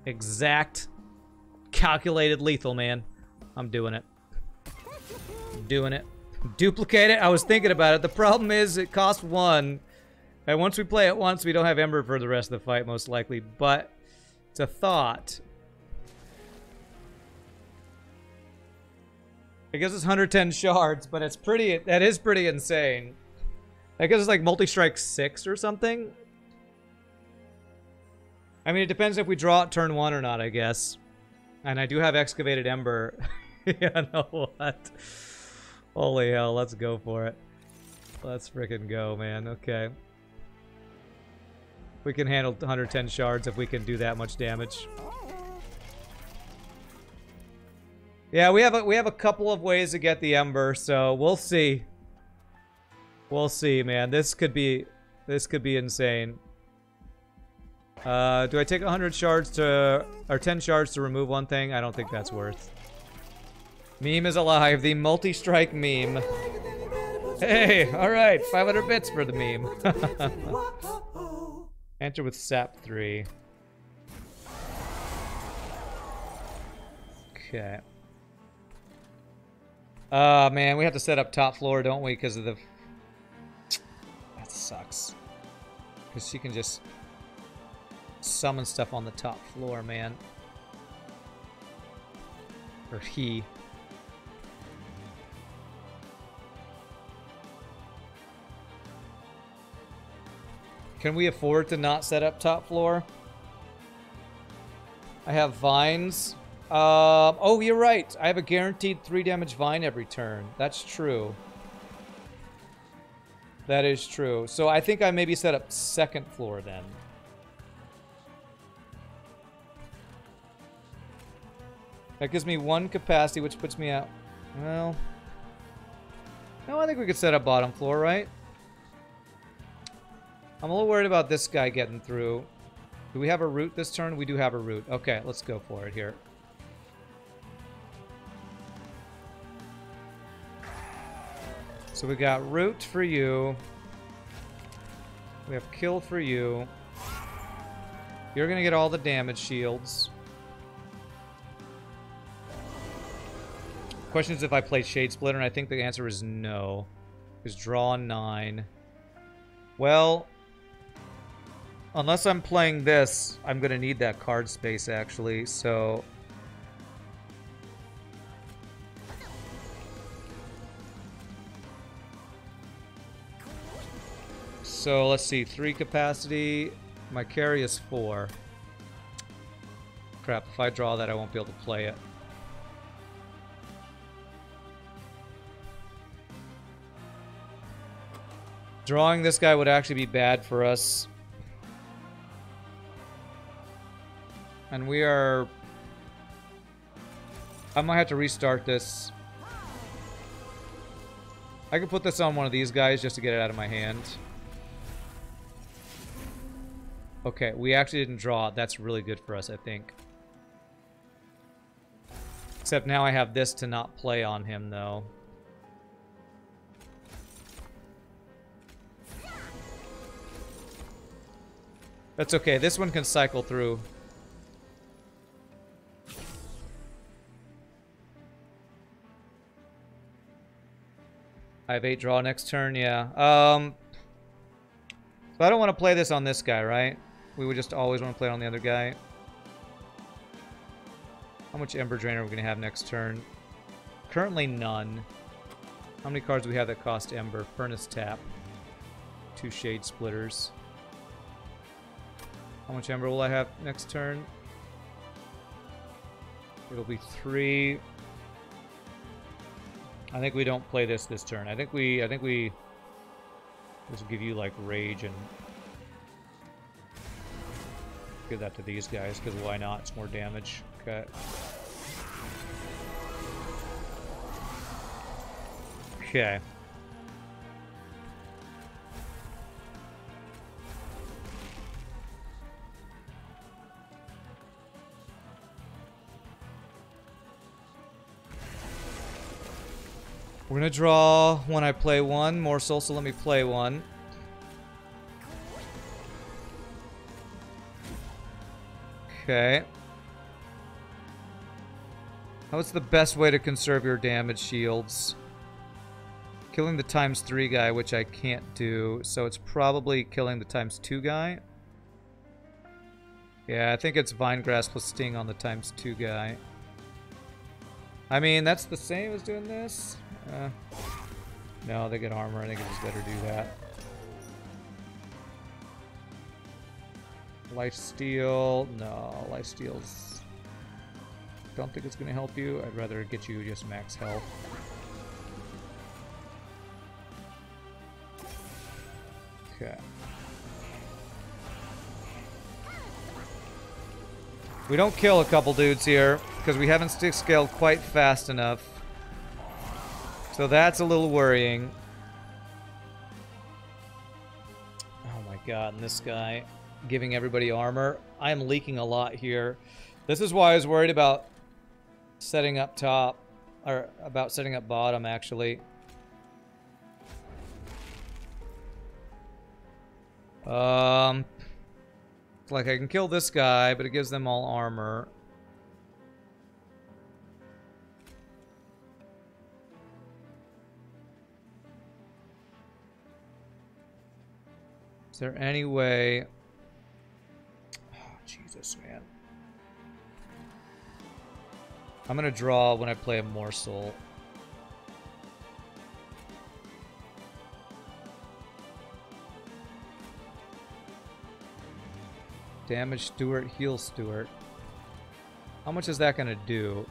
Speaker 1: Exact, calculated lethal, man. I'm doing it. I'm doing it. Duplicate it. I was thinking about it. The problem is it costs 1. And once we play it once, we don't have Ember for the rest of the fight, most likely. But it's a thought. It gives us 110 shards, but it's pretty. That is pretty insane. I guess it's like multi-strike 6 or something. I mean, it depends if we draw it turn 1 or not, I guess. And I do have Excavated Ember. You know what? Holy hell, let's go for it. Let's freaking go, man. Okay. We can handle 110 shards if we can do that much damage. Yeah, we have a couple of ways to get the Ember, so we'll see. We'll see, man. This could be insane. Do I take 100 shards to, or 10 shards to remove one thing? I don't think that's worth. Meme is alive. The multi-strike meme. Hey, all right, 500 bits for the meme. Enter with sap 3. Okay. Man, we have to set up top floor, don't we? Because of the... That sucks. Because she can just summon stuff on the top floor, man. Or he. Can we afford to not set up top floor? I have vines. Oh, you're right. I have a guaranteed 3 damage vine every turn. That's true. That is true. So I think I maybe set up second floor then. That gives me 1 capacity, which puts me out. Well, no, I think we could set up bottom floor, right? I'm a little worried about this guy getting through. Do we have a route this turn? We do have a route. Okay, let's go for it here. So we got route for you. We have kill for you. You're gonna get all the damage shields. Question is if I play Shade Splitter, and I think the answer is no. Because draw 9. Well, unless I'm playing this, I'm going to need that card space, actually, so... So, let's see. 3 capacity. My carry is 4. Crap, if I draw that, I won't be able to play it. Drawing this guy would actually be bad for us. And we are... I might have to restart this. I could put this on one of these guys just to get it out of my hand. Okay, we actually didn't draw. That's really good for us, I think. Except now I have this to not play on him, though. That's okay. This one can cycle through. I have 8 draw next turn, yeah. So I don't want to play this on this guy, right? We would just always want to play it on the other guy. How much Ember Drain are we going to have next turn? Currently none. How many cards do we have that cost Ember? Furnace Tap. 2 Shade Splitters. How much Ember will I have next turn? It'll be 3. I think we don't play this turn. I think we this will give you like rage and give that to these guys because why not? It's more damage. Okay. Okay. We're gonna draw when I play one. Morsel, so let me play one. Okay. What's the best way to conserve your damage shields? Killing the ×3 guy, which I can't do, so it's probably killing the ×2 guy. Yeah, I think it's Vinegrass plus Sting on the ×2 guy. I mean, that's the same as doing this. No, they get armor. I think it's just better do that. Lifesteal. No, Lifesteal's... Don't think it's going to help you. I'd rather get you just max health. Okay. We don't kill a couple dudes here because we haven't stick scaled quite fast enough. So that's a little worrying. Oh my god, and this guy giving everybody armor. I am leaking a lot here. This is why I was worried about setting up top, or about setting up bottom, actually. Like I can kill this guy, but it gives them all armor. Is there any way... Oh, Jesus, man. I'm gonna draw when I play a Morsel. Damage Stewart, heal Stewart. How much is that gonna do?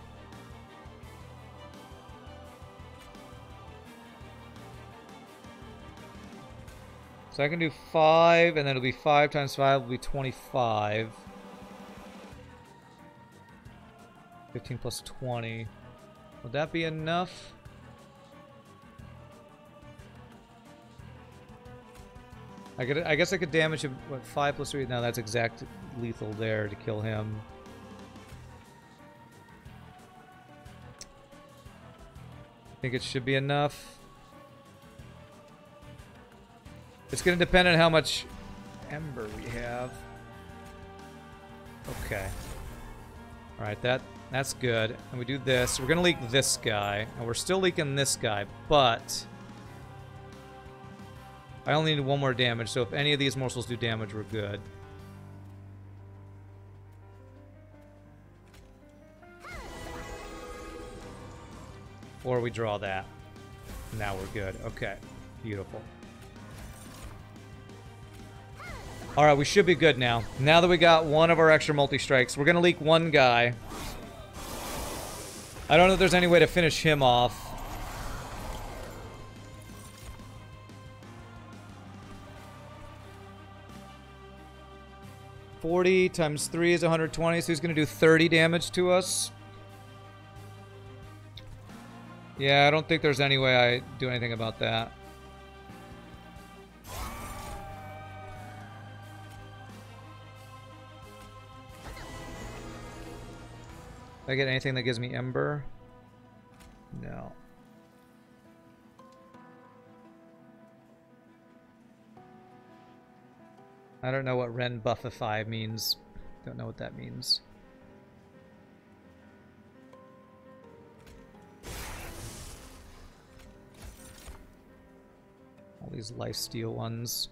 Speaker 1: So I can do 5, and then it'll be 5 times 5 will be 25. 15 plus 20. Would that be enough? I guess I could damage him, what, 5 plus 3? No, that's exact lethal there to kill him. I think it should be enough. It's going to depend on how much Ember we have. Okay. Alright, that's good. And we do this. We're going to leak this guy. And we're still leaking this guy, but I only need one more damage, so if any of these morsels do damage, we're good. Or we draw that. Now we're good. Okay. Beautiful. Alright, we should be good now. Now that we got one of our extra multi-strikes, we're going to leak one guy. I don't know if there's any way to finish him off. $40 times 3 is 120, so he's going to do 30 damage to us. Yeah, I don't think there's any way I do anything about that. I get anything that gives me Ember? No. I don't know what Ren Buffify means. Don't know what that means. All these lifesteal ones.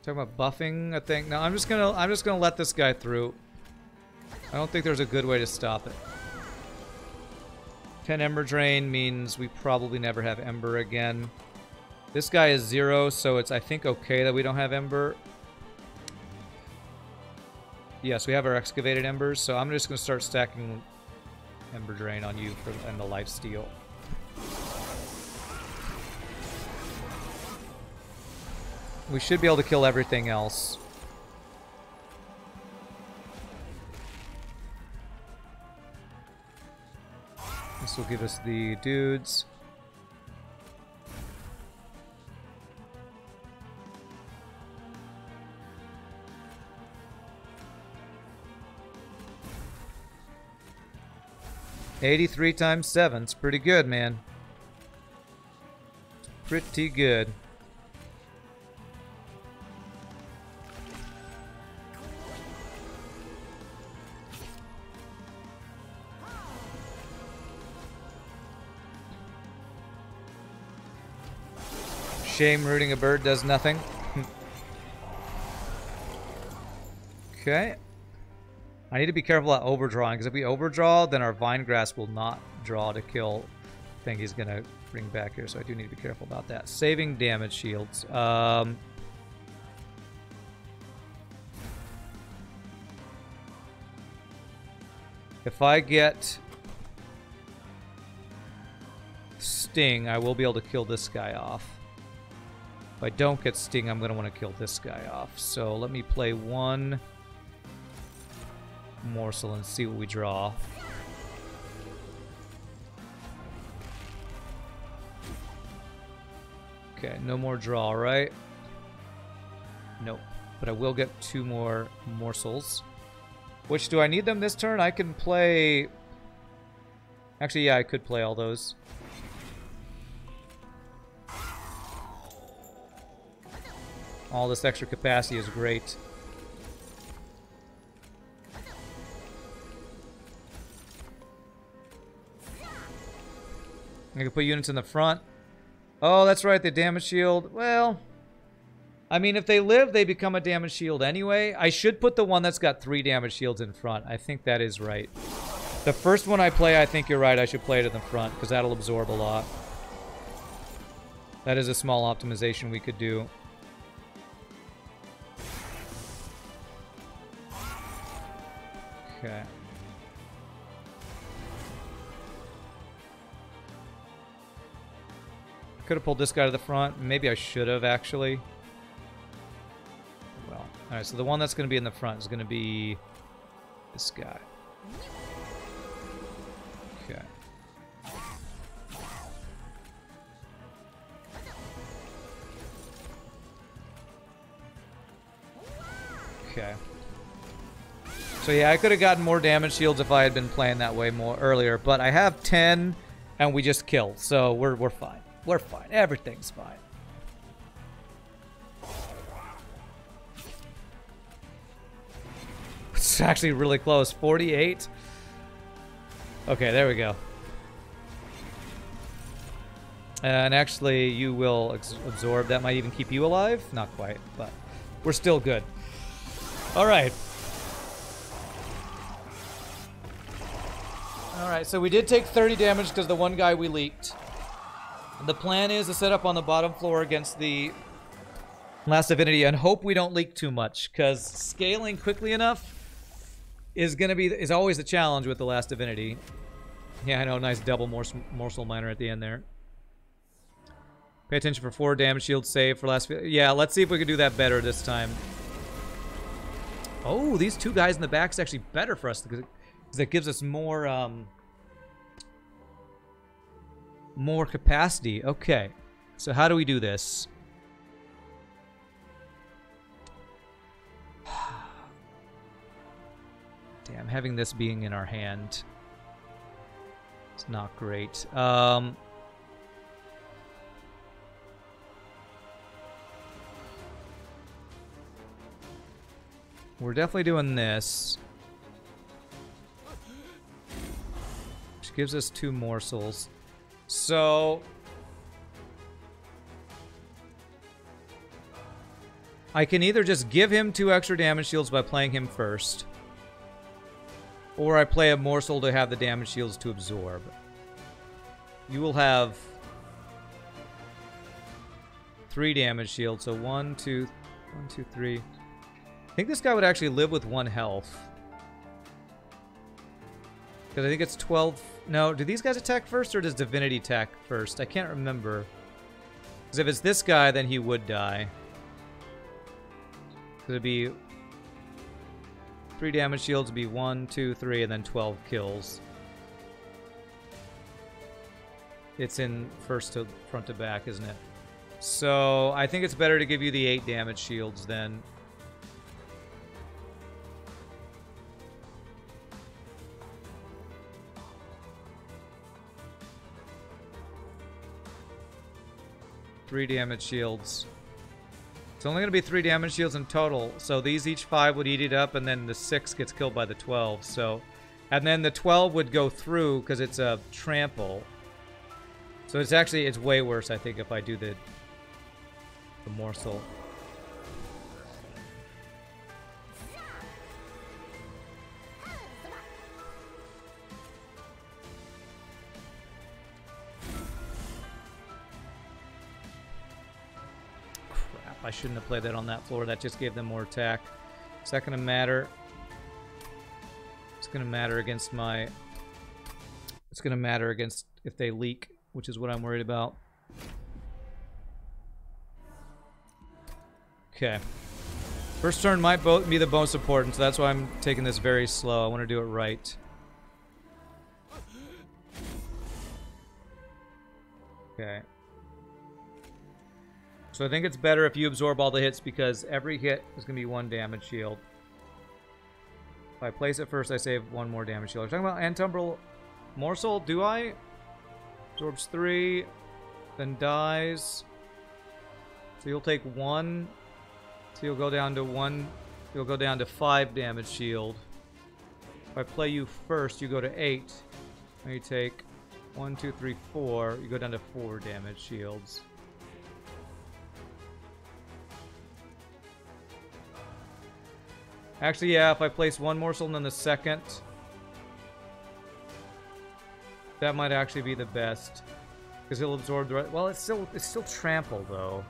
Speaker 1: Talking about buffing, I think. No, I'm just gonna let this guy through. I don't think there's a good way to stop it. 10 Ember Drain means we probably never have Ember again. This guy is 0, so it's, I think, okay that we don't have Ember. Yes, we have our Excavated Embers, so I'm just gonna start stacking Ember Drain on you and the lifesteal. We should be able to kill everything else. This will give us the dudes. $83 times 7. It's pretty good, man. Pretty good. Shame rooting a bird does nothing. Okay. I need to be careful at overdrawing, because if we overdraw, then our Vine Grasp will not draw to kill the thing he's going to bring back here, so I do need to be careful about that. Saving damage shields. If I get Sting, I will be able to kill this guy off. If I don't get Sting, I'm going to want to kill this guy off. So let me play one morsel and see what we draw. Okay, no more draw, right? Nope. But I will get 2 more morsels. Which, do I need them this turn? I can play... Actually, yeah, I could play all those. All this extra capacity is great. I can put units in the front. Oh, that's right, the damage shield. Well, I mean, if they live, they become a damage shield anyway. I should put the one that's got 3 damage shields in front. I think that is right. The first one I play, I think you're right. I should play it in the front, because that'll absorb a lot. That is a small optimization we could do. Okay. Could have pulled this guy to the front. Maybe I should have, actually. Well, alright, so the one that's going to be in the front is going to be this guy. Okay. Okay. So yeah, I could have gotten more damage shields if I had been playing that way more earlier, but I have 10 and we just killed, so we're fine. We're fine. Everything's fine. was actually really close. 48. Okay, there we go. And actually, you will absorb. That might even keep you alive. Not quite, but we're still good. All right. All right, so we did take 30 damage because the one guy we leaked. The plan is to set up on the bottom floor against the Last Divinity and hope we don't leak too much, because scaling quickly enough is always the challenge with the Last Divinity. Yeah, I know, nice double morsel miner at the end there. Pay attention for 4 damage shield save for last. Yeah, let's see if we can do that better this time. Oh, these 2 guys in the back is actually better for us because it gives us more more capacity. Okay, so how do we do this? Damn, having this being in our hand, it's not great. We're definitely doing this, which gives us 2 morsels. So I can either just give him 2 extra damage shields by playing him first, or I play a morsel to have the damage shields to absorb. You will have 3 damage shields, so 1, 2, 3. I think this guy would actually live with 1 health. Because I think it's 12... No, do these guys attack first, or does Divinity attack first? I can't remember. Because if it's this guy, then he would die. Because it'd be... 3 damage shields would be 1, 2, 3, and then 12 kills. It's in first to front to back, isn't it? So, I think it's better to give you the 8 damage shields then. Three damage shields. It's only going to be 3 damage shields in total, so these each 5 would eat it up, and then the 6 gets killed by the 12. So, and then the 12 would go through because it's a trample. So it's way worse, I think, if I do the morsel. I shouldn't have played that on that floor. That just gave them more attack. It's not going to matter. It's going to matter against my... It's going to matter against if they leak, which is what I'm worried about. Okay. First turn might be the most important, so that's why I'm taking this very slow. I want to do it right. Okay. So I think it's better if you absorb all the hits because every hit is going to be 1 damage shield. If I place it first, I save 1 more damage shield. Are you talking about Antumbral Morsel? Do I? Absorbs 3, then dies. So you'll take 1. So you'll go down to 1. You'll go down to 5 damage shield. If I play you first, you go to 8. And you take 1, 2, 3, 4. You go down to 4 damage shields. Actually, yeah, if I place 1 morsel and then the second, that might actually be the best. Because he'll absorb the rest. Well, it's still trample, though.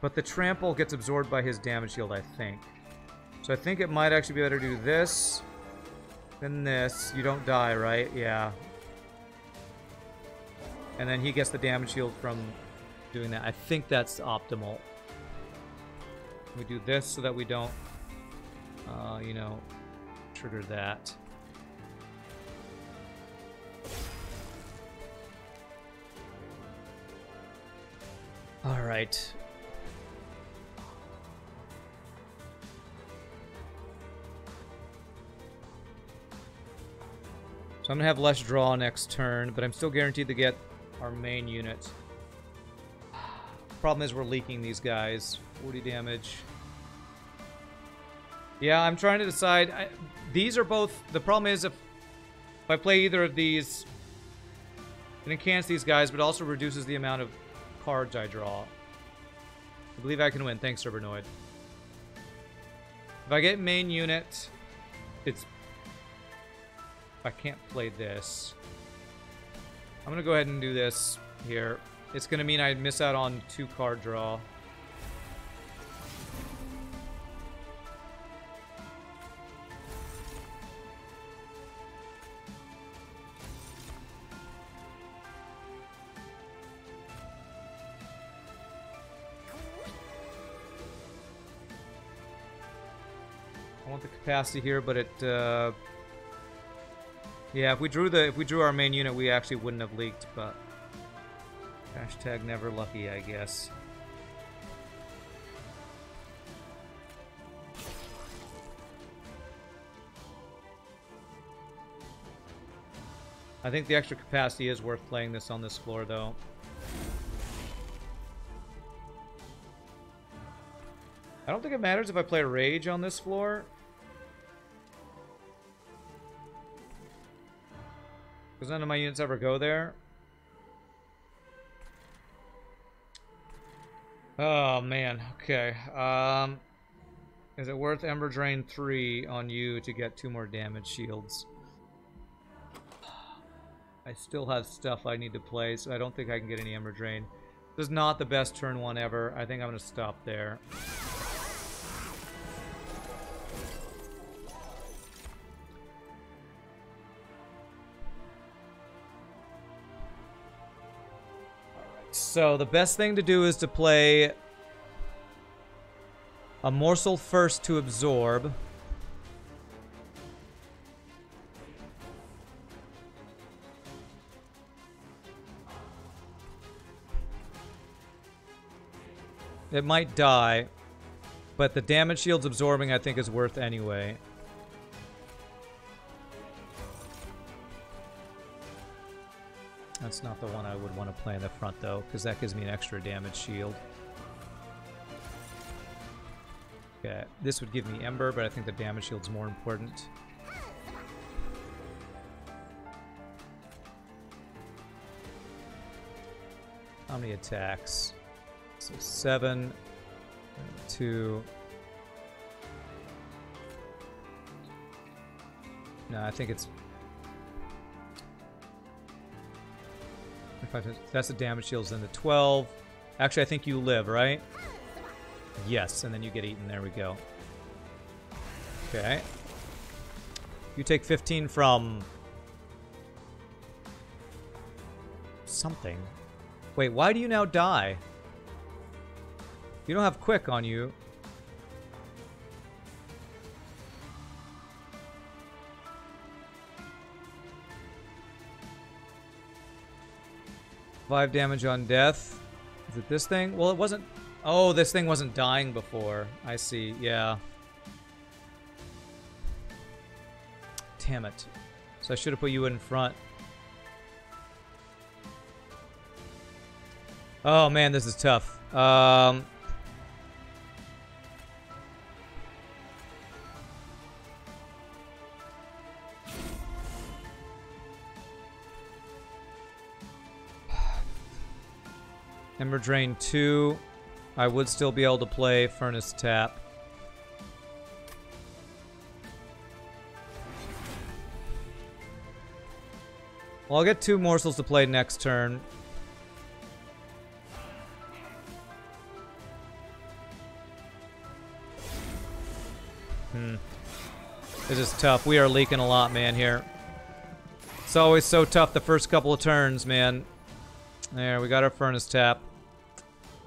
Speaker 1: But the trample gets absorbed by his damage shield, I think. So I think it might actually be better to do this than this. You don't die, right? Yeah. And then he gets the damage shield from doing that. I think that's optimal. We do this so that we don't, you know, trigger that. All right. So I'm going to have less draw next turn, but I'm still guaranteed to get our main unit. Problem is we're leaking these guys. 40 damage. Yeah, I'm trying to decide. These are both... The problem is if I play either of these, it encants these guys, but also reduces the amount of cards I draw. I believe I can win. Thanks, Urbanoid. If I get main unit, it's... I can't play this. I'm going to go ahead and do this here. It's going to mean I miss out on 2 card draw. I want the capacity here, but it... yeah, if we drew our main unit, we actually wouldn't have leaked, but... Hashtag never lucky, I guess. I think the extra capacity is worth playing this on this floor, though. I don't think it matters if I play Rage on this floor. Because none of my units ever go there. Oh, man. Okay. Is it worth Ember Drain 3 on you to get 2 more damage shields? I still have stuff I need to play, so I don't think I can get any Ember Drain. This is not the best turn 1 ever. I think I'm going to stop there. So the best thing to do is to play a morsel first to absorb. It might die, but the damage shield's absorbing I think is worth anyway. That's not the one I would want to play in the front, though, because that gives me an extra damage shield. Okay, this would give me Ember, but I think the damage shield's more important. How many attacks? So 7, 2... No, I think it's... That's the damage shields, then the 12. Actually, I think you live, right? Yes, and then you get eaten. There we go. Okay. You take 15 from... something. Wait, why do you now die? You don't have quick on you. Five damage on death. Is it this thing? Well, it wasn't... Oh, this thing wasn't dying before. I see, yeah. Damn it. So I should have put you in front. Oh, man, this is tough. Ember Drain 2. I would still be able to play Furnace Tap. Well, I'll get 2 morsels to play next turn. This is tough. We are leaking a lot, man, here. It's always so tough the first couple of turns, man. There, we got our Furnace Tap.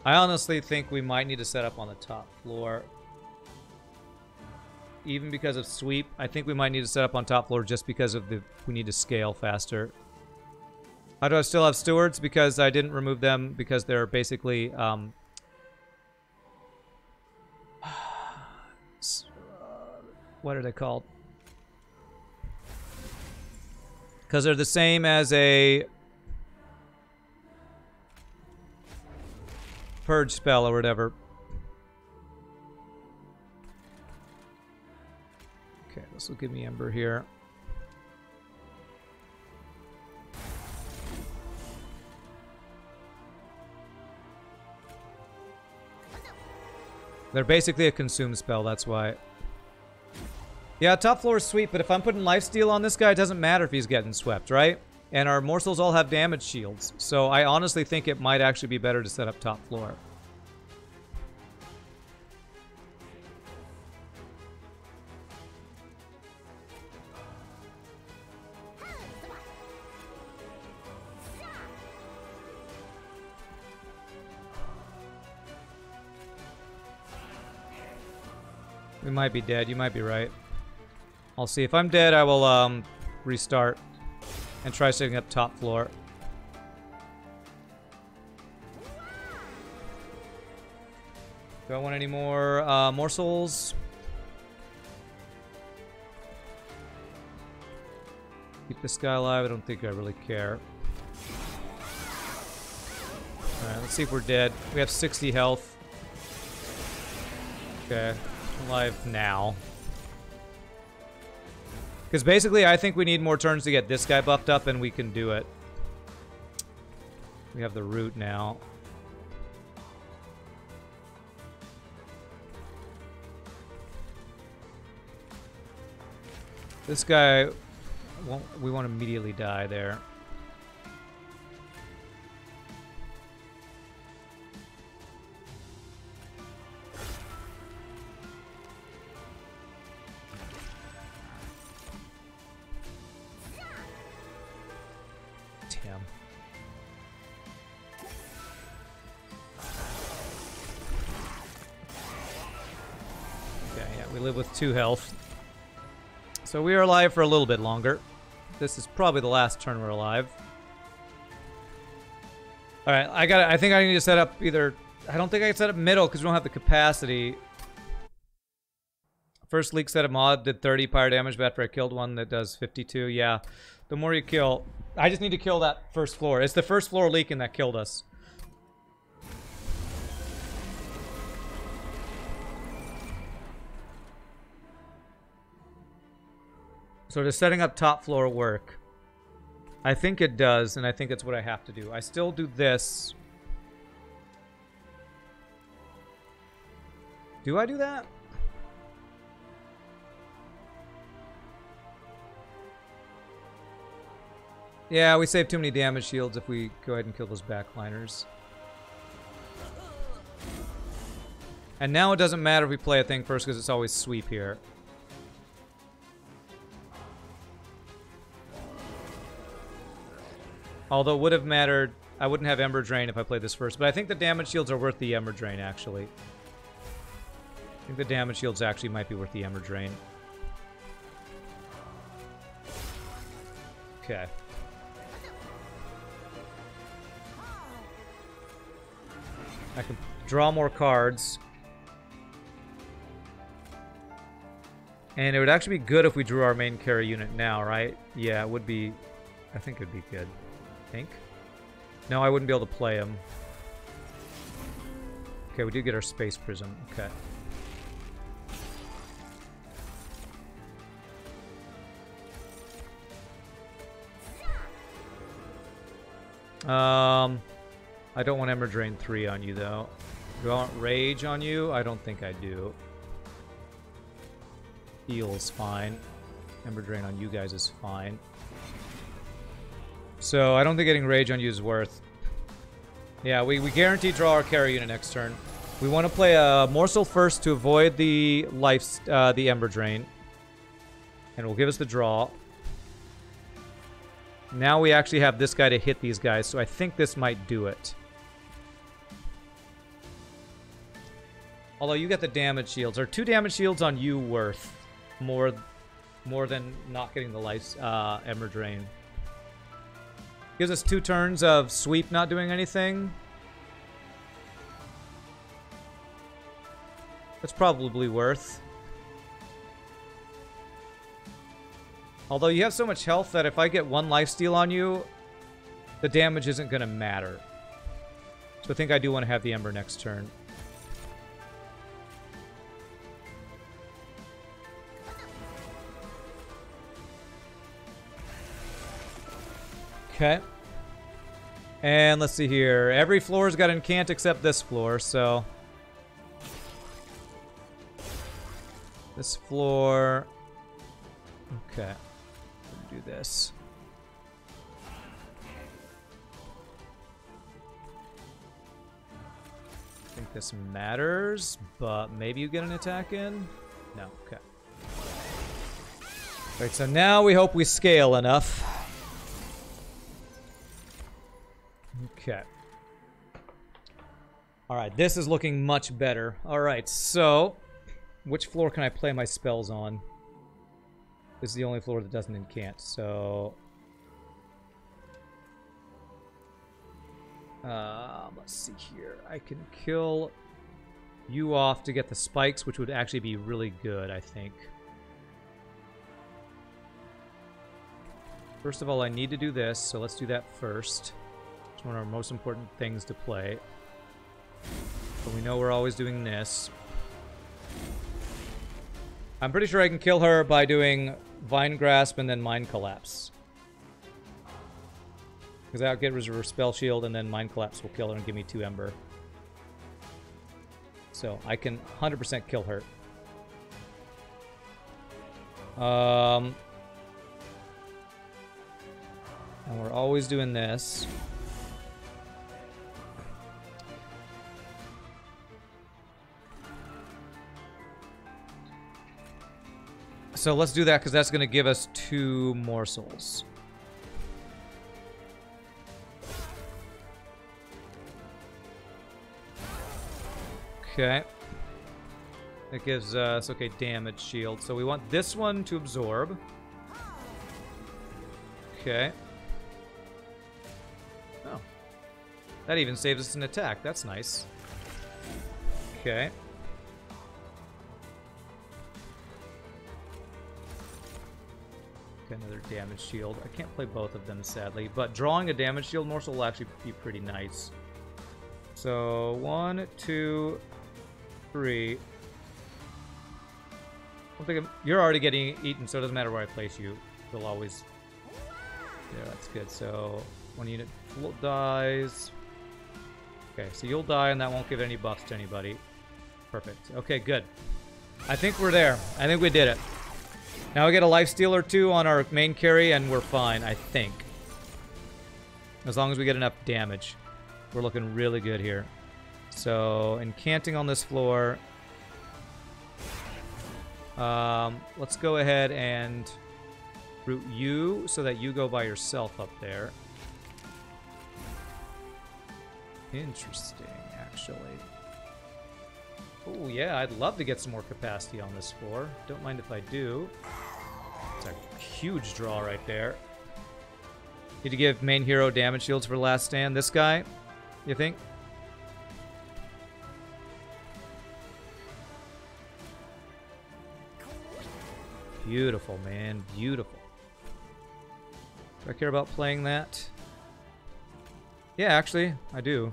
Speaker 1: I honestly think we might need to set up on the top floor. Even because of sweep, I think we might need to set up on top floor just because of we need to scale faster. How do I still have stewards? Because I didn't remove them because they're basically what are they called? Because they're the same as a purge spell or whatever. Okay, this will give me Ember here. They're basically a consume spell, that's why. Yeah, top floor is sweet, but if I'm putting lifesteal on this guy, it doesn't matter if he's getting swept, right? And our morsels all have damage shields, so I honestly think it might actually be better to set up top floor. We might be dead. You might be right. I'll see. If I'm dead, I will restart and try setting up top floor. Do I want any more morsels? Keep this guy alive. I don't think I really care. Alright, let's see if we're dead. We have 60 health. Okay. Alive now. Because basically, I think we need more turns to get this guy buffed up, and we can do it. We have the root now. This guy, we won't immediately die there. Live with 2 health. So we are alive for a little bit longer. This is probably the last turn we're alive. Alright, I think I need to set up either... I don't think I can set up middle because we don't have the capacity. First leak set of mod did 30 fire damage, but after I killed one that does 52. Yeah, the more you kill... I just need to kill that first floor. It's the first floor leaking that killed us. So does setting up top floor work? I think it does, and I think it's what I have to do. I still do this. Do I do that? Yeah, we save too many damage shields if we go ahead and kill those backliners. And now it doesn't matter if we play a thing first because it's always sweep here. Although it would have mattered, I wouldn't have Ember Drain if I played this first. But I think the damage shields are worth the Ember Drain, actually. I think the damage shields actually might be worth the Ember Drain. Okay. I can draw more cards. And it would actually be good if we drew our main carry unit now, right? Yeah, it would be... I think it would be good. Think? No, I wouldn't be able to play him. Okay, we do get our Space Prism. Okay. I don't want Ember Drain 3 on you, though. Do I want Rage on you? I don't think I do. Heal's fine. Ember Drain on you guys is fine. So, I don't think getting Rage on you is worth. Yeah, we guarantee draw our carry unit next turn. We want to play a Morsel first to avoid the the Ember Drain. And it will give us the draw. Now we actually have this guy to hit these guys, so I think this might do it. Although you get the damage shields. Are 2 damage shields on you worth more than not getting the Ember Drain? Gives us 2 turns of sweep not doing anything. That's probably worth. Although you have so much health that if I get 1 lifesteal on you, the damage isn't going to matter. So I think I do want to have the Ember next turn. Okay. And let's see here. Every floor's got incant except this floor, so... This floor... Okay. Do this. I think this matters, but maybe you get an attack in? No, okay. Right, so now we hope we scale enough. Okay. Alright, this is looking much better. Alright, so... Which floor can I play my spells on? This is the only floor that doesn't incant, so... let's see here. I can kill you off to get the spikes, which would actually be really good, I think. First of all, I need to do this, so let's do that first. It's one of our most important things to play. So we know we're always doing this. I'm pretty sure I can kill her by doing Vine Grasp and then Mind Collapse. Because that'll get rid of her Spell Shield, and then Mind Collapse will kill her and give me 2 Ember. So I can 100% kill her. And we're always doing this. So let's do that, because that's going to give us 2 morsels. Okay. That gives us, okay, damage shield. So we want this one to absorb. Okay. Oh. That even saves us an attack. That's nice. Okay. Another damage shield. I can't play both of them, sadly, but drawing a damage shield morsel will actually be pretty nice. So 1, 2, 3. I think you're already getting eaten, so it doesn't matter where I place you. They'll always... Yeah, that's good. So 1 unit dies. Okay, so you'll die, and that won't give any buffs to anybody. Perfect. Okay, good. I think we're there. I think we did it. Now we get a lifesteal or 2 on our main carry, and we're fine, I think. As long as we get enough damage. We're looking really good here. So, incanting on this floor. Let's go ahead and root you so that you go by yourself up there. Interesting, actually. Oh, yeah, I'd love to get some more capacity on this floor. Don't mind if I do. It's a huge draw right there. Need to give main hero damage shields for last stand. This guy, you think? Beautiful, man. Beautiful. Do I care about playing that? Yeah, actually, I do.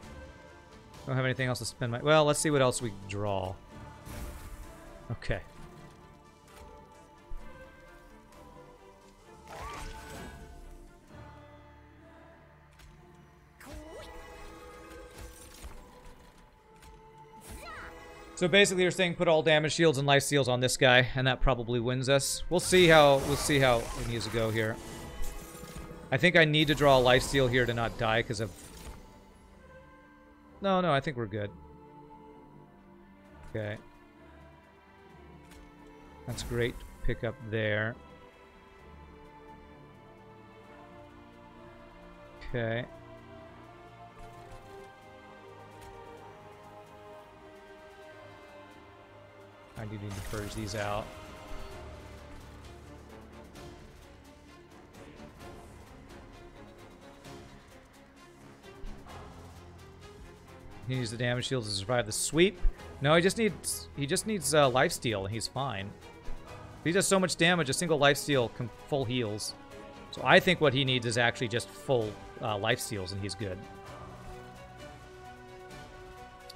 Speaker 1: Don't have anything else to spend my... Well, let's see what else we draw. Okay. So basically, you're saying put all damage shields and life steals on this guy, and that probably wins us. We'll see how it needs to go here. I think I need to draw a life steal here to not die because of... No, I think we're good. Okay. That's great. Pick up there. Okay. I do need to purge these out. He needs the damage shields to survive the sweep. No, he just needs lifesteal, and he's fine. He does so much damage, a single lifesteal full heals. So I think what he needs is actually just full lifesteals, and he's good.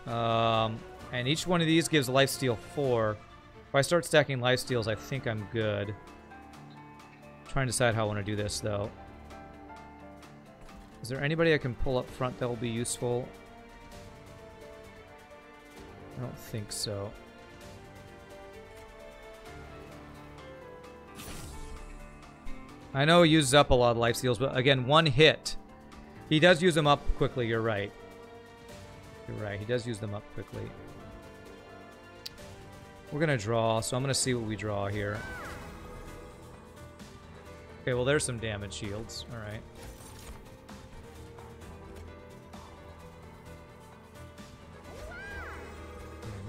Speaker 1: And each one of these gives lifesteal 4. If I start stacking lifesteals, I think I'm good. I'm trying to decide how I want to do this, though. Is there anybody I can pull up front that will be useful? I don't think so. I know he uses up a lot of life steals, but again, one hit. He does use them up quickly, you're right. You're right, he does use them up quickly. We're gonna draw, so I'm gonna see what we draw here. Okay, well there's some damage shields, alright.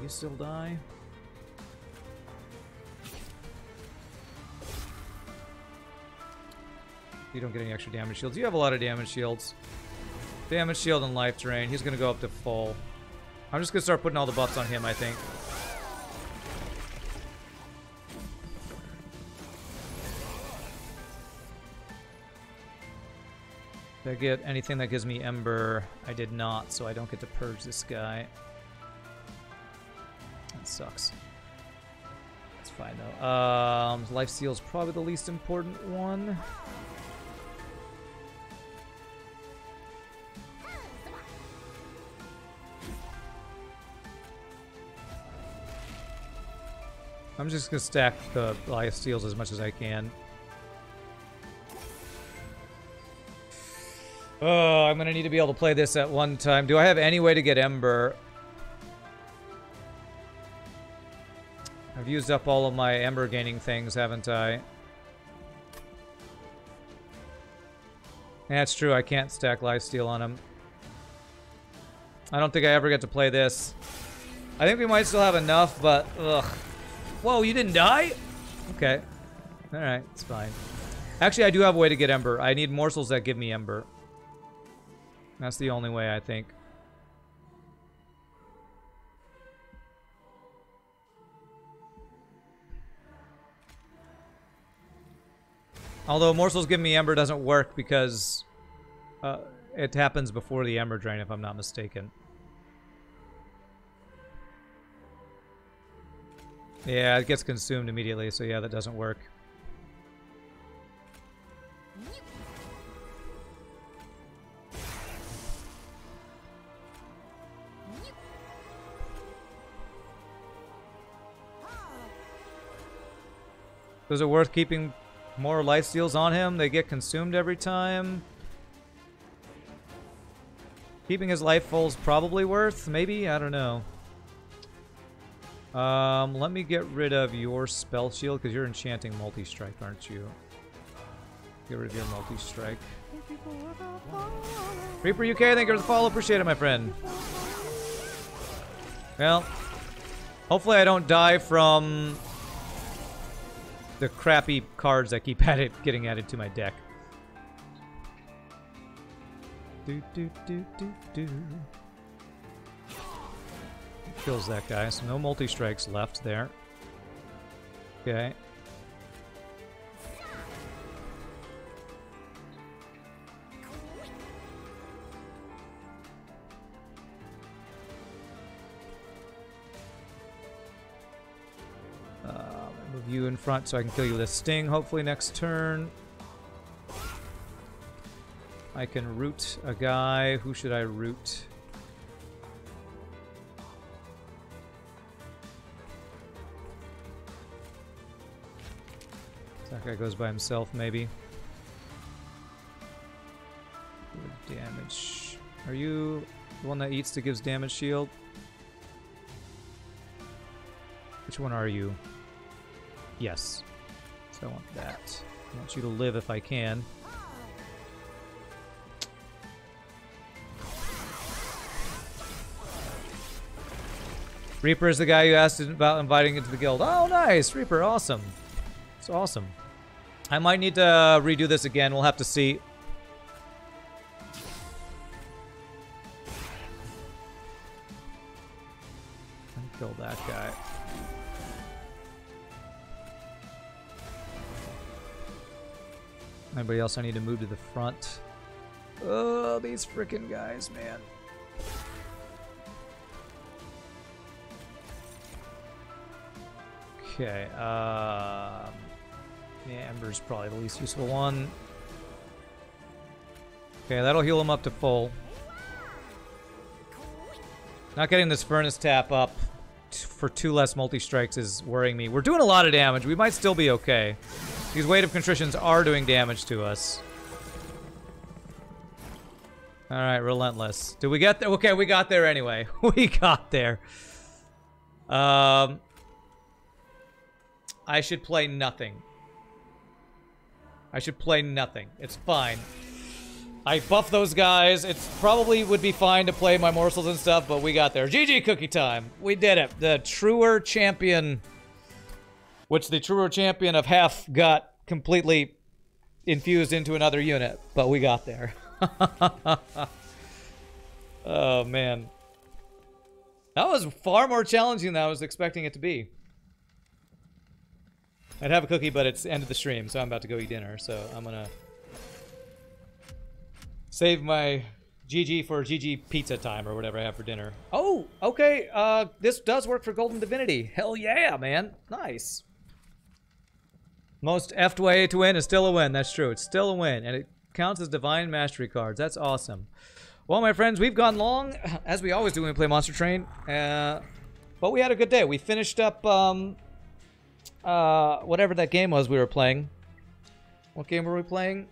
Speaker 1: You still die? You don't get any extra damage shields. You have a lot of damage shields. Damage shield and life drain. He's gonna go up to full. I'm just gonna start putting all the buffs on him, I think. Did I get anything that gives me Ember? I did not, so I don't get to purge this guy. That sucks. That's fine though. Life steal is probably the least important one. I'm just gonna stack the life steals as much as I can. Oh, I'm gonna need to be able to play this at one time. Do I have any way to get Ember? I've used up all of my Ember gaining things, haven't I? That's true, I can't stack lifesteal on him. I don't think I ever get to play this. I think we might still have enough, but ugh. Whoa, you didn't die? Okay. Alright, it's fine. Actually, I do have a way to get Ember. I need morsels that give me Ember. That's the only way, I think. Although morsels give me Ember doesn't work because it happens before the Ember drain, if I'm not mistaken. Yeah, it gets consumed immediately, so yeah, that doesn't work. Is it worth keeping more life steals on him? They get consumed every time. Keeping his life full is probably worth, maybe? I don't know. Let me get rid of your spell shield, because you're enchanting multi-strike, aren't you? Get rid of your multi-strike. Reaper UK, thank you for the follow. Appreciate it, my friend. Well, hopefully I don't die from the crappy cards that keep getting added to my deck. Do do do do do. Kills that guy, so no multi-strikes left there. Okay. Move you in front so I can kill you with a sting, hopefully next turn. I can root a guy. Who should I root? That guy goes by himself, maybe. Good damage. Are you the one that eats that gives damage shield? Which one are you? Yes. So I want that. I want you to live if I can. Reaper is the guy who asked about inviting into the guild. Oh, nice! Reaper, awesome. It's awesome. I might need to redo this again. We'll have to see. Kill that guy. Anybody else I need to move to the front? Oh, these frickin' guys, man. Okay, yeah, Ember's probably the least useful one. Okay, that'll heal him up to full. Not getting this Furnace Tap up for 2 less multi-strikes is worrying me. We're doing a lot of damage. We might still be okay. These Weight of Contritions are doing damage to us. Alright, Relentless. Did we get there? Okay, we got there anyway. We got there. I should play nothing. I should play nothing. It's fine. I buff those guys. It probably would be fine to play my morsels and stuff, but we got there. GG cookie time. We did it. The truer champion, which the truer champion of half got completely infused into another unit, but we got there. Oh, man. That was far more challenging than I was expecting it to be. I'd have a cookie, but it's the end of the stream, so I'm about to go eat dinner, so I'm gonna save my GG for GG pizza time or whatever I have for dinner. Oh, okay. This does work for Golden Divinity. Hell yeah, man. Nice. Most effed way to win is still a win. That's true. It's still a win, and it counts as Divine Mastery cards. That's awesome. Well, my friends, we've gone long, as we always do when we play Monster Train. But we had a good day. We finished up whatever that game was we were playing. What game were we playing?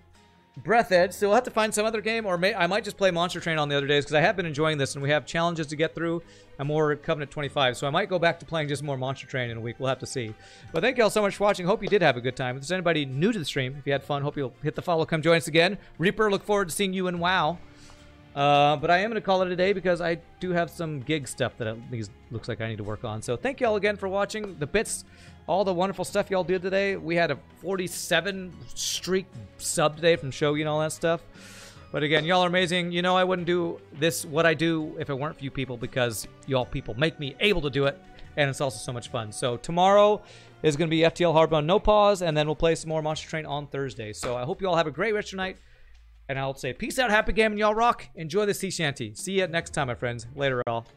Speaker 1: Breath Edge. So we'll have to find some other game, or I might just play Monster Train on the other days, because I have been enjoying this, and we have challenges to get through, and more Covenant 25. So I might go back to playing just more Monster Train in a week. We'll have to see. But thank you all so much for watching. Hope you did have a good time. If there's anybody new to the stream, if you had fun, hope you'll hit the follow. Come join us again. Reaper, look forward to seeing you in WoW. But I am going to call it a day because I do have some gig stuff that looks like I need to work on. So thank you all again for watching. The bits, all the wonderful stuff y'all did today. We had a 47 streak sub today from Shogi and all that stuff. But again, y'all are amazing. You know I wouldn't do this, what I do, if it weren't for you people, because y'all people make me able to do it. And it's also so much fun. So tomorrow is going to be FTL Hardbound No Pause, and then we'll play some more Monster Train on Thursday. So I hope you all have a great rest of your night. And I'll say peace out, happy gaming, y'all rock. Enjoy the sea shanty. See you next time, my friends. Later, all.